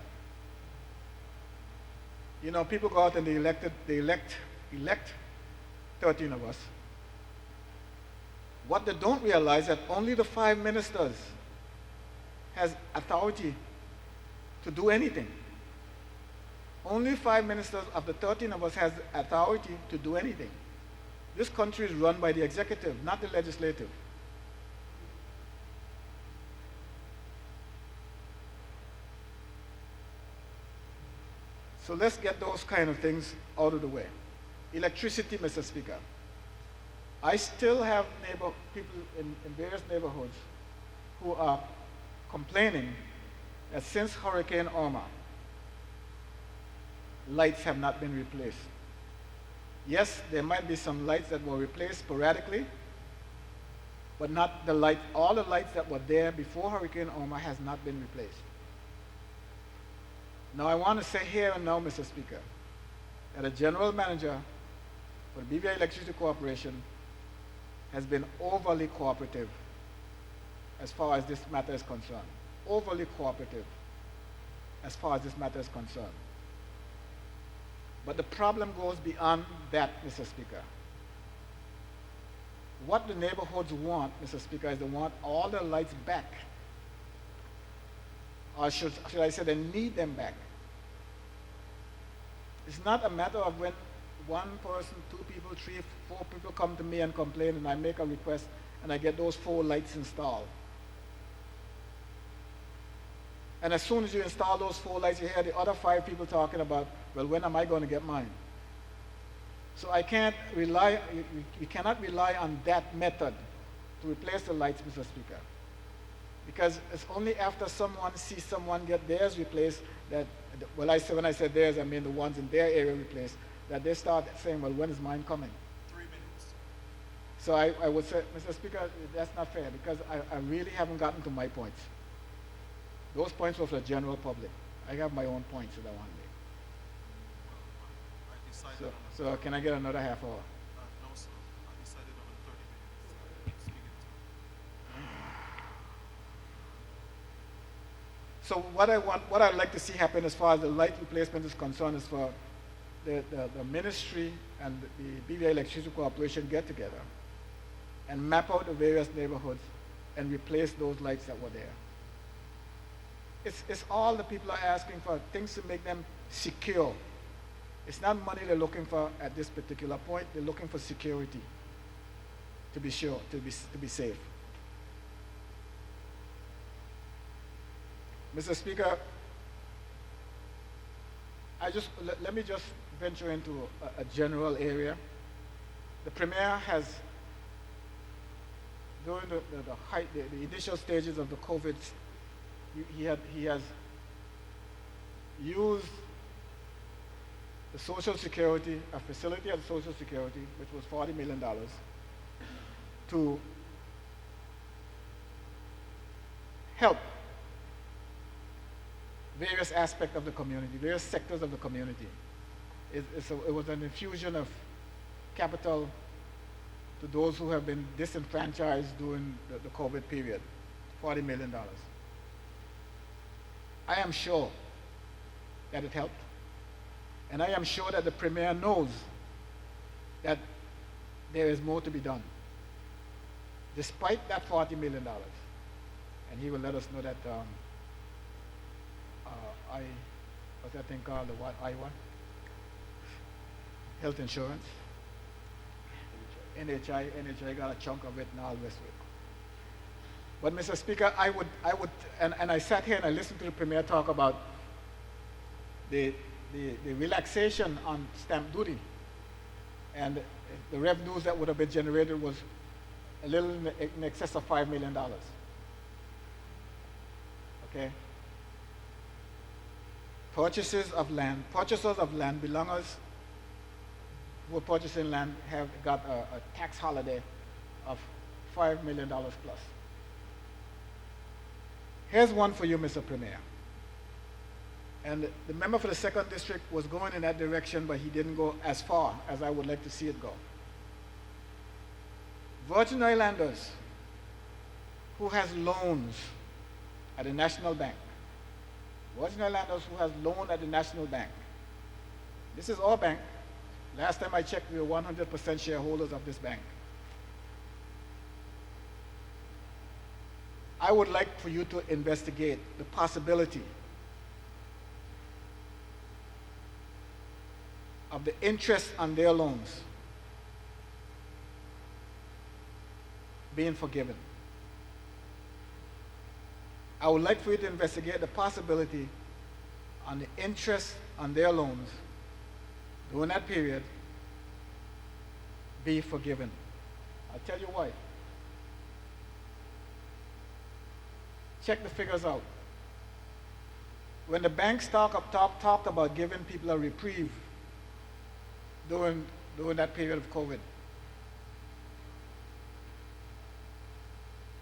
You know, people go out and they elect 13 of us. What they don't realize is that only the 5 ministers has authority to do anything. Only 5 ministers of the 13 of us has authority to do anything. This country is run by the executive, not the legislative. So let's get those kind of things out of the way. Electricity, Mr. Speaker. I still have people in various neighborhoods who are complaining that since Hurricane Irma, lights have not been replaced. Yes, there might be some lights that were replaced sporadically, but not all the lights that were there before Hurricane Irma has not been replaced. Now I want to say here and now, Mr. Speaker, that a general manager for the BVI Electricity Corporation has been overly cooperative as far as this matter is concerned. Overly cooperative as far as this matter is concerned. But the problem goes beyond that, Mr. Speaker. What the neighborhoods want, Mr. Speaker, is they want all the lights back. Or should I say they need them back. It's not a matter of when 1 person, 2 people, 3, 4 people come to me and complain and I make a request and I get those 4 lights installed. And as soon as you install those 4 lights, you hear the other 5 people talking about, well, when am I going to get mine? So we cannot rely on that method to replace the lights, Mr. Speaker. Because it's only after someone sees someone get theirs replaced that, when I say theirs, I mean the ones in their area replaced, that they start saying, well, when is mine coming? 3 minutes. So I would say, Mr. Speaker, that's not fair, because I really haven't gotten to my points. Those points were for the general public. I have my own points that I want to make. So can I get another half hour? No, sir. I decided on 30 minutes. So what I'd like to see happen as far as the light replacement is concerned is for the ministry and the BVI Electricity Corporation get together and map out the various neighborhoods and replace those lights that were there. It's all the people are asking for, things to make them secure. It's not money they're looking for at this particular point. They're looking for security, to be sure, to be safe. Mr. Speaker, let me just venture into a general area. The Premier has, during the initial stages of the COVID, he has used the Social Security, a facility of Social Security, which was $40 million, to help various aspects of the community, various sectors of the community. It was an infusion of capital to those who have been disenfranchised during the COVID period, $40 million. I am sure that it helped. And I am sure that the Premier knows that there is more to be done, despite that $40 million. And he will let us know that what's that thing called, the what, I-1? Health insurance. NHI got a chunk of it and all the rest of it. But Mr. Speaker, I would, and I sat here and I listened to the Premier talk about the relaxation on stamp duty, and the revenues that would have been generated was a little in excess of $5 million. Okay? purchasers of land belongers who are purchasing land have got a tax holiday of $5 million plus. Here's one for you, Mr. Premier. And the member for the 2nd District was going in that direction, but he didn't go as far as I would like to see it go. Virgin Islanders who has loans at the National Bank. Virgin Islanders who has loan at the National Bank. This is our bank. Last time I checked, we were 100% shareholders of this bank. I would like for you to investigate the possibility of the interest on their loans being forgiven. I would like for you to investigate the possibility on the interest on their loans during that period be forgiven. I'll tell you why. Check the figures out. When the banks talked about giving people a reprieve during that period of COVID,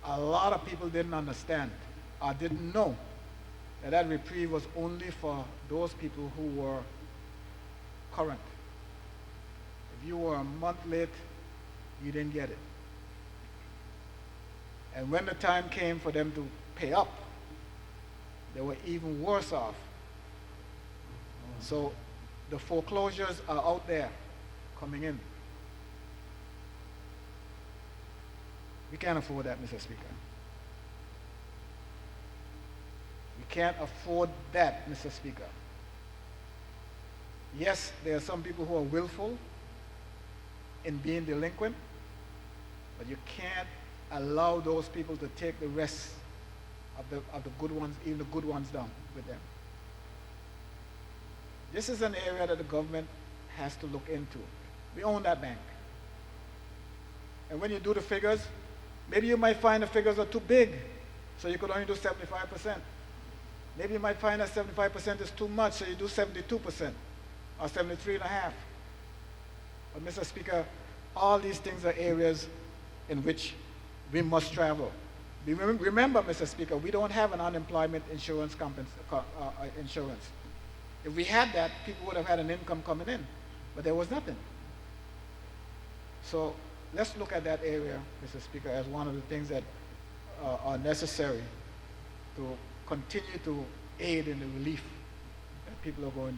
a lot of people didn't understand or didn't know that that reprieve was only for those people who were current. If you were a month late, you didn't get it. And when the time came for them to pay up, they were even worse off. So the foreclosures are out there coming in. We can't afford that, Mr. Speaker. We can't afford that, Mr. Speaker. Yes, there are some people who are willful in being delinquent, but you can't allow those people to take the rest of the good ones, even the good ones, down with them. This is an area that the government has to look into. We own that bank. And when you do the figures, maybe you might find the figures are too big, so you could only do 75%. Maybe you might find that 75% is too much, so you do 72% or 73.5%. But Mr. Speaker, all these things are areas in which we must travel. Remember, Mr. Speaker, we don't have an unemployment insurance. If we had that, people would have had an income coming in, but there was nothing. So let's look at that area, Mr. Speaker, as one of the things that are necessary to continue to aid in the relief that people are going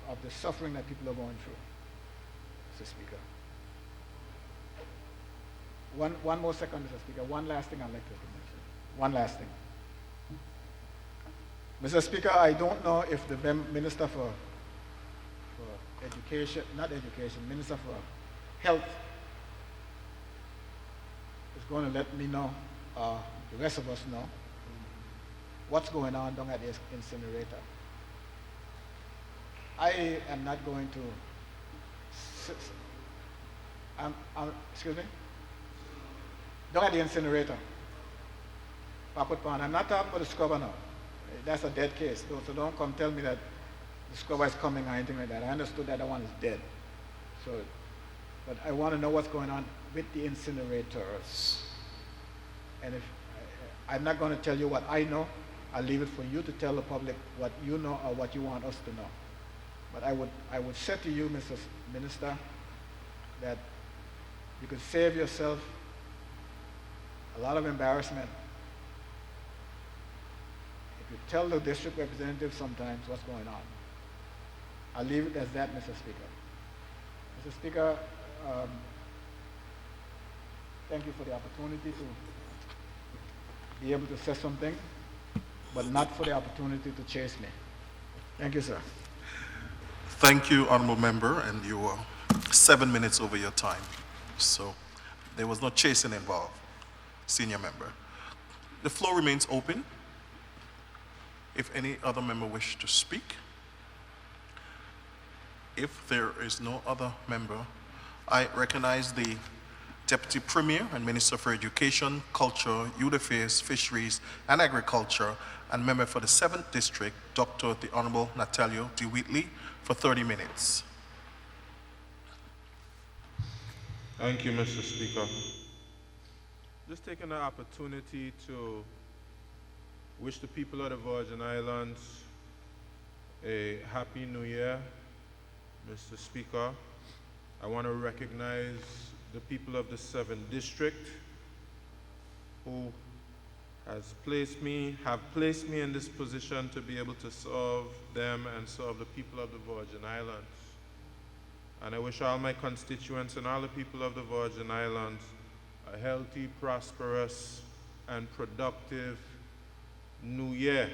of the suffering that people are going through, Mr. Speaker. One more second, Mr. Speaker. One last thing I'd like to mention. One last thing. Mr. Speaker, I don't know if the Minister for Education, Minister for Health is going to let me know, the rest of us know, what's going on down at the incinerator. I am not going to, excuse me? Down at the incinerator. I'm not talking about the scrubber now. That's a dead case. So don't come tell me that the scrubber is coming or anything like that. I understood that one is dead. So, but I want to know what's going on with the incinerators. And if I'm not going to tell you what I know, I'll leave it for you to tell the public what you know or what you want us to know. But I would say to you, Mr. Minister, that you could save yourself a lot of embarrassment if you tell the district representative sometimes what's going on. I'll leave it as that, Mr. Speaker. Mr. Speaker, thank you for the opportunity to be able to say something, but not for the opportunity to chase me. Thank you, sir. Thank you, Honorable Member, and you were 7 minutes over your time. So there was no chasing involved, Senior Member. The floor remains open. If any other member wish to speak. If there is no other member, I recognize the Deputy Premier and Minister for Education, Culture, Youth Affairs, Fisheries, and Agriculture, and member for the 7th District, Dr. the Honorable Natalia D. Wheatley, for 30 minutes. Thank you, Mr. Speaker. Just taking the opportunity to wish the people of the Virgin Islands a Happy New Year, Mr. Speaker. I want to recognize the people of the 7th District who have placed me in this position to be able to serve them and serve the people of the Virgin Islands. And I wish all my constituents and all the people of the Virgin Islands a healthy, prosperous, and productive New Year.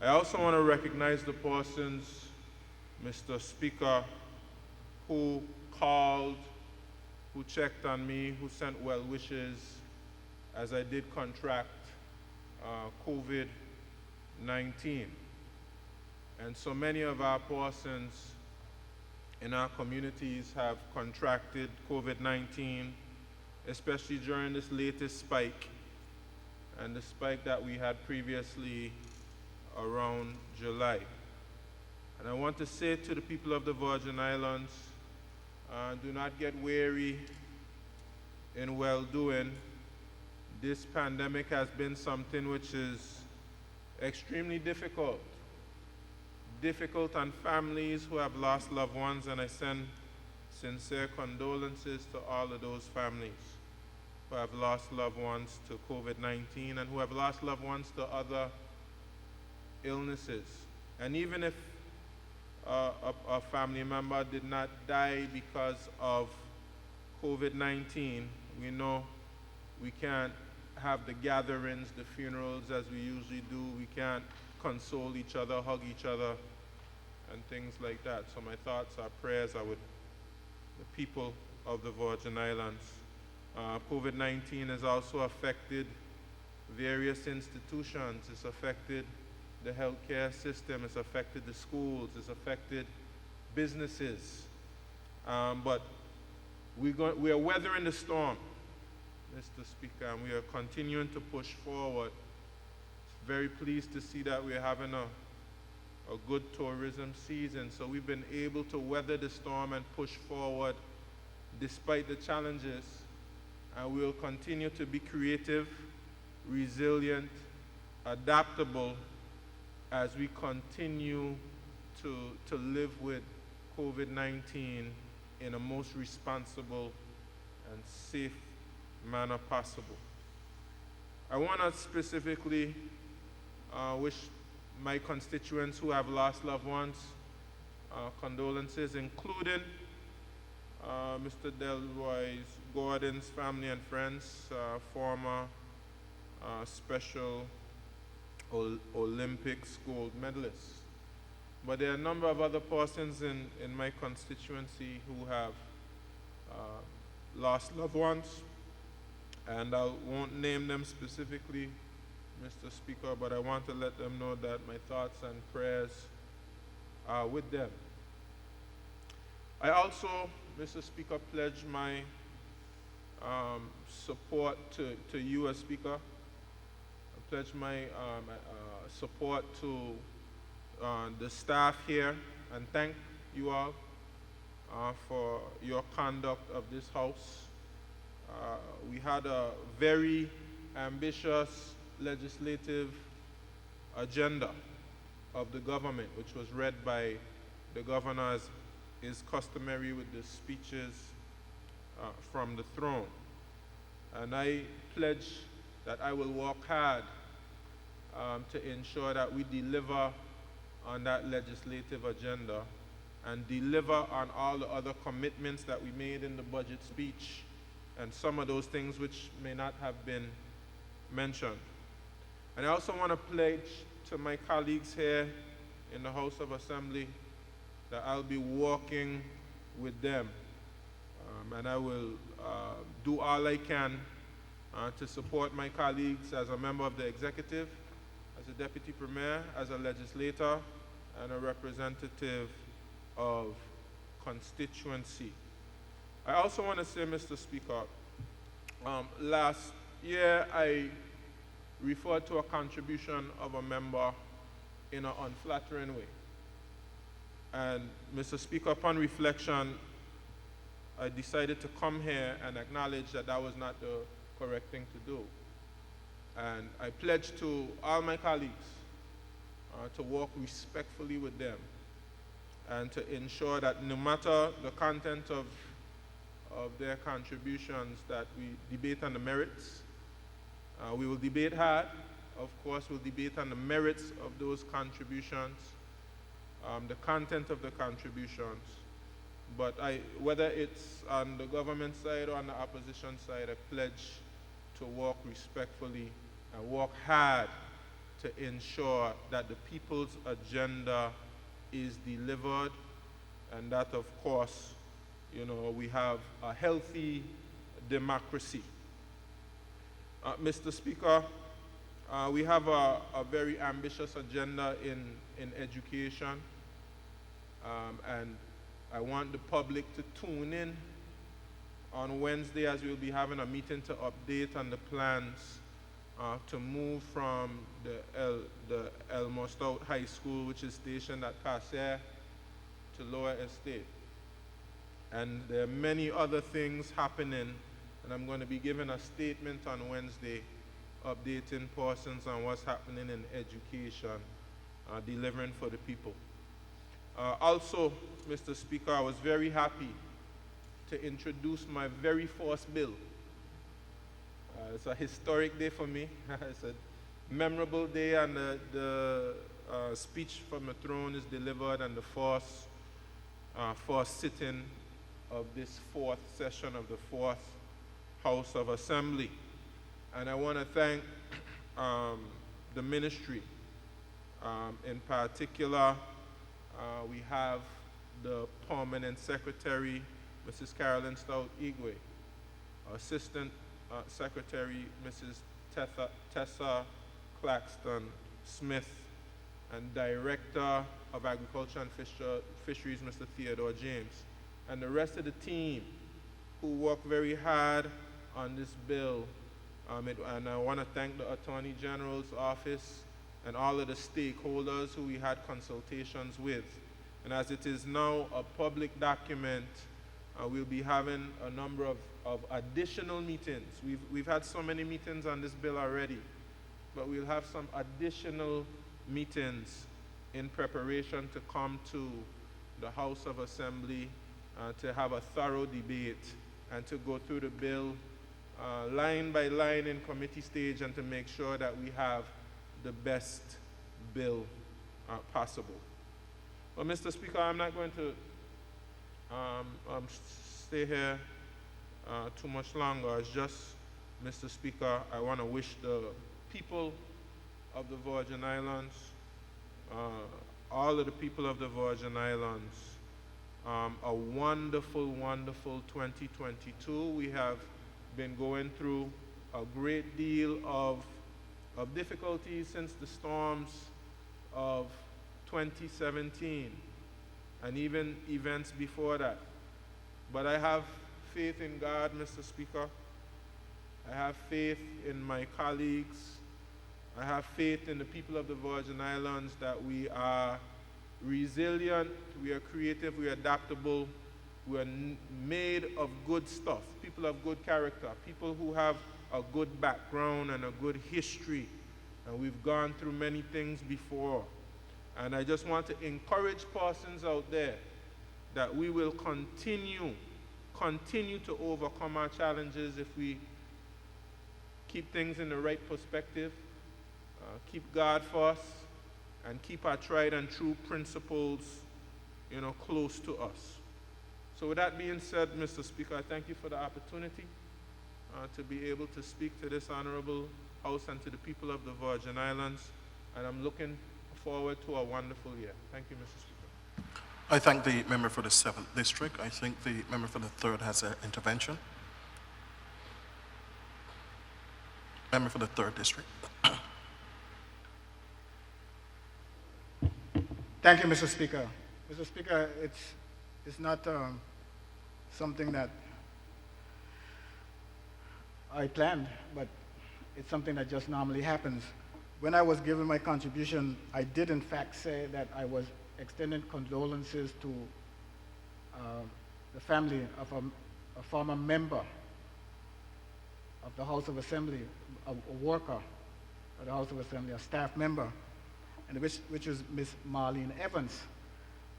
I also want to recognize the persons, Mr. Speaker, who called, who checked on me, who sent well wishes as I did contract COVID-19. And so many of our persons in our communities have contracted COVID-19, especially during this latest spike, and the spike that we had previously around July. And I want to say to the people of the Virgin Islands, do not get weary in well-doing. This pandemic has been something which is extremely difficult on families who have lost loved ones, and I send sincere condolences to all of those families who have lost loved ones to COVID-19 and who have lost loved ones to other illnesses. And even if a family member did not die because of COVID-19, we know we can't have the gatherings, the funerals as we usually do. We can't console each other, hug each other, and things like that. So my thoughts, our prayers are with the people of the Virgin Islands. COVID-19 has also affected various institutions. It's affected the healthcare system, it's affected the schools, it's affected businesses. But we are weathering the storm, Mr. Speaker, and we are continuing to push forward. Very pleased to see that we're having a good tourism season. So we've been able to weather the storm and push forward despite the challenges. And we'll continue to be creative, resilient, adaptable as we continue to live with COVID-19 in a most responsible and safe manner possible. I want to specifically wish my constituents who have lost loved ones condolences, including Mr. Delroy Gordon's family and friends, former Special Olympics gold medalists. But there are a number of other persons in my constituency who have lost loved ones, and I won't name them specifically, Mr. Speaker, but I want to let them know that my thoughts and prayers are with them. I also, Mr. Speaker, pledge my support to you as Speaker. I pledge my support to the staff here and thank you all for your conduct of this House. We had a very ambitious legislative agenda of the government, which was read by the governor as is customary with the speeches from the throne. And I pledge that I will work hard to ensure that we deliver on that legislative agenda and deliver on all the other commitments that we made in the budget speech and some of those things which may not have been mentioned. And I also want to pledge to my colleagues here in the House of Assembly that I'll be working with them, and I will do all I can to support my colleagues as a member of the executive, as a deputy premier, as a legislator, and a representative of constituency. I also want to say, Mr. Speaker, last year I referred to a contribution of a member in an unflattering way. And Mr. Speaker, upon reflection, I decided to come here and acknowledge that that was not the correct thing to do. And I pledged to all my colleagues to work respectfully with them and to ensure that no matter the content of their contributions, that we debate on the merits. We will debate hard. Of course, we'll debate on the merits of those contributions, the content of the contributions. But whether it's on the government side or on the opposition side, I pledge to work respectfully and work hard to ensure that the people's agenda is delivered, and that, of course, we have a healthy democracy. Mr. Speaker, we have a very ambitious agenda in education, and I want the public to tune in on Wednesday, as we'll be having a meeting to update on the plans to move from the Elmore Stout High School, which is stationed at Passer, to Lower Estate. And there are many other things happening, and I'm going to be giving a statement on Wednesday updating persons on what's happening in education, delivering for the people. Also, Mr. Speaker, I was very happy to introduce my very first bill. It's a historic day for me. It's a memorable day, and the speech from the throne is delivered on the first sitting of this fourth session of the fourth House of Assembly. And I want to thank the ministry. In particular, we have the Permanent Secretary, Mrs. Carolyn Stout-Igwe, Assistant Secretary, Mrs. Tessa Claxton Smith, and Director of Agriculture and Fisheries, Mr. Theodore James, and the rest of the team who worked very hard on this bill. And I want to thank the Attorney General's office and all of the stakeholders who we had consultations with. And as it is now a public document, we'll be having a number of additional meetings. We've had so many meetings on this bill already, but we'll have some additional meetings in preparation to come to the House of Assembly to have a thorough debate and to go through the bill line by line in committee stage and to make sure that we have the best bill possible. Well, Mr. Speaker, I'm not going to stay here too much longer. It's just, Mr. Speaker, I want to wish the people of the Virgin Islands, all of the people of the Virgin Islands, a wonderful, wonderful 2022. We have been going through a great deal of difficulties since the storms of 2017 and even events before that. But I have faith in God, Mr. Speaker. I have faith in my colleagues. I have faith in the people of the Virgin Islands that we are resilient, we are creative, we are adaptable, we are made of good stuff, people of good character, people who have a good background and a good history, and we've gone through many things before. And I just want to encourage persons out there that we will continue to overcome our challenges if we keep things in the right perspective, keep God first, and keep our tried and true principles, close to us. So with that being said, Mr. Speaker, I thank you for the opportunity to be able to speak to this honorable House and to the people of the Virgin Islands, and I'm looking forward to a wonderful year. Thank you, Mr. Speaker. I thank the member for the 7th District. I think the member for the 3rd has an intervention. Member for the 3rd District. Thank you, Mr. Speaker. Mr. Speaker, it's not something that I planned, but it's something that just normally happens. When I was giving my contribution, I did in fact say that I was extending condolences to the family of a former member of the House of Assembly, a worker of the House of Assembly, a staff member, and which was Miss Marlene Evans.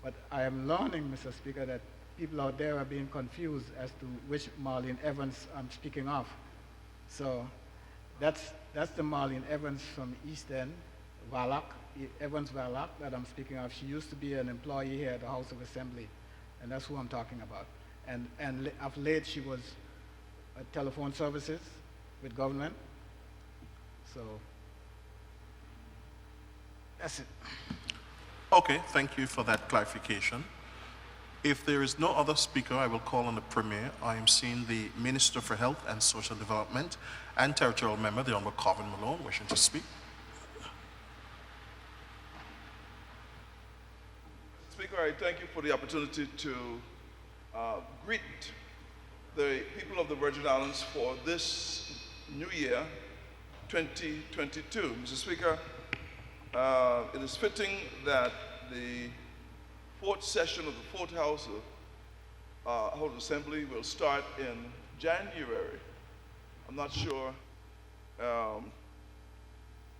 But I am learning, Mr. Speaker, that people out there are being confused as to which Marlene Evans I'm speaking of. So that's the Marlene Evans from East End, Evans Valac that I'm speaking of. She used to be an employee here at the House of Assembly, and that's who I'm talking about. And of late, she was at telephone services with government. So that's it. Okay, thank you for that clarification. If there is no other speaker, I will call on the Premier. I am seeing the Minister for Health and Social Development and Territorial Member, the Honorable Calvin Malone, wishing to speak. Speaker, I thank you for the opportunity to greet the people of the Virgin Islands for this new year, 2022. Mr. Speaker, it is fitting that the fourth session of the fourth House of Assembly will start in January. I'm not sure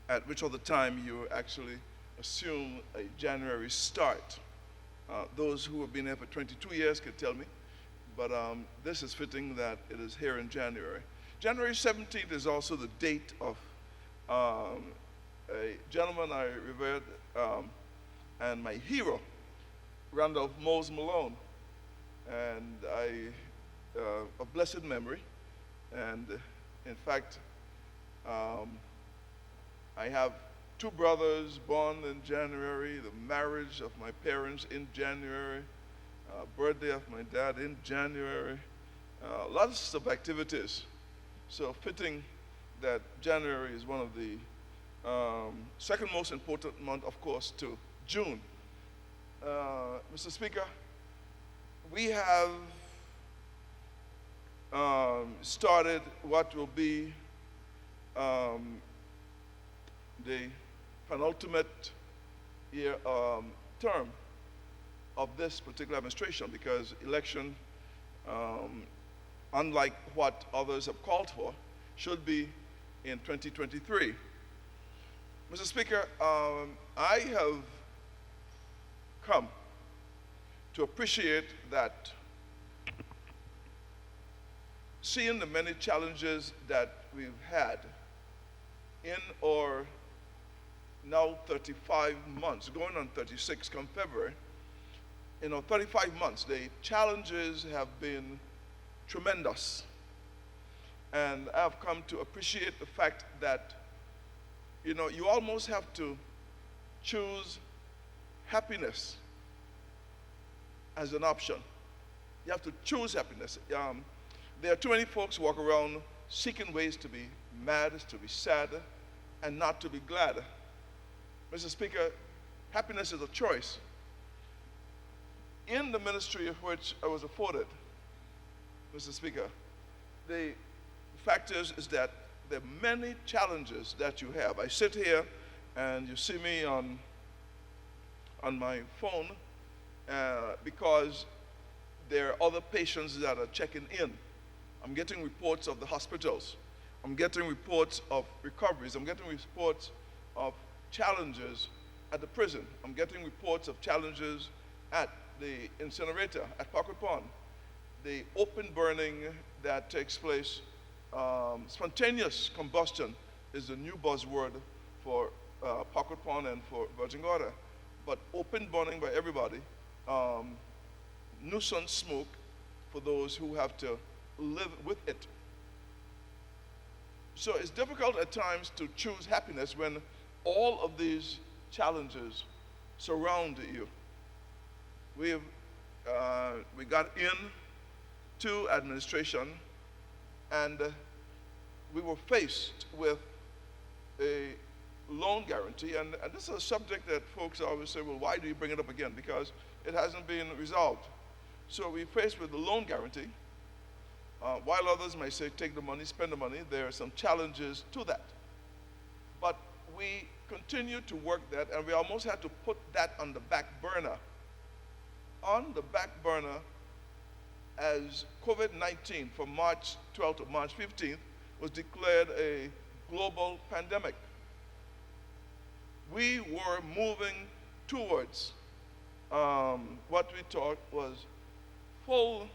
at which other time you actually assume a January start. Those who have been here for 22 years can tell me, but this is fitting that it is here in January. January 17th is also the date of a gentleman I revered and my hero, Randolph Mose Malone, and of blessed memory. And in fact, I have two brothers born in January, the marriage of my parents in January, birthday of my dad in January, lots of activities. So fitting that January is one of the second most important month, of course, to June. Mr. Speaker, we have started what will be the penultimate year term of this particular administration, because election, unlike what others have called for, should be in 2023. Mr. Speaker, I have come to appreciate that seeing the many challenges that we've had in our now 35 months, going on 36 come February, in our 35 months, the challenges have been tremendous. And I've come to appreciate the fact that, you know, you almost have to choose happiness as an option. You have to choose happiness. There are too many folks walk around seeking ways to be mad, to be sad, and not to be glad. Mr. Speaker, happiness is a choice. In the ministry of which I was afforded, Mr. Speaker, the fact is that there are many challenges that you have. I sit here and you see me on my phone because there are other patients that are checking in. I'm getting reports of the hospitals. I'm getting reports of recoveries. I'm getting reports of challenges at the prison. I'm getting reports of challenges at the incinerator at Pocket Pond. The open burning that takes place, spontaneous combustion is the new buzzword for Pocket Pond and for Virgin Gorda. But open burning by everybody, nuisance smoke for those who have to live with it. So it's difficult at times to choose happiness when all of these challenges surround you. We got into administration and we were faced with a loan guarantee, and this is a subject that folks always say, well, why do you bring it up again? Because it hasn't been resolved. So we're faced with the loan guarantee, While others might say, take the money, spend the money, there are some challenges to that. But we continue to work that, and we almost had to put that on the back burner. On the back burner, as COVID-19 from March 12th to March 15th was declared a global pandemic. We were moving towards what we thought was full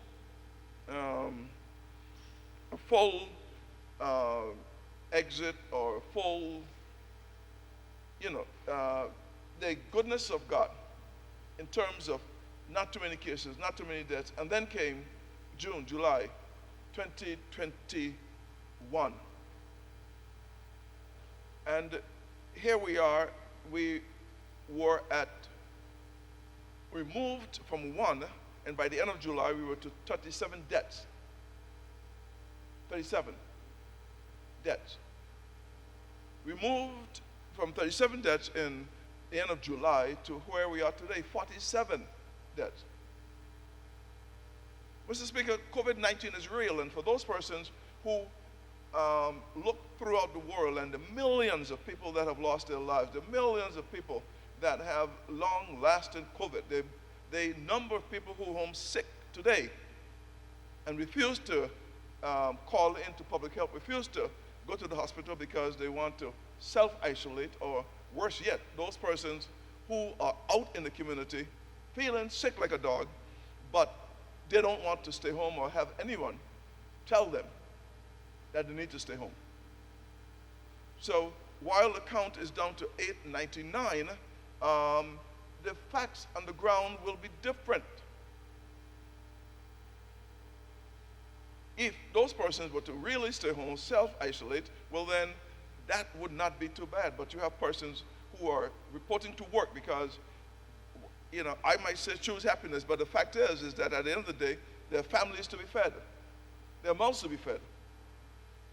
exit or full, the goodness of God in terms of not too many cases, not too many deaths. And then came July 2021. And here we are, we moved from 1, and by the end of July, we were to 37 deaths. 37 deaths. We moved from 37 deaths in the end of July to where we are today, 47 deaths. Mr. Speaker, COVID-19 is real, and for those persons who look throughout the world and the millions of people that have lost their lives, the millions of people that have long-lasting COVID, they number of people who are home sick today and refuse to call into public health, refuse to go to the hospital because they want to self-isolate, or worse yet, those persons who are out in the community feeling sick like a dog, but they don't want to stay home or have anyone tell them that they need to stay home. So while the count is down to 899, the facts on the ground will be different. If those persons were to really stay home, self-isolate, well then that would not be too bad. But you have persons who are reporting to work because, I might say choose happiness, but the fact is that at the end of the day, their families to be fed, their mouths to be fed.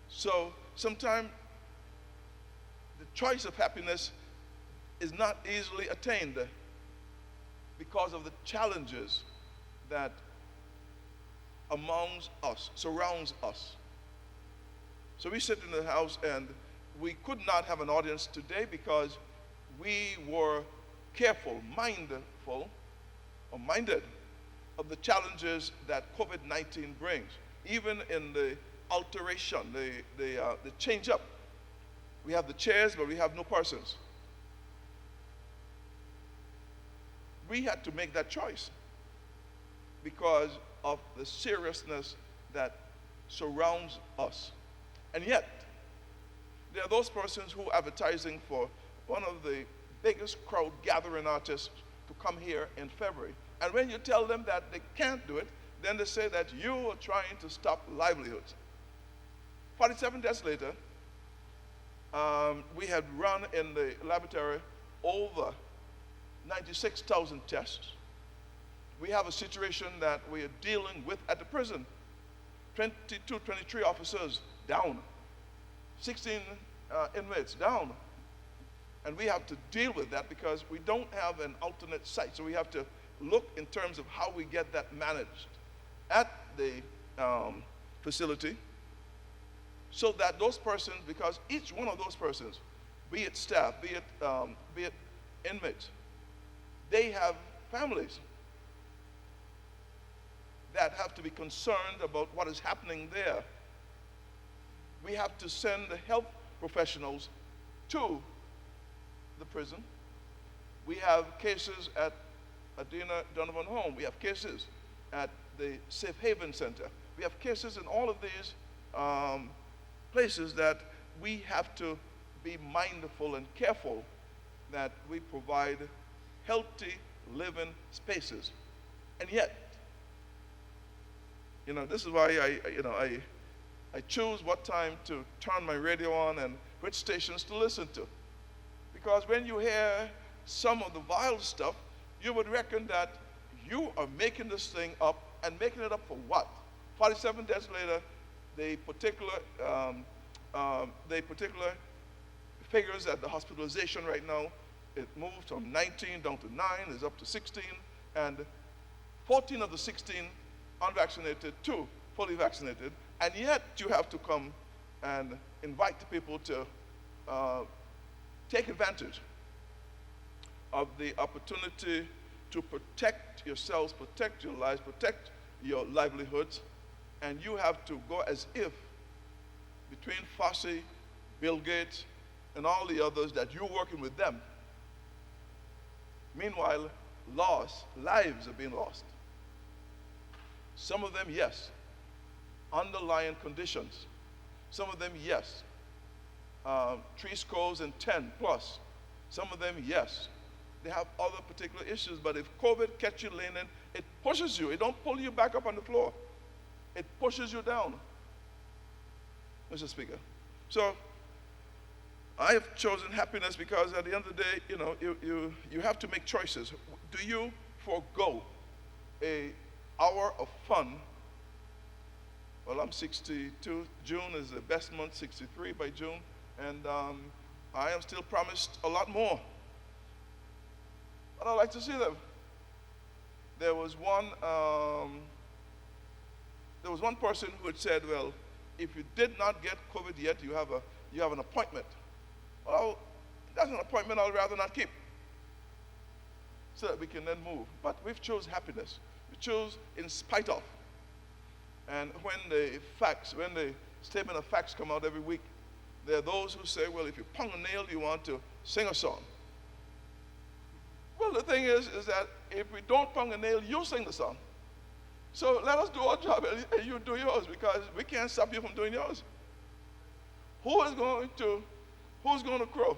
So sometimes the choice of happiness is not easily attained because of the challenges that amongst us, surrounds us. So we sit in the house and we could not have an audience today because we were careful, minded of the challenges that COVID-19 brings. Even in the alteration, the change up. We have the chairs, but we have no persons. We had to make that choice because of the seriousness that surrounds us. And yet, there are those persons who are advertising for one of the biggest crowd gathering artists to come here in February. And when you tell them that they can't do it, then they say that you are trying to stop livelihoods. 47 days later, we had run in the laboratory over 96,000 tests. We have a situation that we are dealing with at the prison. 22, 23 officers down, 16 inmates down. And we have to deal with that because we don't have an alternate site. So we have to look in terms of how we get that managed at the facility so that those persons, because each one of those persons, be it staff, be it inmates, they have families that have to be concerned about what is happening there. We have to send the health professionals to the prison. We have cases at Adina Donovan Home. We have cases at the Safe Haven Center. We have cases in all of these places that we have to be mindful and careful that we provide healthy living spaces. And yet, this is why I choose what time to turn my radio on and which stations to listen to. Because when you hear some of the vile stuff, you would reckon that you are making this thing up, and making it up for what? 47 days later, the particular figures at the hospitalization right now, it moved from 19 down to 9, is up to 16, and 14 of the 16 unvaccinated, 2 fully vaccinated, And yet you have to come and invite the people to take advantage of the opportunity to protect yourselves, protect your lives, protect your livelihoods, and you have to go as if between Fossey, Bill Gates, and all the others that you're working with them. Meanwhile, lives are being lost. Some of them, yes, underlying conditions. Some of them, yes, 10 plus. Some of them, yes, they have other particular issues, but if COVID catch you leaning, it pushes you. It don't pull you back up on the floor. It pushes you down, Mr. Speaker. So I have chosen happiness because at the end of the day, you have to make choices. Do you forego an hour of fun? Well, I'm 62. June is the best month, 63 by June, and I am still promised a lot more. But I'd like to see them. There was one person who had said, well, if you did not get COVID yet, you have an appointment. Well, that's an appointment I'd rather not keep, so that we can then move. But we've chose happiness. We chose in spite of. And when the statement of facts come out every week, there are those who say, well, if you pound a nail, you want to sing a song. Well, the thing is that if we don't pound a nail, you sing the song. So let us do our job and you do yours, because we can't stop you from doing yours. Who's going to crow?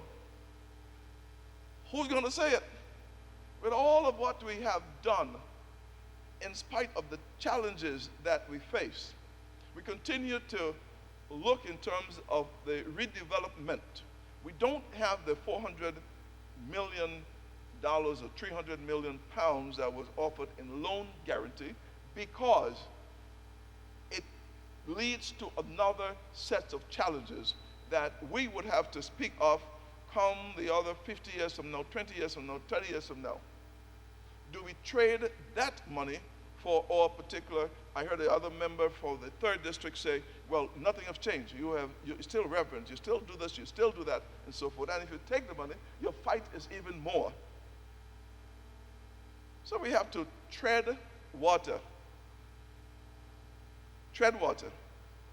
Who's going to say it? With all of what we have done, in spite of the challenges that we face, we continue to look in terms of the redevelopment. We don't have the $400 million or 300 million pounds that was offered in loan guarantee, because it leads to another set of challenges that we would have to speak of come the other 50 years from now, 20 years from now, 30 years from now. Do we trade that money for our particular? I heard the other member for the 3rd district say, well, nothing has changed. You're still reverent, you still do this, you still do that, and so forth. And if you take the money, your fight is even more. So we have to tread water. Tread water.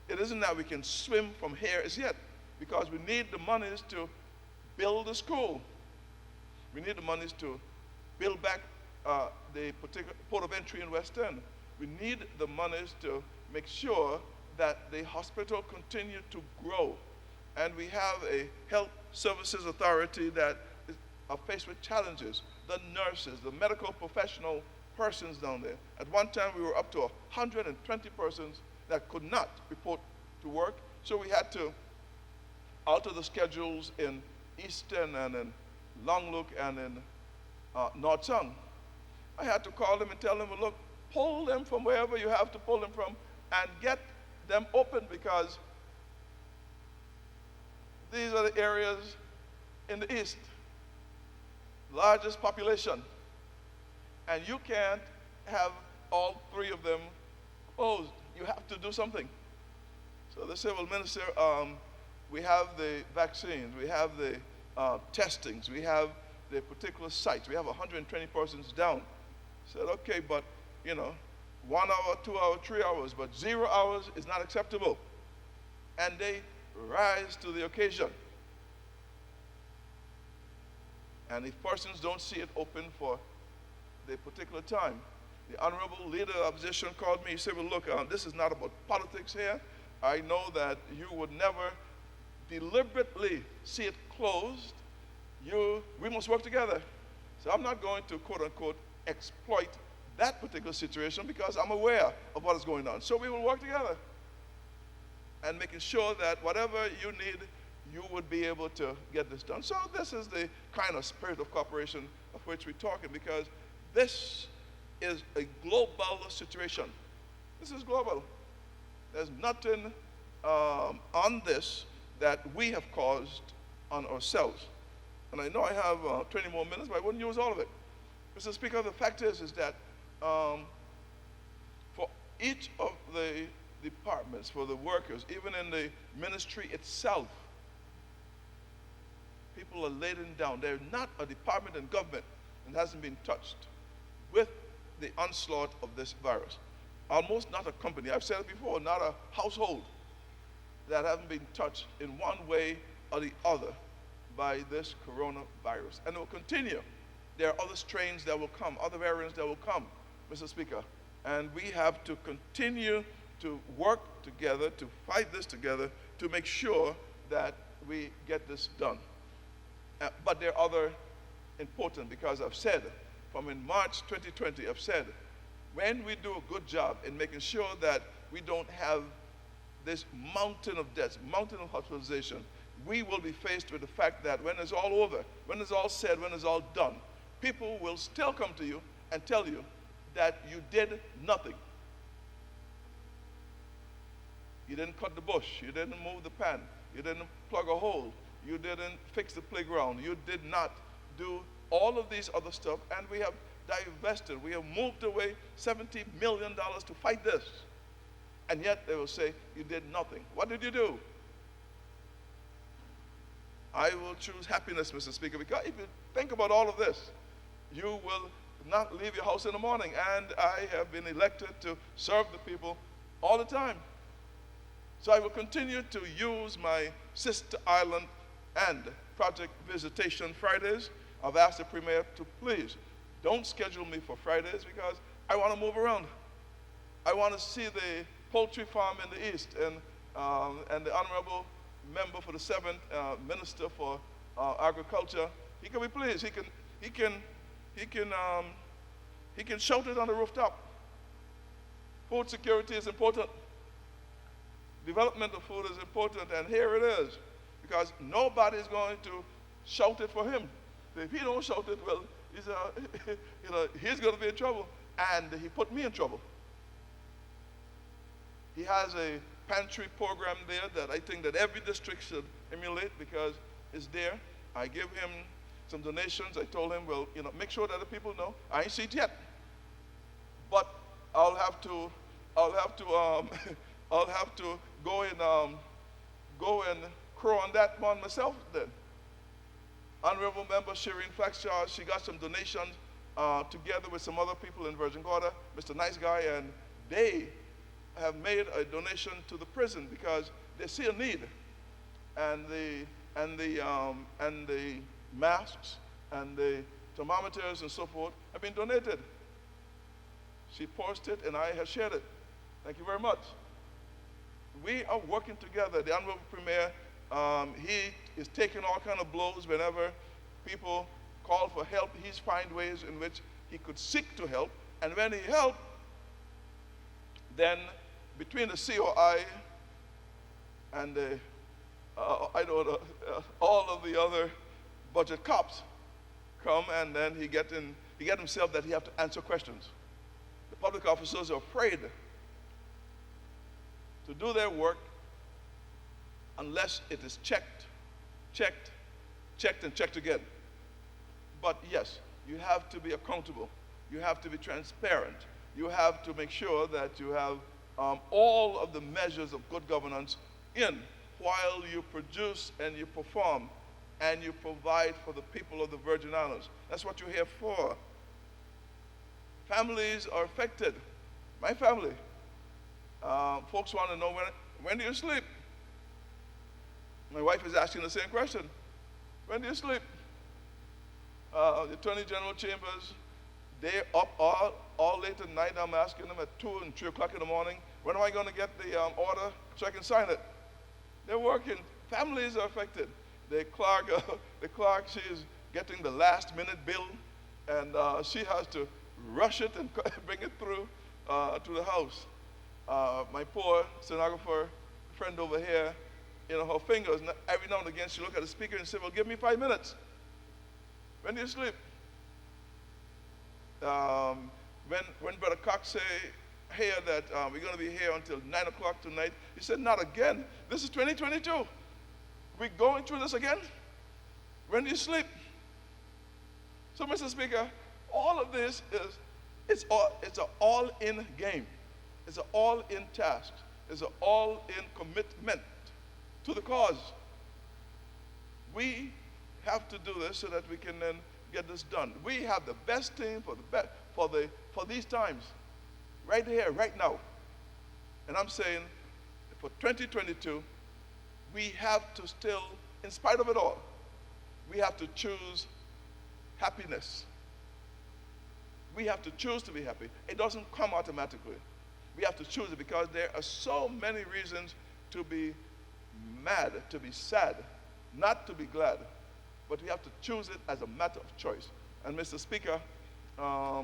It isn't that we can swim from here as yet, because we need the monies to build a school. We need the monies to build back the particular port of entry in West End. We need the monies to make sure that the hospital continue to grow. And we have a health services authority that are faced with challenges. The nurses, the medical professional persons down there. At one time, we were up to 120 persons that could not report to work. So we had to alter the schedules in Easton and in Longlook and in North Sung. I had to call them and tell them, well, look, pull them from wherever you have to pull them from and get them open, because these are the areas in the East, largest population, and you can't have all 3 of them closed. You have to do something. So they say, well, Minister, we have the vaccines, we have the testings, we have the particular sites, we have 120 persons down. I said, okay, but 1 hour, 2 hours, 3 hours, but 0 hours is not acceptable. And they rise to the occasion. And if persons don't see it open for the particular time, the honorable leader of opposition called me. He said, well, look, this is not about politics here. I know that you would never deliberately see it closed. We must work together. So I'm not going to, quote unquote, exploit that particular situation, because I'm aware of what is going on. So we will work together and making sure that whatever you need, you would be able to get this done. So this is the kind of spirit of cooperation of which we're talking, because this is a global situation. This is global. There's nothing on this that we have caused on ourselves. And I know I have 20 more minutes, but I wouldn't use all of it. Mr. Speaker, the fact is that for each of the departments, for the workers, even in the ministry itself, people are laden down. There's not a department in government that hasn't been touched with the onslaught of this virus. Almost not a company, I've said it before, not a household that haven't been touched in one way or the other by this coronavirus. And it will continue. There are other strains that will come, other variants that will come, Mr. Speaker. And we have to continue to work together, to fight this together, to make sure that we get this done. But there are other important, because I've said, from in March 2020, I've said, when we do a good job in making sure that we don't have this mountain of deaths, mountain of hospitalization, we will be faced with the fact that when it's all over, when it's all said, when it's all done, people will still come to you and tell you that you did nothing. You didn't cut the bush, you didn't move the pan, you didn't plug a hole, you didn't fix the playground, you did not do all of these other stuff, and we have divested, we have moved away $70 million to fight this. And yet they will say, you did nothing. What did you do? I will choose happiness, Mr. Speaker, because if you think about all of this, you will not leave your house in the morning. And I have been elected to serve the people all the time. So I will continue to use my sister island and project visitation Fridays. I've asked the Premier to please don't schedule me for Fridays because I want to move around. I want to see the poultry farm in the east, and the honorable member for the 7th Minister for Agriculture. He can be pleased. He can shout it on the rooftop. Food security is important. Development of food is important, and here it is, because nobody is going to shout it for him. If he don't shout it, well, he's going to be in trouble, and he put me in trouble. He has a pantry program there that I think that every district should emulate because it's there. I give him some donations. I told him, well, make sure that the people know. I ain't see it yet, but I'll have to go and crow on that one myself then. Honorable Member Shireen Flaxshar, she got some donations together with some other people in Virgin Gorda, Mr. Nice Guy, and they have made a donation to the prison because they see a need, and the masks and the thermometers and so forth have been donated. She posted and I have shared it. Thank you very much. We are working together. The Honorable Premier, he is taking all kind of blows whenever people call for help. He's find ways in which he could seek to help, and when he helped, then between the COI and all of the other budget cops come, and then he get himself that he have to answer questions. The public officers are afraid to do their work unless it is checked, and checked again. But yes, you have to be accountable. You have to be transparent. You have to make sure that you have all of the measures of good governance in while you produce and you perform and you provide for the people of the Virgin Islands. That's what you're here for. Families are affected. My family. Folks want to know when do you sleep? My wife is asking the same question. When do you sleep? The Attorney General Chambers, they're up all late at night. I'm asking them at 2 and 3 o'clock in the morning, when am I going to get the order so I can sign it? They're working. Families are affected. The clerk, she is getting the last minute bill, and she has to rush it and bring it through to the house. My poor stenographer friend over here, her fingers, every now and again she look at the speaker and say, well, give me 5 minutes. When do you sleep? When Brother Cox say here that we're going to be here until 9 o'clock tonight, he said, not again. This is 2022. We're going through this again? When do you sleep? So, Mr. Speaker, all of this it's an all-in game. It's an all-in task. is an all-in commitment to the cause. We have to do this so that we can then get this done. We have the best team for these times, right here, right now. And I'm saying, for 2022, we have to still, in spite of it all, we have to choose happiness. We have to choose to be happy. It doesn't come automatically. We have to choose it because there are so many reasons to be mad, to be sad, not to be glad. But we have to choose it as a matter of choice. And Mr. Speaker, I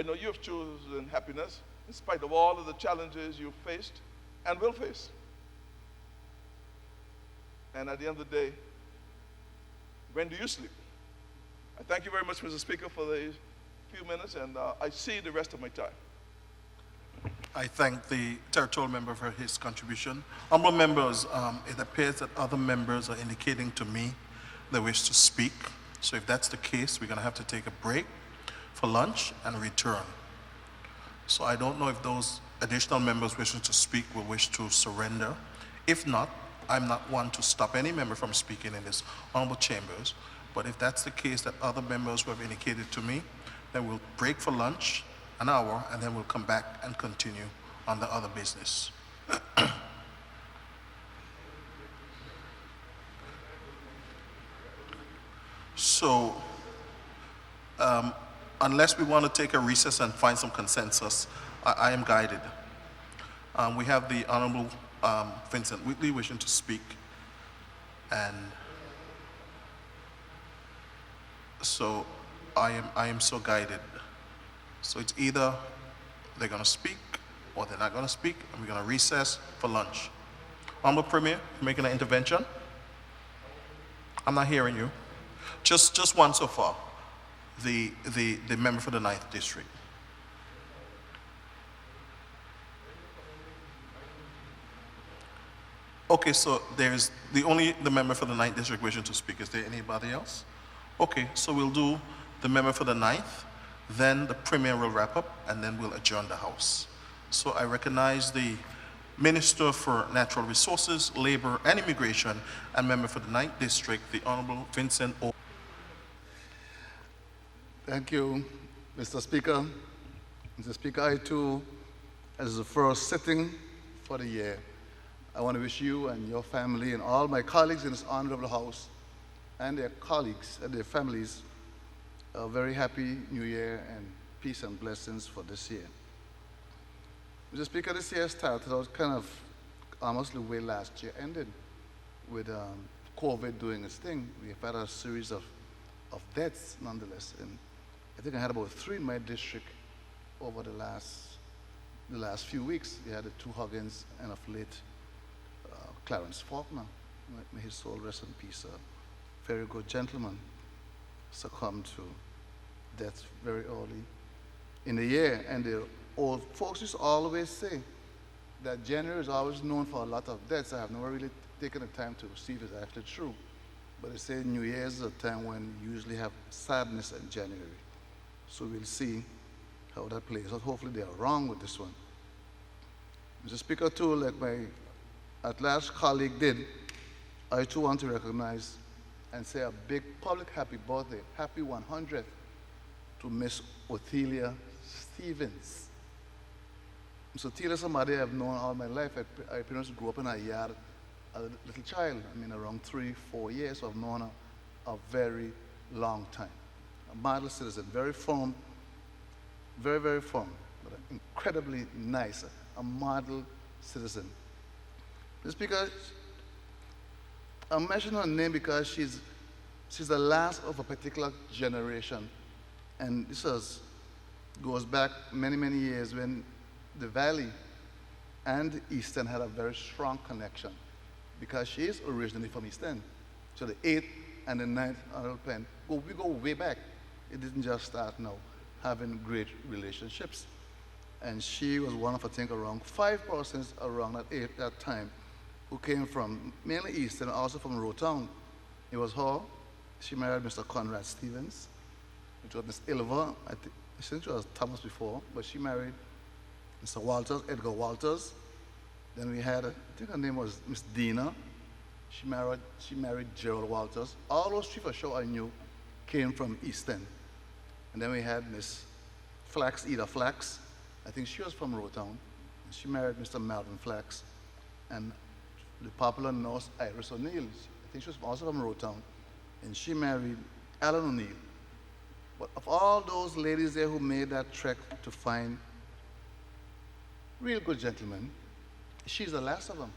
know you have chosen happiness in spite of all of the challenges you've faced and will face. And at the end of the day, when do you sleep? I thank you very much, Mr. Speaker, for these few minutes, and I see the rest of my time. I thank the territorial member for his contribution. Honorable members, it appears that other members are indicating to me they wish to speak. So if that's the case, we're going to have to take a break for lunch and return. So I don't know if those additional members wishing to speak will wish to surrender. If not, I'm not one to stop any member from speaking in this honorable chambers. But if that's the case that other members who have indicated to me, then we'll break for lunch, an hour, and then we'll come back and continue on the other business. So, unless we want to take a recess and find some consensus, I am guided. We have the Honorable Vincent Whitley wishing to speak, and so I am so guided. So it's either they're going to speak or they're not going to speak, and we're going to recess for lunch. Honorable Premier, making an intervention? I'm not hearing you. Just one so far. The member for the 9th District. Okay, so there's the member for the 9th District wishing to speak. Is there anybody else? Okay, so we'll do the member for the 9th, then the Premier will wrap up, and then we'll adjourn the House. So I recognize the Minister for Natural Resources, Labor and Immigration, and member for the 9th District, the Honorable Vincent O. Thank you, Mr. Speaker. Mr. Speaker, I too, as the first sitting for the year, I want to wish you and your family and all my colleagues in this honorable House and their colleagues and their families a very happy New Year and peace and blessings for this year. Mr. Speaker, this year started out kind of almost the way last year ended, with COVID doing its thing. We've had a series of deaths nonetheless, and I think I had about 3 in my district over the last few weeks. We had the 2 Huggins and of late Clarence Faulkner. May his soul rest in peace. A very good gentleman succumbed to death very early in the year. And the old folks used to always say that January is always known for a lot of deaths. I have never really taken the time to see if it's actually true. But they say New Year's is a time when you usually have sadness in January. So we'll see how that plays out. Hopefully they are wrong with this one. Mr. Speaker, too, like my at-large colleague did, I too want to recognize and say a big public happy birthday, happy 100th, to Miss Othelia Stevens. Miss Othelia is somebody I've known all my life. I pretty much grew up in her yard as a little child. I mean, around 3-4 years, so I've known her a very long time. A model citizen, very firm, very, very firm, but incredibly nice, a model citizen. Mr. Speaker, I'm mentioning her name because she's the last of a particular generation. And this goes back many, many years when the Valley and the Eastern had a very strong connection, because she is originally from East End. So the 8th and the 9th Honorable Pen, we go way back. It didn't just start now, having great relationships. And she was one of, I think, around 5 persons around that time who came from mainly East and also from Rotown. It was her. She married Mr. Conrad Stevens, which was Miss Ilva. I think she was Thomas before, but she married Mr. Walters, Edgar Walters, Then we had, I think her name was Miss Dina. She married Gerald Walters. All those three for sure I knew came from East End. And then we had Miss Flax, Ida Flax. I think she was from Rotown. She married Mr. Melvin Flax. And the popular nurse Iris O'Neill, I think she was also from Rotown. And she married Alan O'Neill. But of all those ladies there who made that trek to find real good gentlemen, she's the last of them.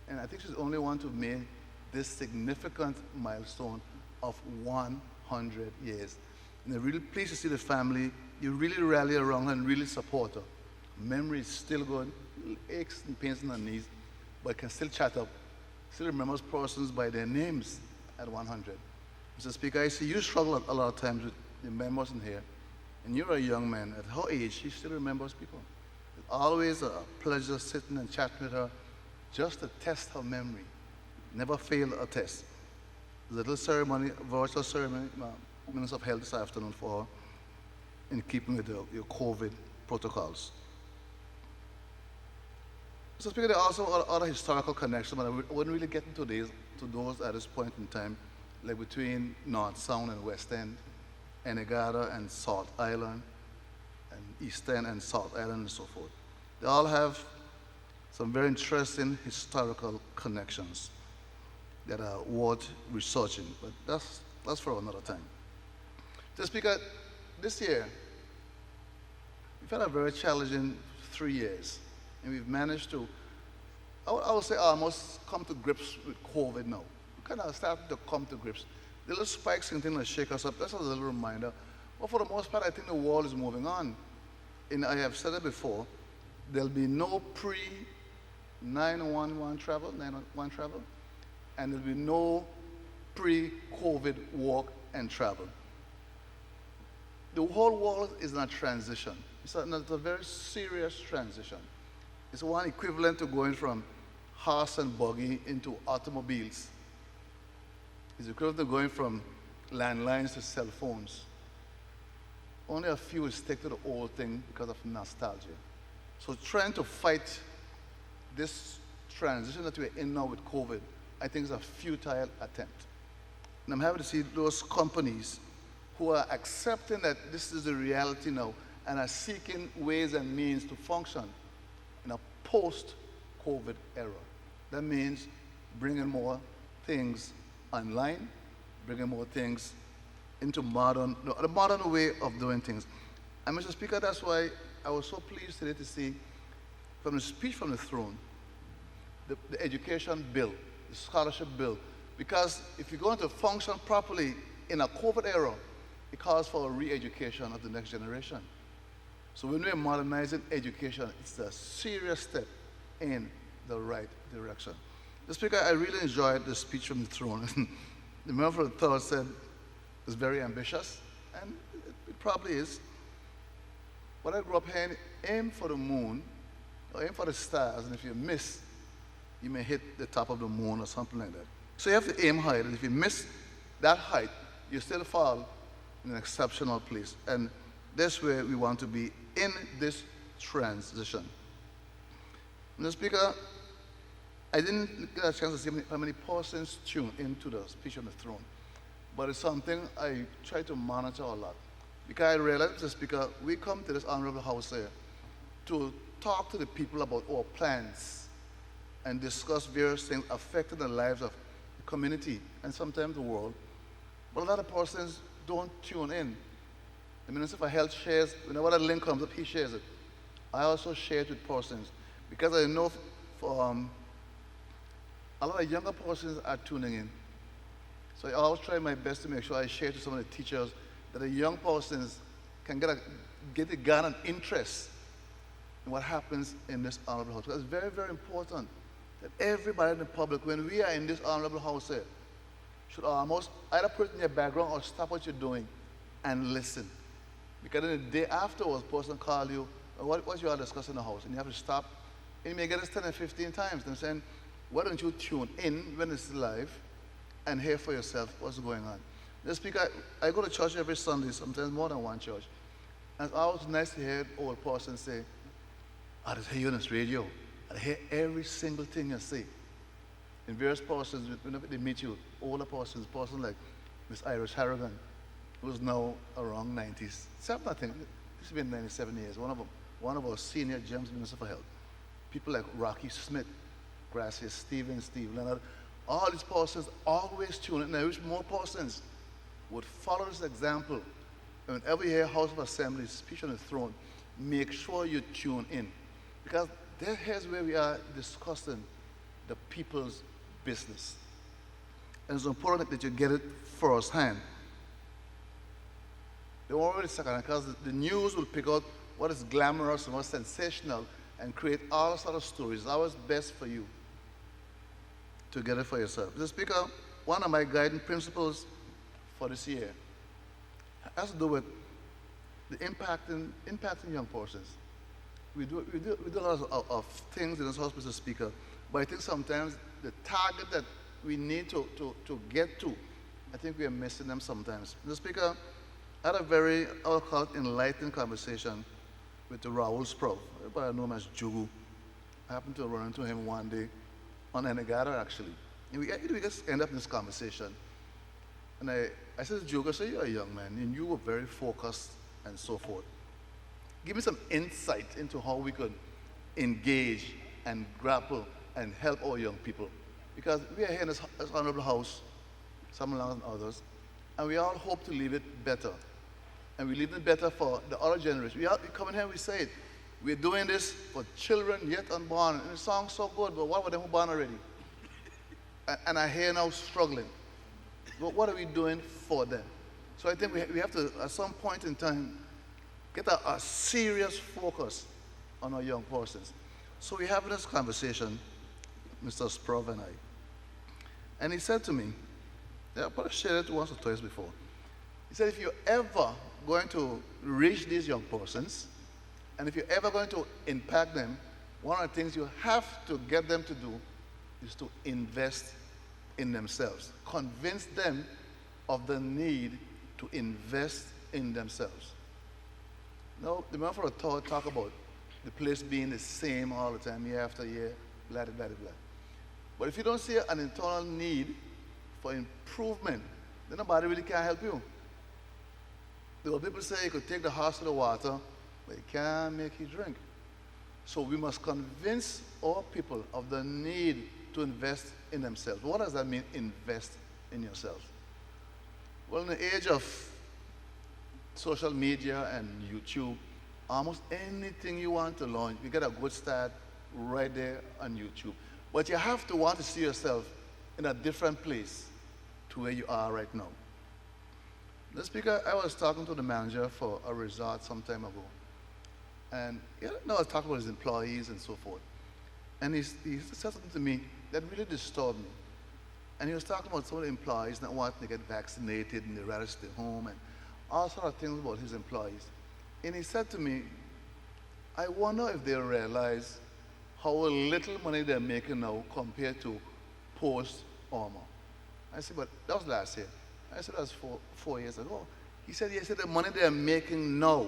And I think she's the only one to have made this significant milestone of 100 years. And I'm really pleased to see the family. You really rally around her and really support her. Memory is still good, little aches and pains in her knees, but can still chat up, still remembers persons by their names at 100. Mr. Speaker, I see you struggle a lot of times with the members in here, and you're a young man. At her age, she still remembers people. It's always a pleasure sitting and chatting with her just to test her memory. Never failed a test. There's a little ceremony, virtual ceremony, Minister of Health this afternoon for her in keeping with your COVID protocols. Mr. Speaker, there are also other historical connections, but I wouldn't really get into those at this point in time, like between North Sound and West End, Enegada and Salt Island, and East End and South Island, and so forth. They all have some very interesting historical connections that are worth researching, but that's for another time. Mr. Speaker, this year, we've had a very challenging 3 years, and we've managed to, I would say, almost come to grips with COVID now. We kind of started to come to grips. The little spikes continue to shake us up. That's a little reminder. But for the most part, I think the world is moving on. And I have said it before, there'll be no pre-911 travel, and there'll be no pre-COVID walk and travel. The whole world is in a transition. It's a very serious transition. It's one equivalent to going from horse and buggy into automobiles. It's equivalent to going from landlines to cell phones. Only a few will stick to the old thing because of nostalgia. So trying to fight this transition that we're in now with COVID, I think is a futile attempt. And I'm happy to see those companies who are accepting that this is the reality now and are seeking ways and means to function in a post-COVID era. That means bringing more things online, bringing more things into the modern way of doing things. And Mr. Speaker, that's why I was so pleased today to see from the speech from the throne, the education bill, the scholarship bill, because if you're going to function properly in a COVID era, it calls for a re-education of the next generation. So when we're modernizing education, it's a serious step in the right direction. Mr. Speaker, I really enjoyed the speech from the throne. The member for the third said it's very ambitious, and it probably is. But I grew up hearing, aim for the moon, or aim for the stars, and if you miss, you may hit the top of the moon or something like that. So you have to aim high, and if you miss that height, you still fall in an exceptional place. And that's where we want to be in this transition. Mr. Speaker, I didn't get a chance to see how many persons tuned into the speech on the throne, but it's something I try to monitor a lot. Because I realize, Mr. Speaker, we come to this honorable house here to talk to the people about our plans and discuss various things affecting the lives of the community and sometimes the world. But a lot of persons don't tune in. The Minister for Health shares, whenever that link comes up, he shares it. I also share it with persons because I know a lot of younger persons are tuning in. So I always try my best to make sure I share to some of the teachers that the young persons can get a garner interest in what happens in this honorable house. Because it's very, very important that everybody in the public, when we are in this honorable house here, should almost either put it in your background or stop what you're doing and listen. Because then the day afterwards, a person call you, what you are discussing in the house, and you have to stop. And you may get this 10 and 15 times. They're saying, why don't you tune in when it's live and hear for yourself what's going on? Mr. Speaker, I go to church every Sunday, sometimes more than one church. And it's always nice to hear old person say, I just hear you on this radio. I hear every single thing you say. In various portions, whenever they meet you, older portions like Miss Iris Harrigan, who's now around 97, I think. This has been 97 years. One of our senior GEMS Minister for Health. People like Rocky Smith, Gracia Stevens, Steve Leonard, all these persons always tune in. And I wish more persons would follow this example. And whenever you hear House of Assembly speech on the throne, make sure you tune in. Because here's where we are discussing the people's business. And it's important that you get it firsthand. Don't worry a second, because the news will pick out what is glamorous and what's sensational and create all sorts of stories. It's always best for you to get it for yourself. Mr. Speaker, one of my guiding principles for this year has to do with the impacting young persons. We do a lot of things in this house, Mr. Speaker, but I think sometimes the target that we need to get to, I think we are missing them sometimes. Mr. Speaker, I had a very, I would call it, enlightening conversation with the Raoul Sprout. Everybody know him as Jugu. I happened to run into him one day on Enegada, actually. And we just end up in this conversation. And I said to Jugu, I said, you're a young man, and you were very focused and so forth. Give me some insight into how we could engage and grapple and help our young people. Because we are here in this honorable house, some along with others, and we all hope to leave it better. And we leave it better for the other generation. We come in here and we say it. We're doing this for children yet unborn. And it sounds so good, but what about them who born already? And I hear now struggling. But what are we doing for them? So I think we have to, at some point in time, get a serious focus on our young persons. So we're having this conversation, Mr. Sprov and I. And he said to me, yeah, I probably shared it once or twice before. He said, if you're ever going to reach these young persons, and if you're ever going to impact them, one of the things you have to get them to do is to invest in themselves. Convince them of the need to invest in themselves. Now, the man for a talk about the place being the same all the time, year after year, blah, blah, blah, blah. But if you don't see an internal need for improvement, then nobody really can help you. The old people say you could take the horse to the water, but you can't make it drink. So we must convince our people of the need to invest in themselves. What does that mean, invest in yourself? Well, in the age of social media and YouTube, almost anything you want to launch, you get a good start right there on YouTube. But you have to want to see yourself in a different place to where you are right now. Mr. Speaker, I was talking to the manager for a resort some time ago. And I was talking about his employees and so forth. And he said something to me that really disturbed me. And he was talking about some of the employees not wanting to get vaccinated and they'd rather stay home and all sorts of things about his employees. And he said to me, I wonder if they realize how little money they're making now compared to post-Irma. I said, but that was last year. I said, that was four years ago. He said, the money they're making now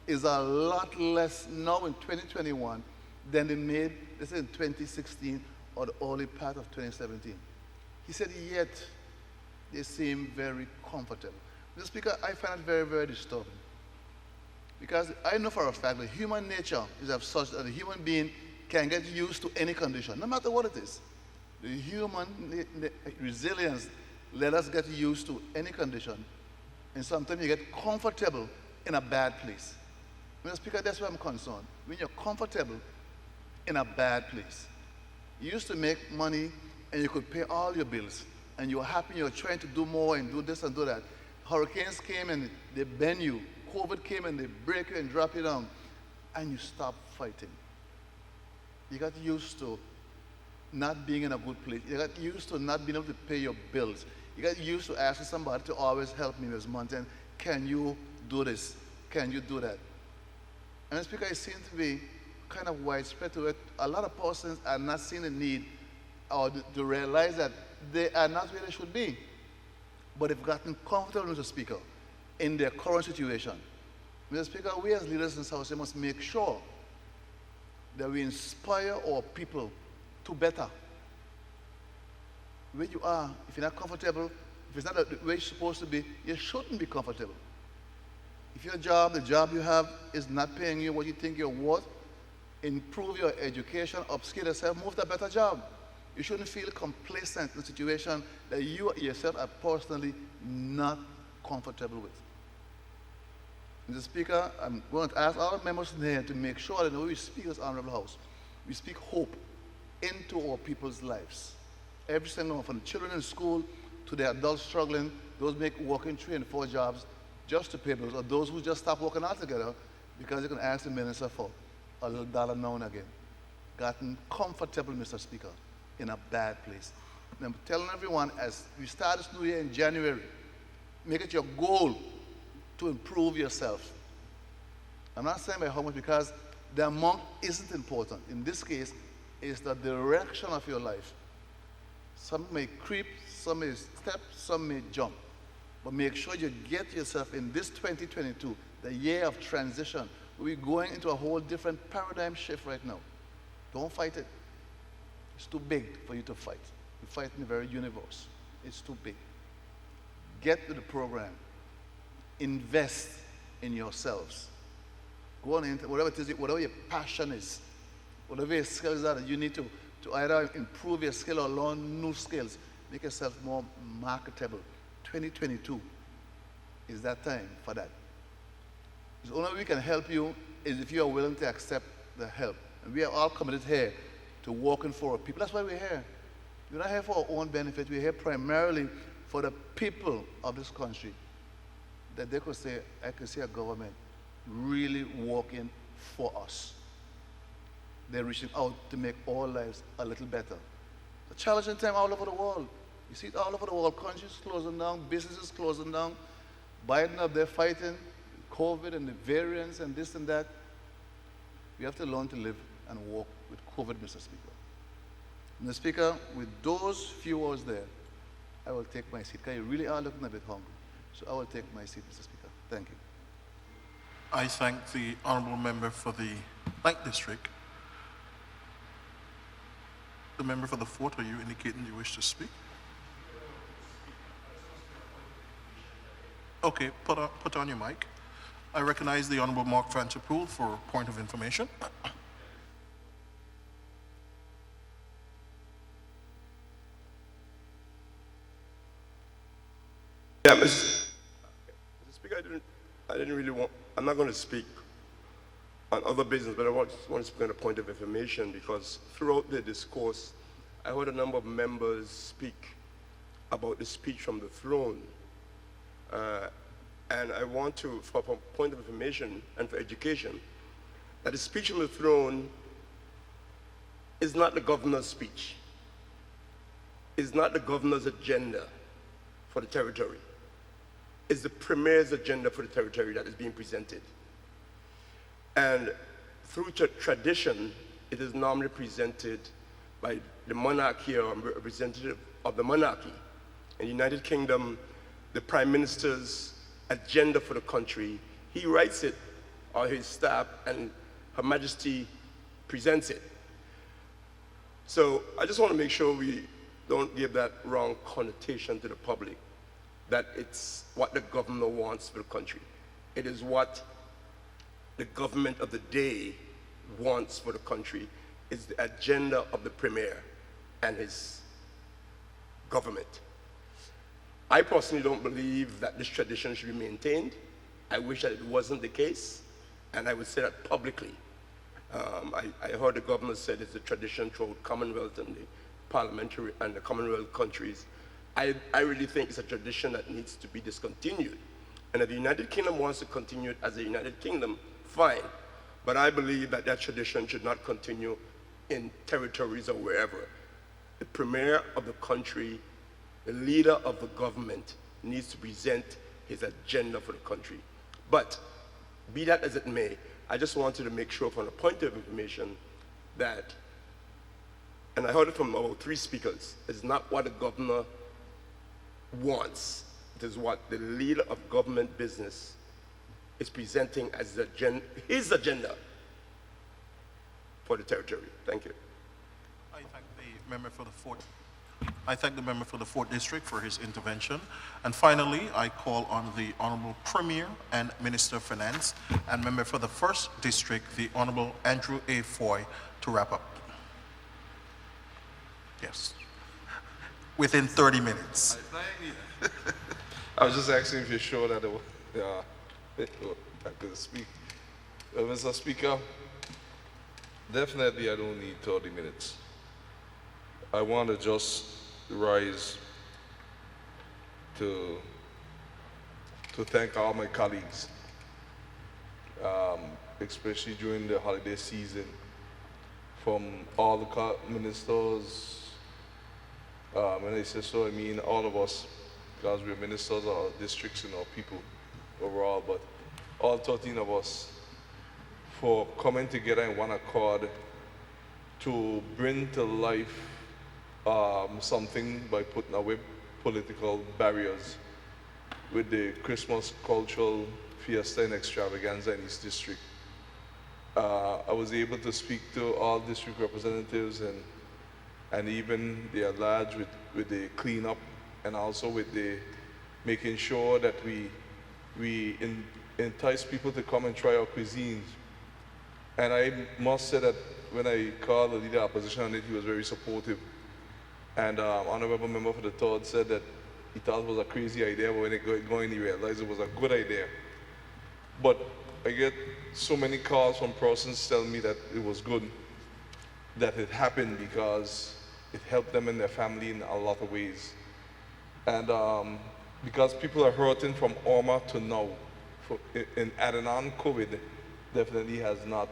is a lot less now in 2021 than they made, let's say, in 2016 or the early part of 2017. He said, yet they seem very comfortable. Mr. Speaker, I find it very, very disturbing. Because I know for a fact that human nature is of such that a human being can get used to any condition, no matter what it is. The human resilience let us get used to any condition, and sometimes you get comfortable in a bad place. Mr. Speaker, that's where I'm concerned. When you're comfortable in a bad place, you used to make money and you could pay all your bills, and you were happy, you were trying to do more and do this and do that. Hurricanes came and they bend you. COVID came and they break you and drop you down, and you stop fighting. You got used to not being in a good place. You got used to not being able to pay your bills. You got used to asking somebody to always help me this month, and can you do this? Can you do that? And Speaker, it seems to be kind of widespread to it. A lot of persons are not seeing the need or to realize that they are not where they should be. But they've gotten comfortable, Mr. Speaker, in their current situation. Mr. Speaker, we as leaders in South Sea must make sure that we inspire our people to better. Where you are, if you're not comfortable, if it's not the way you're supposed to be, you shouldn't be comfortable. If your job, the job you have, is not paying you what you think you're worth, improve your education, upskill yourself, move to a better job. You shouldn't feel complacent in a situation that you yourself are personally not comfortable with. Mr. Speaker, I'm going to ask all members here to make sure that when we speak in this Honorable House, we speak hope into our people's lives. Every single one, from the children in school to the adults struggling, those working 3 and 4 jobs just to pay bills, or those who just stop working altogether because they can ask the minister for a little dollar now and again. Gotten comfortable, Mr. Speaker, in a bad place. And I'm telling everyone, as we start this new year in January, make it your goal to improve yourself. I'm not saying by how much, because the amount isn't important. In this case, it's the direction of your life. Some may creep, some may step, some may jump. But make sure you get yourself in this 2022, the year of transition. We're going into a whole different paradigm shift right now. Don't fight it. It's too big for you to fight. You fight in the very universe. It's too big. Get to the program. Invest in yourselves. Go on into whatever it is, whatever your passion is, whatever your skills are that you need to either improve your skill or learn new skills. Make yourself more marketable. 2022 is that time for that. The only way we can help you is if you are willing to accept the help. And we are all committed here to working for our people. That's why we're here. We're not here for our own benefit. We're here primarily for the people of this country. That they could say, I could see a government really working for us. They're reaching out to make our lives a little better. It's a challenging time all over the world. You see it all over the world. Countries closing down, businesses closing down. Biden up there fighting COVID and the variants and this and that. We have to learn to live and work with COVID, Mr. Speaker. Mr. Speaker, with those few words there, I will take my seat, because you really are looking a bit hungry. So I will take my seat, Mr. Speaker. Thank you. I thank the honourable member for the 9th District. The member for the 4th, are you indicating you wish to speak? Okay, put on your mic. I recognize the Honourable Mark Vanterpool for a point of information. Yeah, Mr. Speaker, I didn't really want, I'm not going to speak on other business, but I want to speak on a point of information, because throughout the discourse, I heard a number of members speak about the speech from the throne. And I want to, for a point of information and for education, that the speech from the throne is not the governor's speech, is not the governor's agenda for the territory. It's the premier's agenda for the territory that is being presented. And through tradition, it is normally presented by the monarchy or representative of the monarchy. In the United Kingdom, the Prime Minister's agenda for the country, he writes it, or his staff, and Her Majesty presents it. So I just want to make sure we don't give that wrong connotation to the public, that it's what the governor wants for the country. It is what the government of the day wants for the country. It's the agenda of the premier and his government. I personally don't believe that this tradition should be maintained. I wish that it wasn't the case, and I would say that publicly. I heard the governor said it's a tradition throughout Commonwealth and the parliamentary and the Commonwealth countries. I really think it's a tradition that needs to be discontinued. And if the United Kingdom wants to continue it as a United Kingdom, fine. But I believe that that tradition should not continue in territories or wherever. The premier of the country, the leader of the government, needs to present his agenda for the country. But be that as it may, I just wanted to make sure from a point of information that, and I heard it from about 3 speakers, it's not what the governor wants. It is what the leader of government business is presenting as his agenda for the territory. Thank you. I thank the member for the fourth. I thank the member for the 4th District for his intervention. And finally, I call on the Honorable Premier and Minister of Finance and member for the 1st District, the Honorable Andrew A. Foy, to wrap up. Yes. Within 30 minutes. I was just asking if you're sure that I could speak. Mr. Speaker, definitely I don't need 30 minutes. I want to just rise to thank all my colleagues, especially during the holiday season, from all the ministers. When I say so, I mean all of us, because we're ministers of our districts and our people overall, but all 13 of us for coming together in one accord to bring to life something by putting away political barriers with the Christmas cultural fiesta and extravaganza in East District. I was able to speak to all district representatives and even the at-large with the cleanup and also with the making sure that we entice people to come and try our cuisines. And I must say that when I called the leader of opposition on it, he was very supportive. And honorable member for the 3rd said that he thought it was a crazy idea, but when it got going, he realized it was a good idea. But I get so many calls from persons telling me that it was good that it happened because it helped them and their family in a lot of ways. And because people are hurting from Irma to now, in adding on COVID definitely has not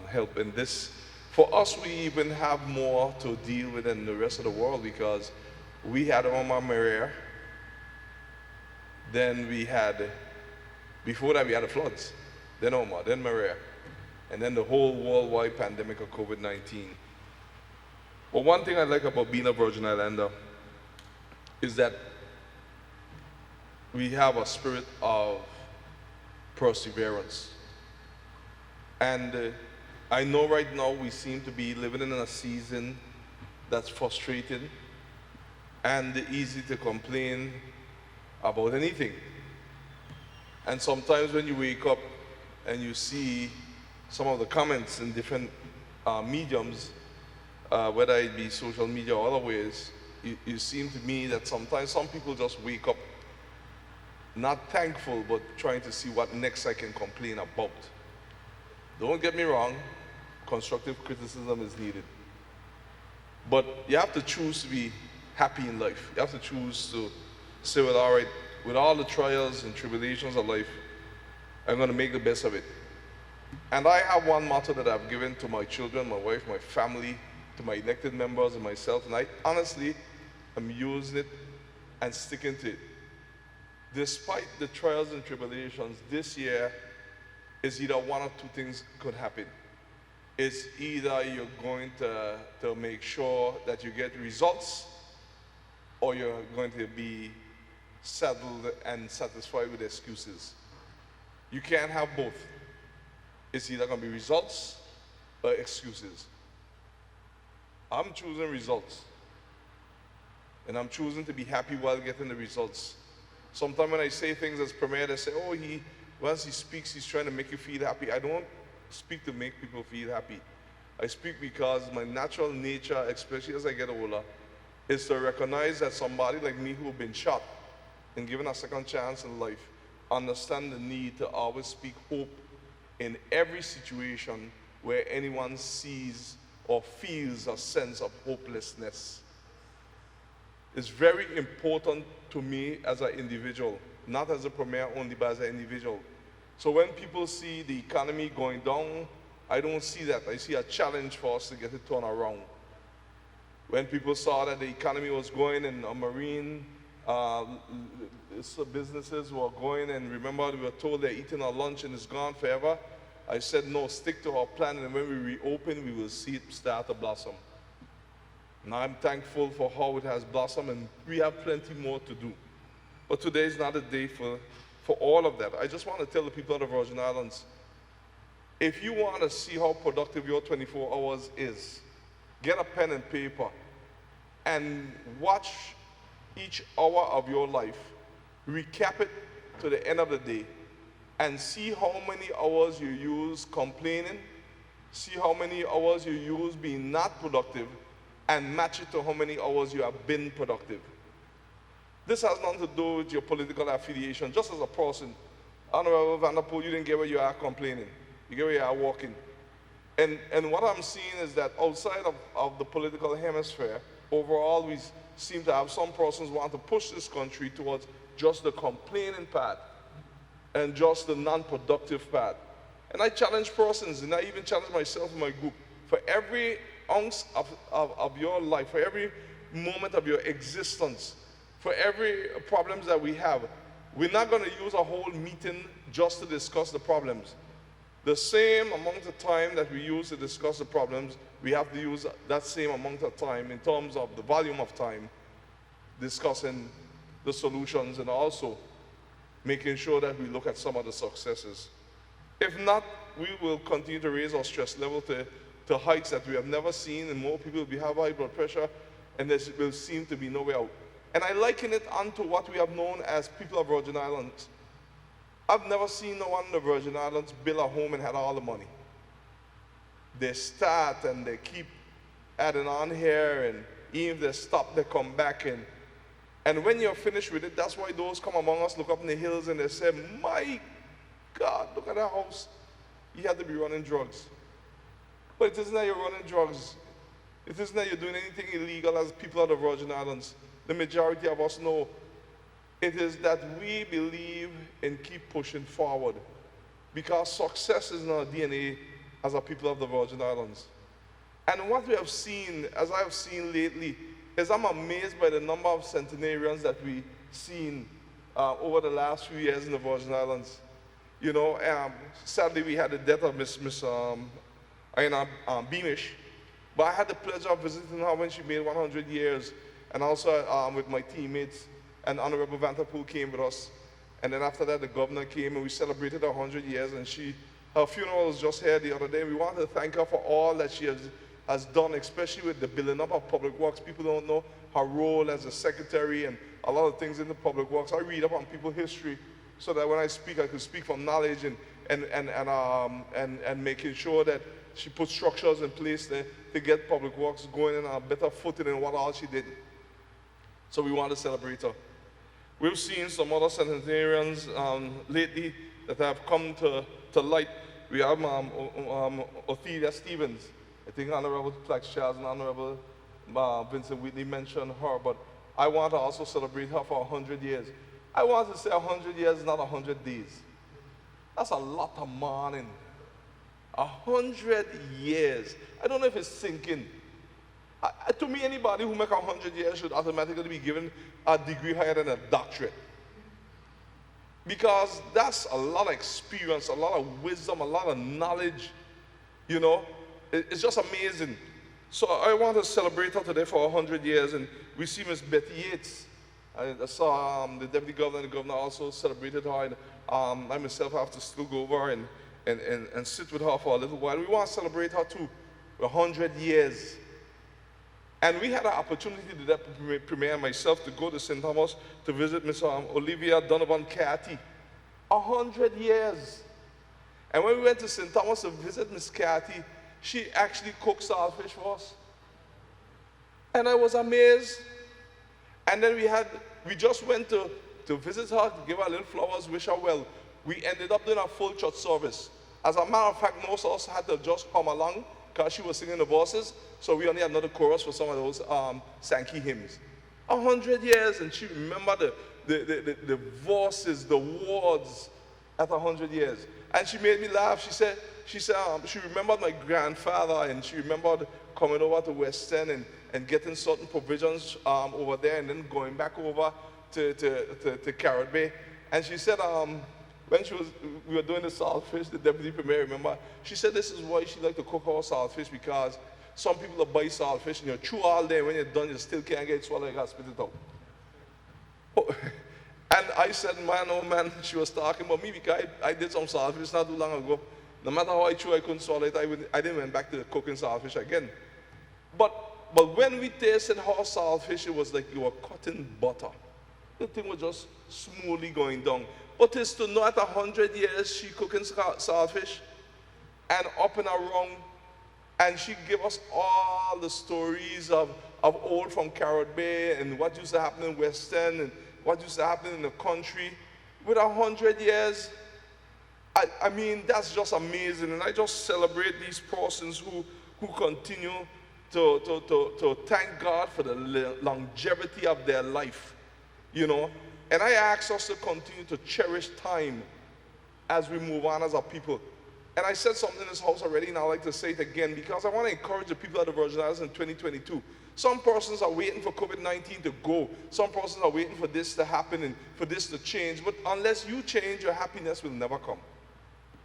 helped in this. For us, we even have more to deal with than the rest of the world because we had Irma Maria, then we had, before that we had the floods, then Irma, then Maria, and then the whole worldwide pandemic of COVID-19. But one thing I like about being a Virgin Islander is that we have a spirit of perseverance. And I know right now we seem to be living in a season that's frustrating and easy to complain about anything. And sometimes when you wake up and you see some of the comments in different mediums, whether it be social media or other ways, it seems to me that sometimes some people just wake up not thankful, but trying to see what next I can complain about. Don't get me wrong, constructive criticism is needed. But you have to choose to be happy in life. You have to choose to say, well, all right, with all the trials and tribulations of life, I'm going to make the best of it. And I have one motto that I've given to my children, my wife, my family, to my elected members and myself, and I honestly am using it and sticking to it. Despite the trials and tribulations, this year is either one or two things could happen. It's either you're going to make sure that you get results, or you're going to be settled and satisfied with excuses. You can't have both. It's either going to be results or excuses. I'm choosing results. And I'm choosing to be happy while getting the results. Sometimes when I say things as Premier, they say, oh, once he speaks, he's trying to make you feel happy. I don't speak to make people feel happy. I speak because my natural nature, especially as I get older, is to recognize that somebody like me who have been shot and given a second chance in life, understand the need to always speak hope in every situation where anyone sees or feels a sense of hopelessness. It's very important to me as an individual, not as a Premier only, but as an individual. So when people see the economy going down, I don't see that. I see a challenge for us to get it turned around. When people saw that the economy was going and marine businesses were going, and remember we were told they're eating our lunch and it's gone forever, I said no, stick to our plan, and when we reopen, we will see it start to blossom. And I'm thankful for how it has blossomed, and we have plenty more to do. But today is not a day for all of that. I just want to tell the people of the Virgin Islands, If you want to see how productive your 24 hours is, get a pen and paper and watch each hour of your life, recap it to the end of the day, and see how many hours you use complaining, see how many hours you use being not productive, and match it to how many hours you have been productive. This has nothing to do with your political affiliation. Just as a person, Honorable Vanderpool, you didn't get where you are complaining. You get where you are walking. And what I'm seeing is that outside of the political hemisphere, overall we seem to have some persons want to push this country towards just the complaining part and just the non-productive part. And I challenge persons, and I even challenge myself in my group, for every ounce of your life, for every moment of your existence, for every problems that we have, we're not going to use a whole meeting just to discuss the problems. The same amount of time that we use to discuss the problems, we have to use that same amount of time in terms of the volume of time discussing the solutions and also making sure that we look at some of the successes. If not, we will continue to raise our stress level to heights that we have never seen, and more people will have high blood pressure, and there will seem to be no way out. And I liken it onto what we have known as people of Virgin Islands. I've never seen no one in the Virgin Islands build a home and had all the money. They start and they keep adding on here, and even if they stop, they come back in. And when you're finished with it, that's why those come among us look up in the hills and they say, my God, look at that house. You have to be running drugs. But it isn't that you're running drugs. It isn't that you're doing anything illegal as people of the Virgin Islands. The majority of us know. It is that we believe in keep pushing forward, because success is in our DNA as a people of the Virgin Islands. And what we have seen, as I have seen lately, is I'm amazed by the number of centenarians that we've seen over the last few years in the Virgin Islands. You know, sadly we had the death of Miss Aina Beamish, but I had the pleasure of visiting her when she made 100 years, and also with my teammates. And Honorable Vanderpool came with us. And then after that, the governor came and we celebrated 100 years. And her funeral was just here the other day. We want to thank her for all that she has done, especially with the building up of public works. People don't know her role as a secretary and a lot of things in the public works. I read up on people's history so that when I speak, I could speak from knowledge and making sure that she put structures in place to get public works going in a better footing than what all she did. So we want to celebrate her. We've seen some other centenarians lately that have come to light. We have Ophelia Stevens. I think Honorable Flex Charles and Honorable Vincent Whitley mentioned her, but I want to also celebrate her for 100 years. I want to say 100 years, not 100 days. That's a lot of mourning. 100 years. I don't know if it's sinking. To me, anybody who makes 100 years should automatically be given a degree higher than a doctorate. Because that's a lot of experience, a lot of wisdom, a lot of knowledge. You know, it's just amazing. So I want to celebrate her today for 100 years. And we see Miss Betty Yates. I saw the deputy governor and the governor also celebrated her. And I myself have to still go over and sit with her for a little while. We want to celebrate her too, 100 years. And we had an opportunity, the Deputy Premier and myself, to go to St. Thomas to visit Miss Olivia Donovan Cathy. 100 years. And when we went to St. Thomas to visit Miss Cathy, she actually cooked saltfish for us. And I was amazed. And then we just went to visit her, to give her little flowers, wish her well. We ended up doing a full church service. As a matter of fact, most of us had to just come along because she was singing the verses, so we only had another chorus for some of those Sankey hymns. 100 years, and she remembered the verses, the words at 100 years. And she made me laugh. She said she remembered my grandfather, and she remembered coming over to West End and getting certain provisions over there, and then going back over to Carrot Bay. And she said, when we were doing the saltfish, the deputy premier, remember, she said this is why she liked to cook our saltfish, because some people will buy saltfish and you chew all day, when you're done, you still can't get it swallowed, you got to spit it out. Oh, and I said, man, oh man, she was talking about me because I did some saltfish not too long ago. No matter how I tried, I couldn't swallow it. I didn't went back to cooking saltfish again. But when we tasted horse saltfish, it was like you were cutting butter. The thing was just smoothly going down. But it's to know at 100 years she cooking saltfish and up and around, and she gave us all the stories of old from Carrot Bay and what used to happen in West End and what used to happen in the country. With 100 years, I mean, that's just amazing. And I just celebrate these persons who continue to thank God for the longevity of their life, you know. And I ask us to continue to cherish time as we move on as a people. And I said something in this house already, and I'd like to say it again, because I want to encourage the people of the Virgin Islands in 2022. Some persons are waiting for COVID-19 to go. Some persons are waiting for this to happen and for this to change. But unless you change, your happiness will never come.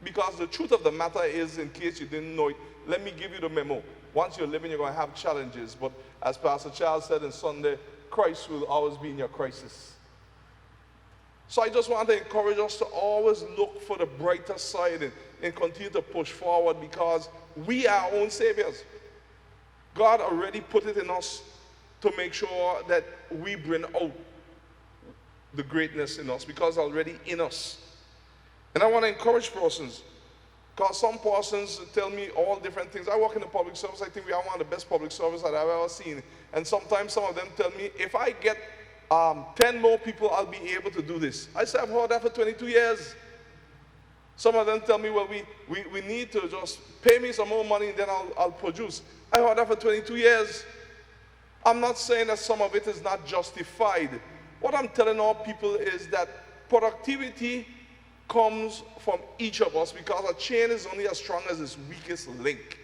Because the truth of the matter is, in case you didn't know it, let me give you the memo. Once you're living, you're going to have challenges. But as Pastor Charles said on Sunday, Christ will always be in your crisis. So I just want to encourage us to always look for the brighter side and continue to push forward, because we are our own saviors. God already put it in us to make sure that we bring out the greatness in us, because it's already in us. And I want to encourage persons, because some persons tell me all different things. I work in the public service. I think we are one of the best public service that I've ever seen. And sometimes some of them tell me, if I get 10 more people, I'll be able to do this. I say, I've heard that for 22 years. Some of them tell me, well, we need to just pay me some more money and then I'll produce. I heard that for 22 years. I'm not saying that some of it is not justified. What I'm telling all people is that productivity comes from each of us, because a chain is only as strong as its weakest link.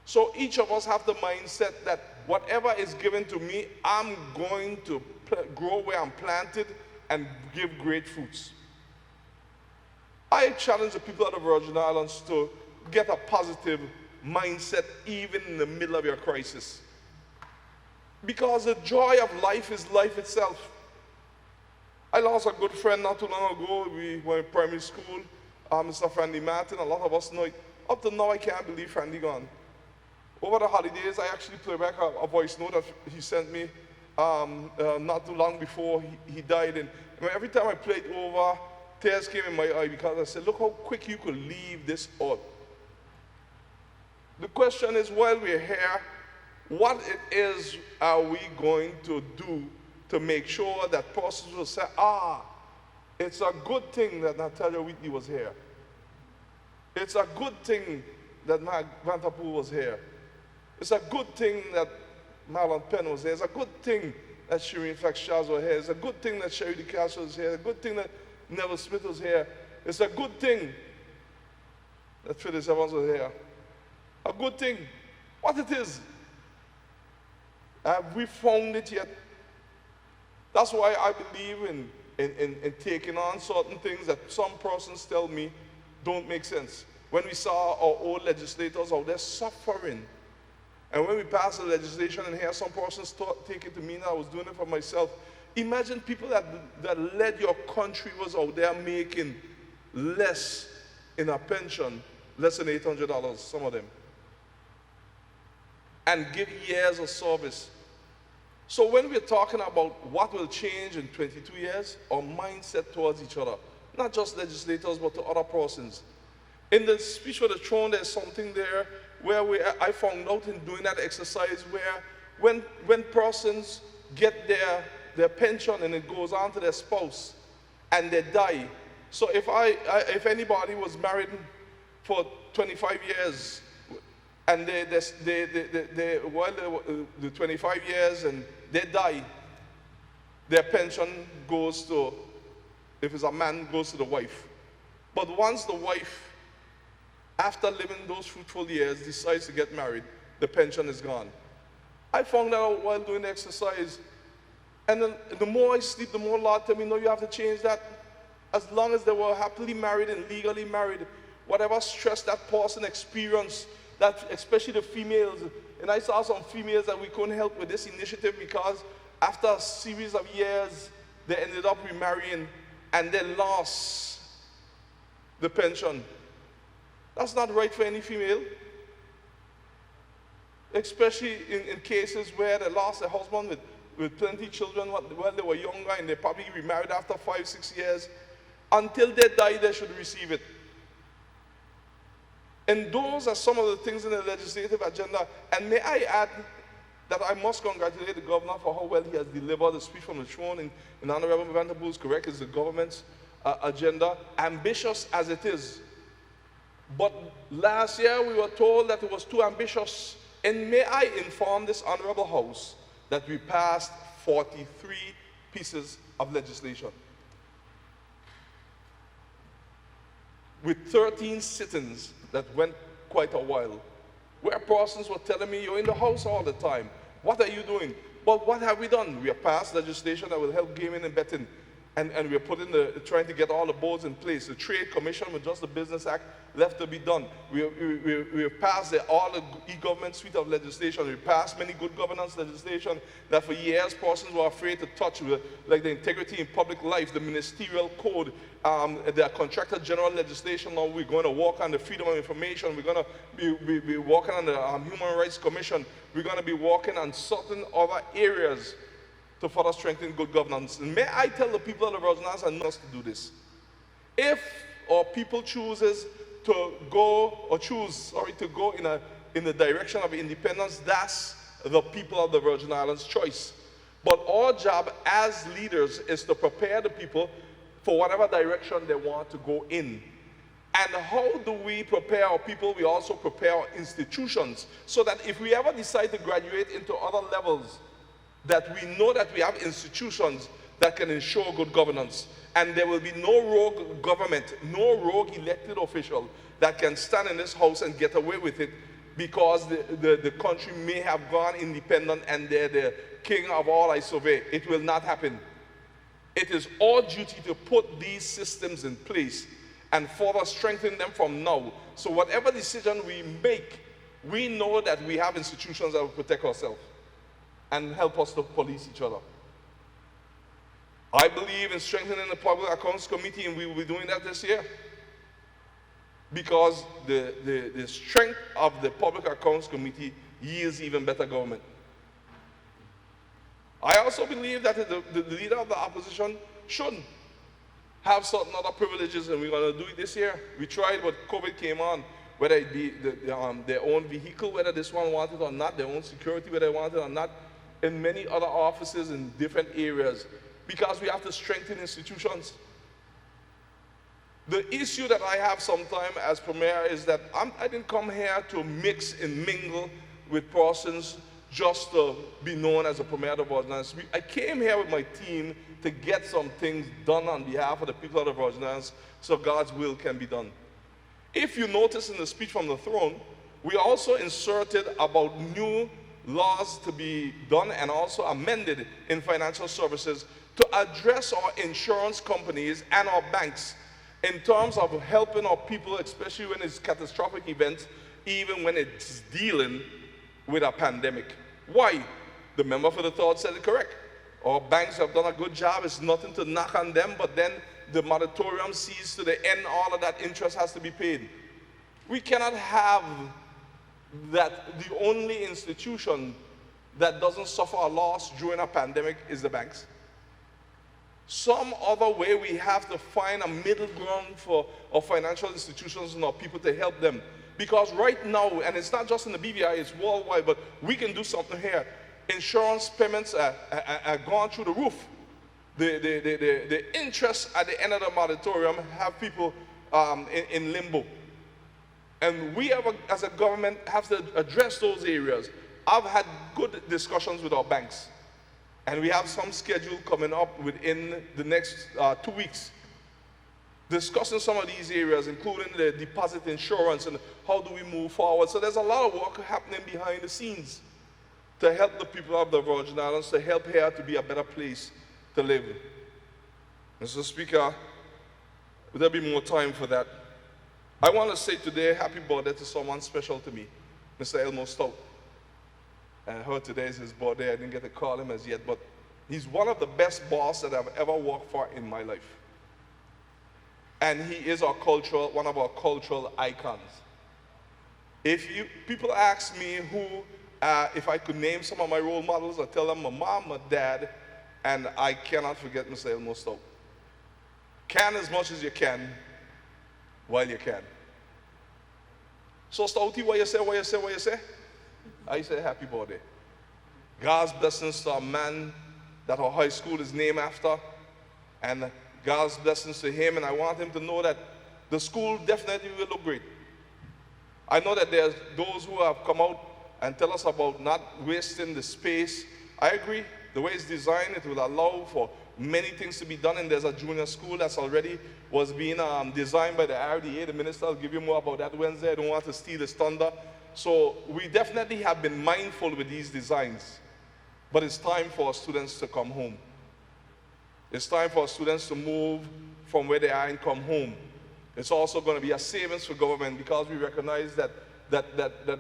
So each of us have the mindset that whatever is given to me, I'm going to grow where I'm planted and give great fruits. I challenge the people of the Virgin Islands to get a positive mindset even in the middle of your crisis. Because the joy of life is life itself. I lost a good friend not too long ago. We were in primary school, Mr. Frandy Martin. A lot of us know it. Up to now, I can't believe Frandy gone. Over the holidays, I actually played back a voice note that he sent me not too long before he died. And every time I played over, tears came in my eye, because I said, look how quick you could leave this earth. The question is, while we're here, what it is are we going to do to make sure that persons will say, it's a good thing that Natalia Whitney was here. It's a good thing that Vantapool was here. It's a good thing that Marlon Penn was here. It's a good thing that Shireen Flax-Charles was here. It's a good thing that Sherry DeCastro was here. It's a good thing that Neville Smith was here. It's a good thing that Phyllis Evans was here. A good thing. What it is? Have we found it yet? That's why I believe in taking on certain things that some persons tell me don't make sense. When we saw our old legislators out there suffering, and when we passed the legislation and here some persons take it to me, and I was doing it for myself. Imagine people that led your country was out there making less in a pension, less than $800, some of them, and give years of service. So when we're talking about what will change in 22 years, our mindset towards each other, not just legislators, but to other persons. In the speech for the throne, there's something there where I found out in doing that exercise where when persons get their pension and it goes on to their spouse and they die. So if anybody was married for 25 years and the 25 years and they die, their pension goes to, if it's a man, goes to the wife. But once the wife, after living those fruitful years, decides to get married, the pension is gone. I found that out while doing the exercise. And then the more I sleep, the more Lord tell me, no, you have to change that. As long as they were happily married and legally married, whatever stress that person experienced, that especially the females, and I saw some females that we couldn't help with this initiative because after a series of years, they ended up remarrying and they lost the pension. That's not right for any female, especially in cases where they lost their husband with plenty of children while they were younger, and they probably remarried after 5-6 years. Until they die, they should receive it. And those are some of the things in the legislative agenda. And may I add that I must congratulate the governor for how well he has delivered the speech from the throne. In Honorable Vanderpool is correct, it's the government's agenda, ambitious as it is. But last year we were told that it was too ambitious. And may I inform this honorable house that we passed 43 pieces of legislation with 13 sit-ins that went quite a while, where persons were telling me, you're in the house all the time. What are you doing? But what have we done? We have passed legislation that will help gaming and betting. And we're trying to get all the boards in place. The Trade Commission with just the Business Act left to be done. We have passed all the e-government suite of legislation. We passed many good governance legislation that for years persons were afraid to touch, like the integrity in public life, the ministerial code, the contractor general legislation. Now we're going to work on the freedom of information. We're going to be working on the Human Rights Commission. We're going to be working on certain other areas to further strengthen good governance. And may I tell the people of the Virgin Islands and us to do this. If our people chooses to go, in the direction of independence, that's the people of the Virgin Islands' choice. But our job as leaders is to prepare the people for whatever direction they want to go in. And how do we prepare our people? We also prepare our institutions so that if we ever decide to graduate into other levels, that we know that we have institutions that can ensure good governance. And there will be no rogue government, no rogue elected official that can stand in this house and get away with it because the country may have gone independent and they're the king of all I survey. It will not happen. It is our duty to put these systems in place and further strengthen them from now. So whatever decision we make, we know that we have institutions that will protect ourselves and help us to police each other. I believe in strengthening the Public Accounts Committee, and we will be doing that this year. Because the strength of the Public Accounts Committee yields even better government. I also believe that the leader of the opposition should have certain other privileges, and we're going to do it this year. We tried, but COVID came on, whether it be their own vehicle, whether this one wanted or not, their own security, whether they wanted or not, in many other offices in different areas, because we have to strengthen institutions. The issue that I have sometimes as Premier is that I didn't come here to mix and mingle with persons just to be known as a Premier of the Virgin Islands. I came here with my team to get some things done on behalf of the people of the Virgin Islands so God's will can be done. If you notice in the speech from the throne, we also inserted about new laws to be done and also amended in financial services to address our insurance companies and our banks in terms of helping our people, especially when it's catastrophic events, even when it's dealing with a pandemic. Why? The member for the third said it correct. Our banks have done a good job. It's nothing to knock on them, but then the moratorium sees to the end, all of that interest has to be paid. We cannot have that the only institution that doesn't suffer a loss during a pandemic is the banks. Some other way we have to find a middle ground for our financial institutions and our people to help them. Because right now, and it's not just in the BVI, it's worldwide, but we can do something here. Insurance payments are gone through the roof. The interest at the end of the moratorium have people in limbo. And we have, as a government, have to address those areas. I've had good discussions with our banks. And we have some schedule coming up within the next 2 weeks, discussing some of these areas, including the deposit insurance and how do we move forward. So there's a lot of work happening behind the scenes to help the people of the Virgin Islands, to help here to be a better place to live. Mr. Speaker, there'll be more time for that. I want to say today, happy birthday to someone special to me, Mr. Elmo Stout. I heard today is his birthday. I didn't get to call him as yet, but he's one of the best bosses that I've ever worked for in my life. and he is one of our cultural icons. People ask me if I could name some of my role models, I tell them my mom, my dad, and I cannot forget Mr. Elmo Stout. Can as much as you can while you can. So Stouty, what you say? I say happy birthday. God's blessings to a man that our high school is named after, and God's blessings to him, and I want him to know that the school definitely will look great. I know that there's those who have come out and tell us about not wasting the space. I agree. The way it's designed, it will allow for many things to be done, and there's a junior school that's already was being designed by the RDA. The minister will give you more about that Wednesday. I don't want to steal his thunder. So we definitely have been mindful with these designs, but it's time for our students to come home. It's time for our students to move from where they are and come home. It's also going to be a savings for government, because we recognize that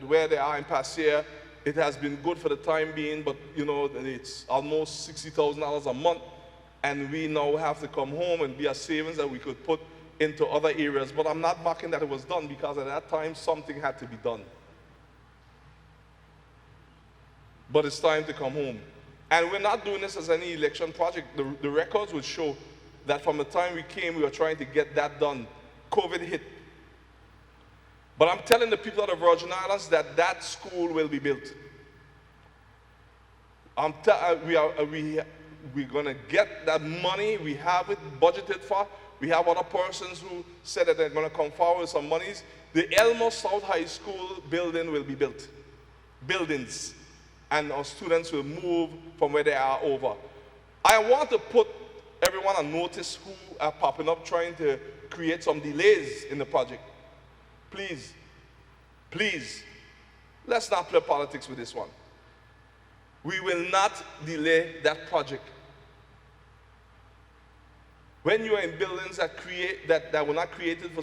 where they are in past year, it has been good for the time being, but you know, it's almost $60,000 a month, and we now have to come home and be a savings that we could put into other areas. But I'm not mocking that it was done, because at that time something had to be done. But it's time to come home. And we're not doing this as any election project. The records would show that from the time we came, we were trying to get that done. COVID hit. But I'm telling the people of the Virgin Islands that that school will be built. We're going to get that money. We have it budgeted for. We have other persons who said that they're going to come forward with some monies. The Elmo South High School building will be built. Buildings. And our students will move from where they are over. I want to put everyone on notice who are popping up trying to create some delays in the project. Please, please, let's not play politics with this one. We will not delay that project. When you are in buildings that were not created for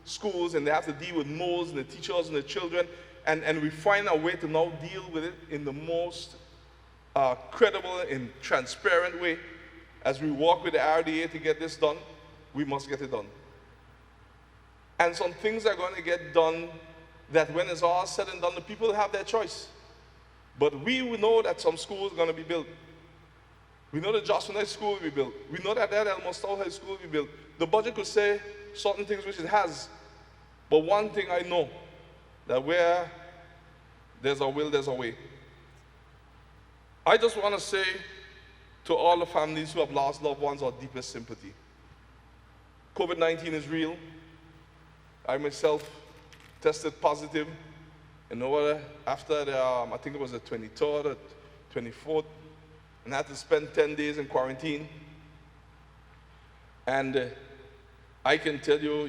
schools, and they have to deal with moles and the teachers and the children, and we find a way to now deal with it in the most credible and transparent way. As we work with the RDA to get this done, we must get it done. And some things are going to get done that when it's all said and done, the people have their choice. But we know that some schools are going to be built. We know the Johnson High School will be built. We know that Elmo Stout High School will be built. The budget could say certain things which it has. But one thing I know, that where there's a will, there's a way. I just want to say to all the families who have lost loved ones our deepest sympathy. COVID-19 is real. I myself tested positive, after I think it was the 23rd or 24th, and I had to spend 10 days in quarantine. And I can tell you,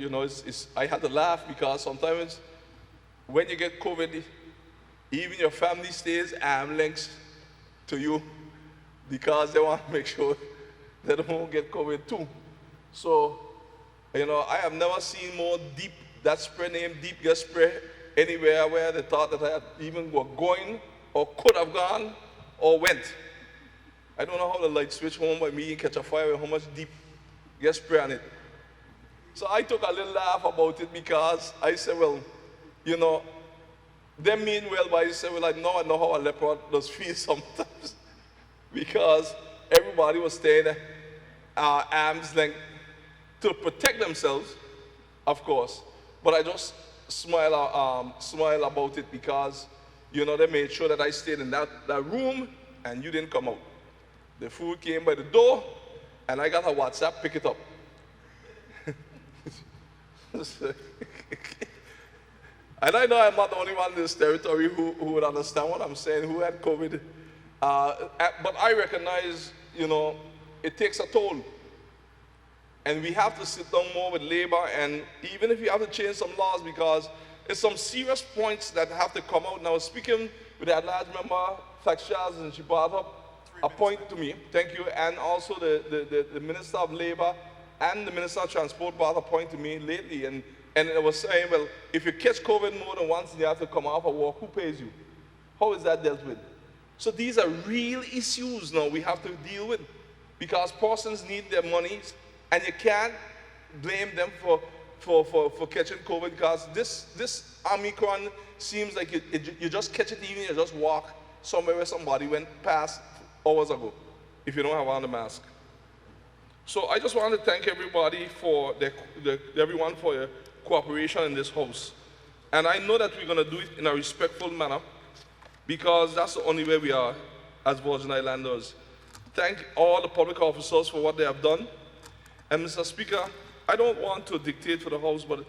I had to laugh, because sometimes when you get COVID, even your family stays arm's length to you, because they want to make sure they don't get COVID too. So, I have never seen more deep, that spray named Deep Get Spray, anywhere where they thought that I had even were going, or could have gone, or went. I don't know how the light switch home by me and catch a fire with how much Deep Get Spray on it. So I took a little laugh about it, because I said, well, they mean well, but I said, well, I know how a leopard does feel sometimes, because everybody was staying arm's length to protect themselves, of course. But I just smile about it, because, they made sure that I stayed in that room and you didn't come out. The food came by the door, and I got a WhatsApp, pick it up. And I know I'm not the only one in this territory who would understand what I'm saying, who had COVID. But I recognize, it takes a toll. And we have to sit down more with labor, and even if we have to change some laws, because there's some serious points that have to come out. Now, speaking with that large member, Flex Charles, and she brought up a point to me, thank you, and also the Minister of Labor and the Minister of Transport brought a point to me lately, and it was saying, well, if you catch COVID more than once and you have to come off a walk, who pays you? How is that dealt with? So these are real issues now we have to deal with, because persons need their monies, and you can't blame them for catching COVID, because this Omicron seems like you just catch it even you just walk somewhere where somebody went past hours ago if you don't have on the mask. So I just want to thank everybody for everyone for your cooperation in this house. And I know that we're going to do it in a respectful manner, because that's the only way we are as Virgin Islanders. Thank all the public officers for what they have done. And Mr. Speaker, I don't want to dictate for the House, but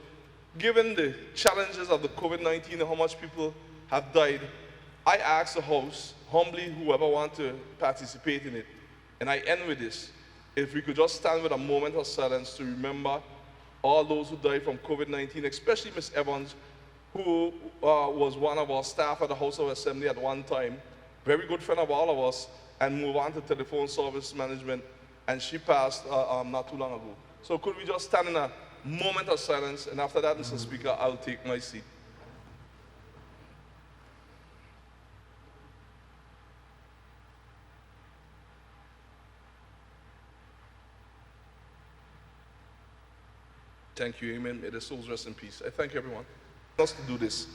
given the challenges of the COVID-19 and how much people have died, I ask the House, humbly, whoever wants to participate in it, and I end with this, if we could just stand with a moment of silence to remember all those who died from COVID-19, especially Ms. Evans, who was one of our staff at the House of Assembly at one time, very good friend of all of us, and move on to telephone service management, and she passed not too long ago. So could we just stand in a moment of silence, and after that, Mr. Speaker, I'll take my seat. Thank you, amen. May the souls rest in peace. I thank everyone us to do this.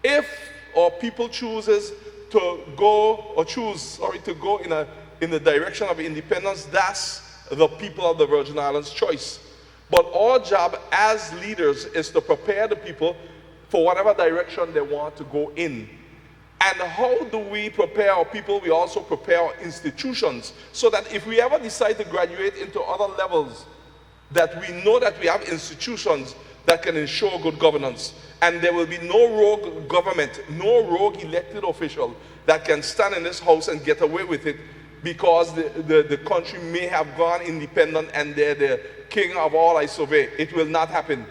If our people chooses to go in the direction of independence, that's the people of the Virgin Islands' choice. But our job as leaders is to prepare the people for whatever direction they want to go in. And how do we prepare our people? We also prepare our institutions, so that if we ever decide to graduate into other levels, that we know that we have institutions that can ensure good governance. And there will be no rogue government, no rogue elected official that can stand in this house and get away with it, because the country may have gone independent and they're the king of all I survey. It will not happen.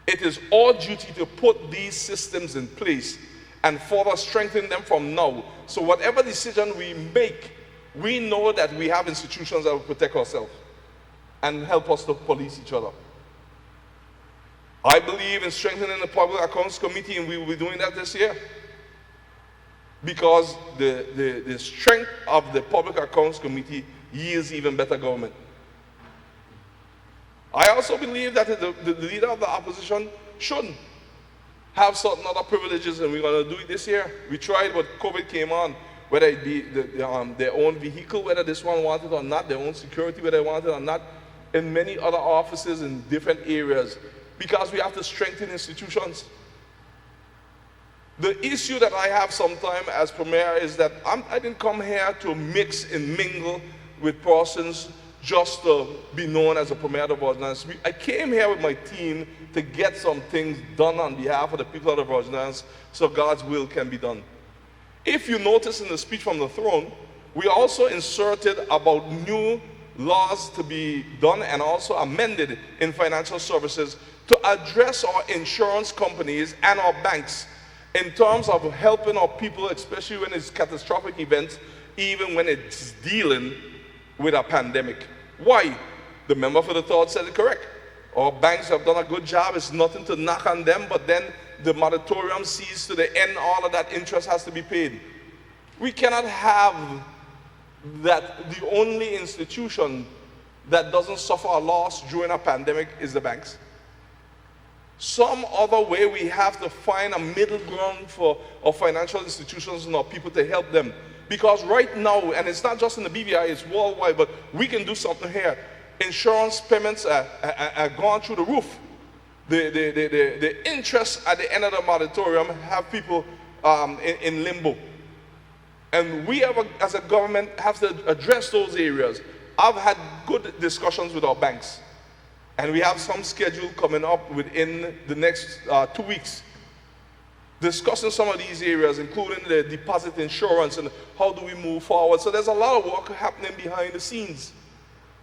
It is our duty to put these systems in place and further strengthen them from now. So whatever decision we make, we know that we have institutions that will protect ourselves and help us to police each other. I believe in strengthening the Public Accounts Committee, and we will be doing that this year, because the strength of the Public Accounts Committee yields even better government. I also believe that the leader of the opposition should have certain other privileges, and we're going to do it this year. We tried, but COVID came on, whether it be their own vehicle, whether this one wanted or not, their own security, whether they wanted or not, in many other offices in different areas, because we have to strengthen institutions. The issue that I have sometimes as Premier is that I didn't come here to mix and mingle with persons just to be known as a Premier of the Virgin Islands. I came here with my team to get some things done on behalf of the people of the Virgin Islands, so God's will can be done. If you notice in the speech from the throne, we also inserted about new laws to be done and also amended in financial services to address our insurance companies and our banks in terms of helping our people, especially when it's catastrophic events, even when it's dealing with a pandemic. Why? The member for the third said it correct. Our banks have done a good job. It's nothing to knock on them, but then the moratorium sees to the end, all of that interest has to be paid. We cannot have that the only institution that doesn't suffer a loss during a pandemic is the banks. Some other way we have to find a middle ground for our financial institutions and our people to help them. Because right now, and it's not just in the BVI, it's worldwide, but we can do something here. Insurance payments are gone through the roof. The interest at the end of the moratorium have people in limbo. And we have, as a government, have to address those areas. I've had good discussions with our banks, and we have some schedule coming up within the next 2 weeks, discussing some of these areas, including the deposit insurance and how do we move forward. So there's a lot of work happening behind the scenes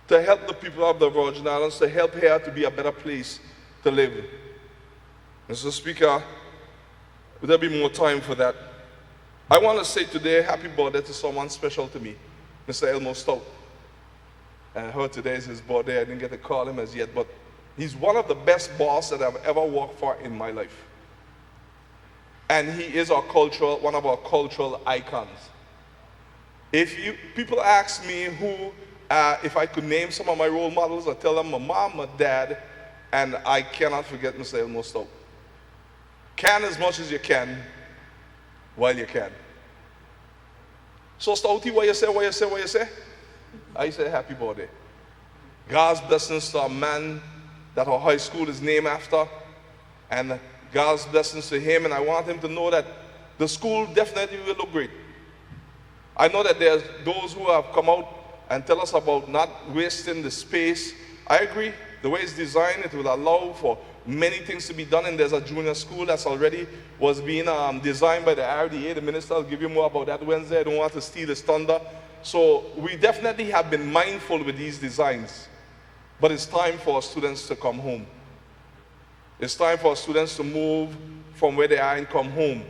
to help the people of the Virgin Islands, to help here to be a better place to live. Mr. Speaker, there'll be more time for that. I want to say today, happy birthday to someone special to me, Mr. Elmo Stout. I heard today is his birthday. I didn't get to call him as yet, but he's one of the best bosses that I've ever worked for in my life. And he is one of our cultural icons. If people ask me who if I could name some of my role models, I tell them my mom, my dad, and I cannot forget Mr. Elmo Stout. Can as much as you can while you can. So Stouty, what you say? I say happy birthday. God's blessings to a man that our high school is named after, and God's blessings to him, and I want him to know that the school definitely will look great. I know that there's those who have come out and tell us about not wasting the space. I agree. The way it's designed, it will allow for many things to be done, and there's a junior school that's already was being designed by the RDA. The minister will give you more about that Wednesday. I don't want to steal his thunder. So we definitely have been mindful with these designs, but it's time for our students to come home. It's time for our students to move from where they are and come home.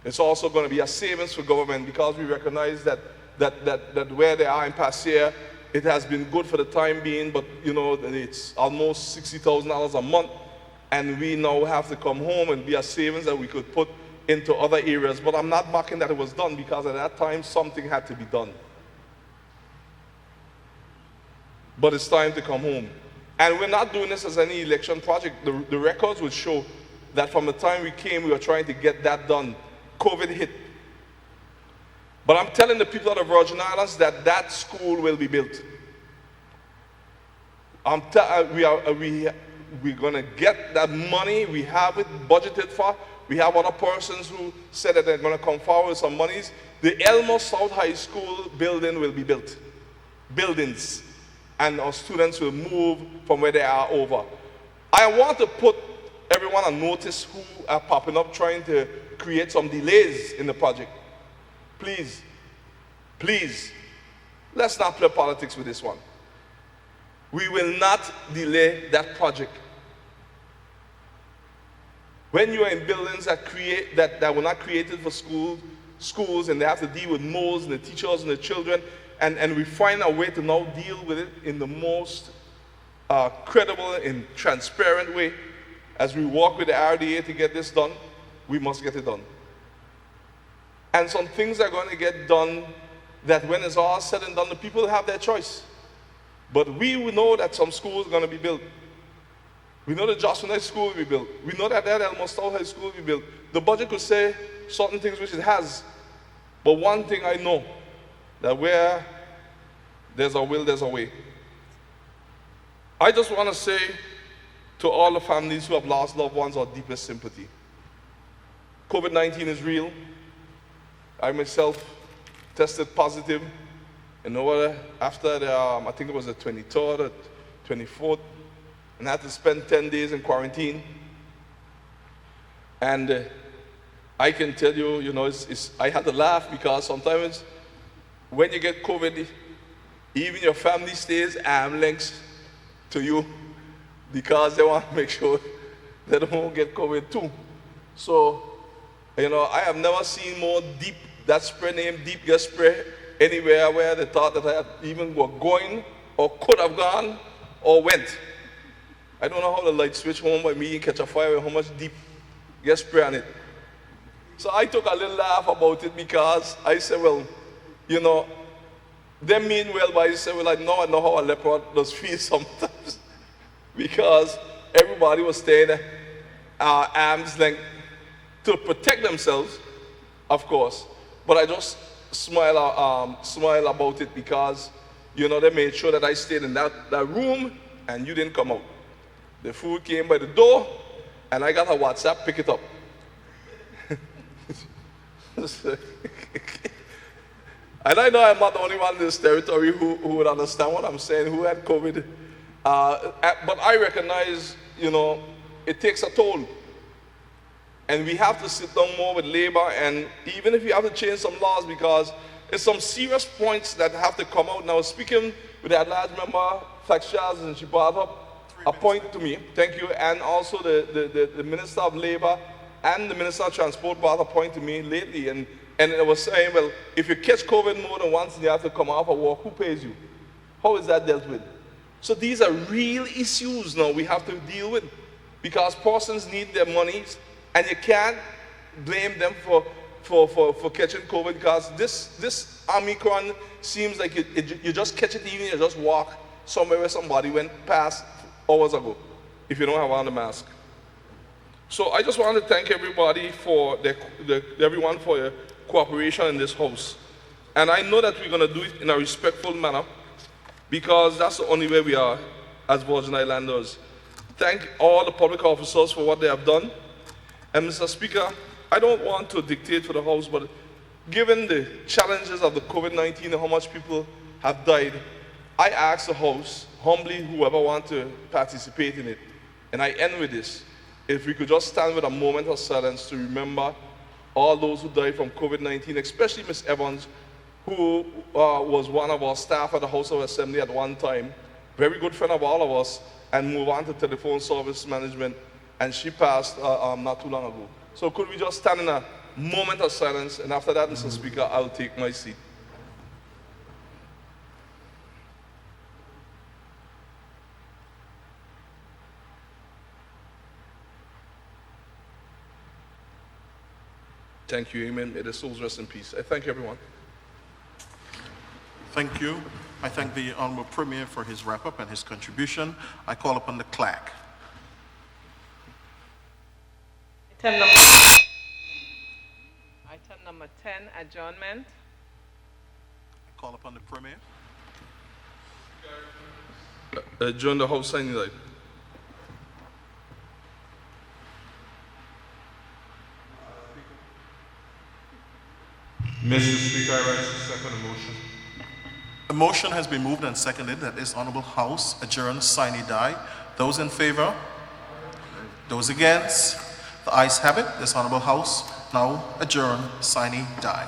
It's also going to be a savings for government, because we recognize that where they are in past year, it has been good for the time being, but you know, it's almost $60,000 a month, and we now have to come home and be a savings that we could put into other areas. But I'm not mocking that it was done, because at that time something had to be done. But it's time to come home. And we're not doing this as any election project. The records would show that from the time we came, we were trying to get that done. COVID hit. But I'm telling the people of the Virgin Islands that that school will be built. We're going to get that money. We have it budgeted for. We have other persons who said that they're going to come forward with some monies. The Elmo South High School building will be built. Buildings. And our students will move from where they are over. I want to put everyone on notice who are popping up trying to create some delays in the project. Please, let's not play politics with this one. We will not delay that project. When you are in buildings that were not created for schools, and they have to deal with moles and the teachers and the children, and we find a way to now deal with it in the most credible and transparent way. As we work with the RDA to get this done, we must get it done. And some things are going to get done that when it's all said and done, the people have their choice. But we know that some schools are going to be built. We know the Johnson High School will be built. We know that Elmo Stout High School will be built. The budget could say certain things which it has. But one thing I know, that where there's a will, there's a way. I just want to say to all the families who have lost loved ones our deepest sympathy. COVID-19 is real. I myself tested positive, after I think it was the 23rd or 24th, and I had to spend 10 days in quarantine. And I can tell you, I had to laugh, because sometimes when you get COVID, even your family stays arm's length to you, because they want to make sure they don't get COVID too. So, I have never seen more deep, that spray named Deep Get Spray, anywhere where they thought that I had even were going, or could have gone, or went. I don't know how the light switch home by me and catch a fire with how much Deep Get Spray on it. So I took a little laugh about it, because I said, well, they mean well, but I said, well, I know how a leopard does feel sometimes. Because everybody was staying arm's length to protect themselves, of course. But I just smile about it, because, they made sure that I stayed in that room and you didn't come out. The food came by the door, and I got a WhatsApp, pick it up. And I know I'm not the only one in this territory who would understand what I'm saying, who had COVID. But I recognize, it takes a toll. And we have to sit down more with labor, and even if we have to change some laws, because there's some serious points that have to come out. Now, speaking with that large member, Flex Charles, and she brought up a point to me, thank you, and also the Minister of Labor and the Minister of Transport brought a point to me lately, and it was saying, well, if you catch COVID more than once and you have to come off a walk, who pays you? How is that dealt with? So these are real issues now we have to deal with, because persons need their monies, and you can't blame them for catching COVID, because this Omicron seems like you just catch it even, you just walk somewhere where somebody went past hours ago if you don't have on the mask. So I just want to thank everybody for everyone for your cooperation in this house. And I know that we're going to do it in a respectful manner because that's the only way we are as Virgin Islanders. Thank all the public officers for what they have done. And Mr. Speaker, I don't want to dictate for the House, but given the challenges of the COVID-19 and how much people have died, I ask the House, humbly, whoever wants to participate in it, and I end with this, if we could just stand with a moment of silence to remember all those who died from COVID-19, especially Ms. Evans, who was one of our staff at the House of Assembly at one time, very good friend of all of us, and move on to telephone service management, and she passed not too long ago. So could we just stand in a moment of silence, and after that, Mr. Speaker, I'll take my seat. Thank you, amen. May the souls rest in peace. I thank everyone. Thank you. I thank the Honorable Premier for his wrap-up and his contribution. I call upon the clerk. Item number 10, adjournment. I call upon the Premier. Adjourn the House signing night. Mr. Speaker, I rise to second the motion. The motion has been moved and seconded that this Honorable House adjourn sine die. Those in favor? Those against? The ayes have it. This Honorable House now adjourn sine die.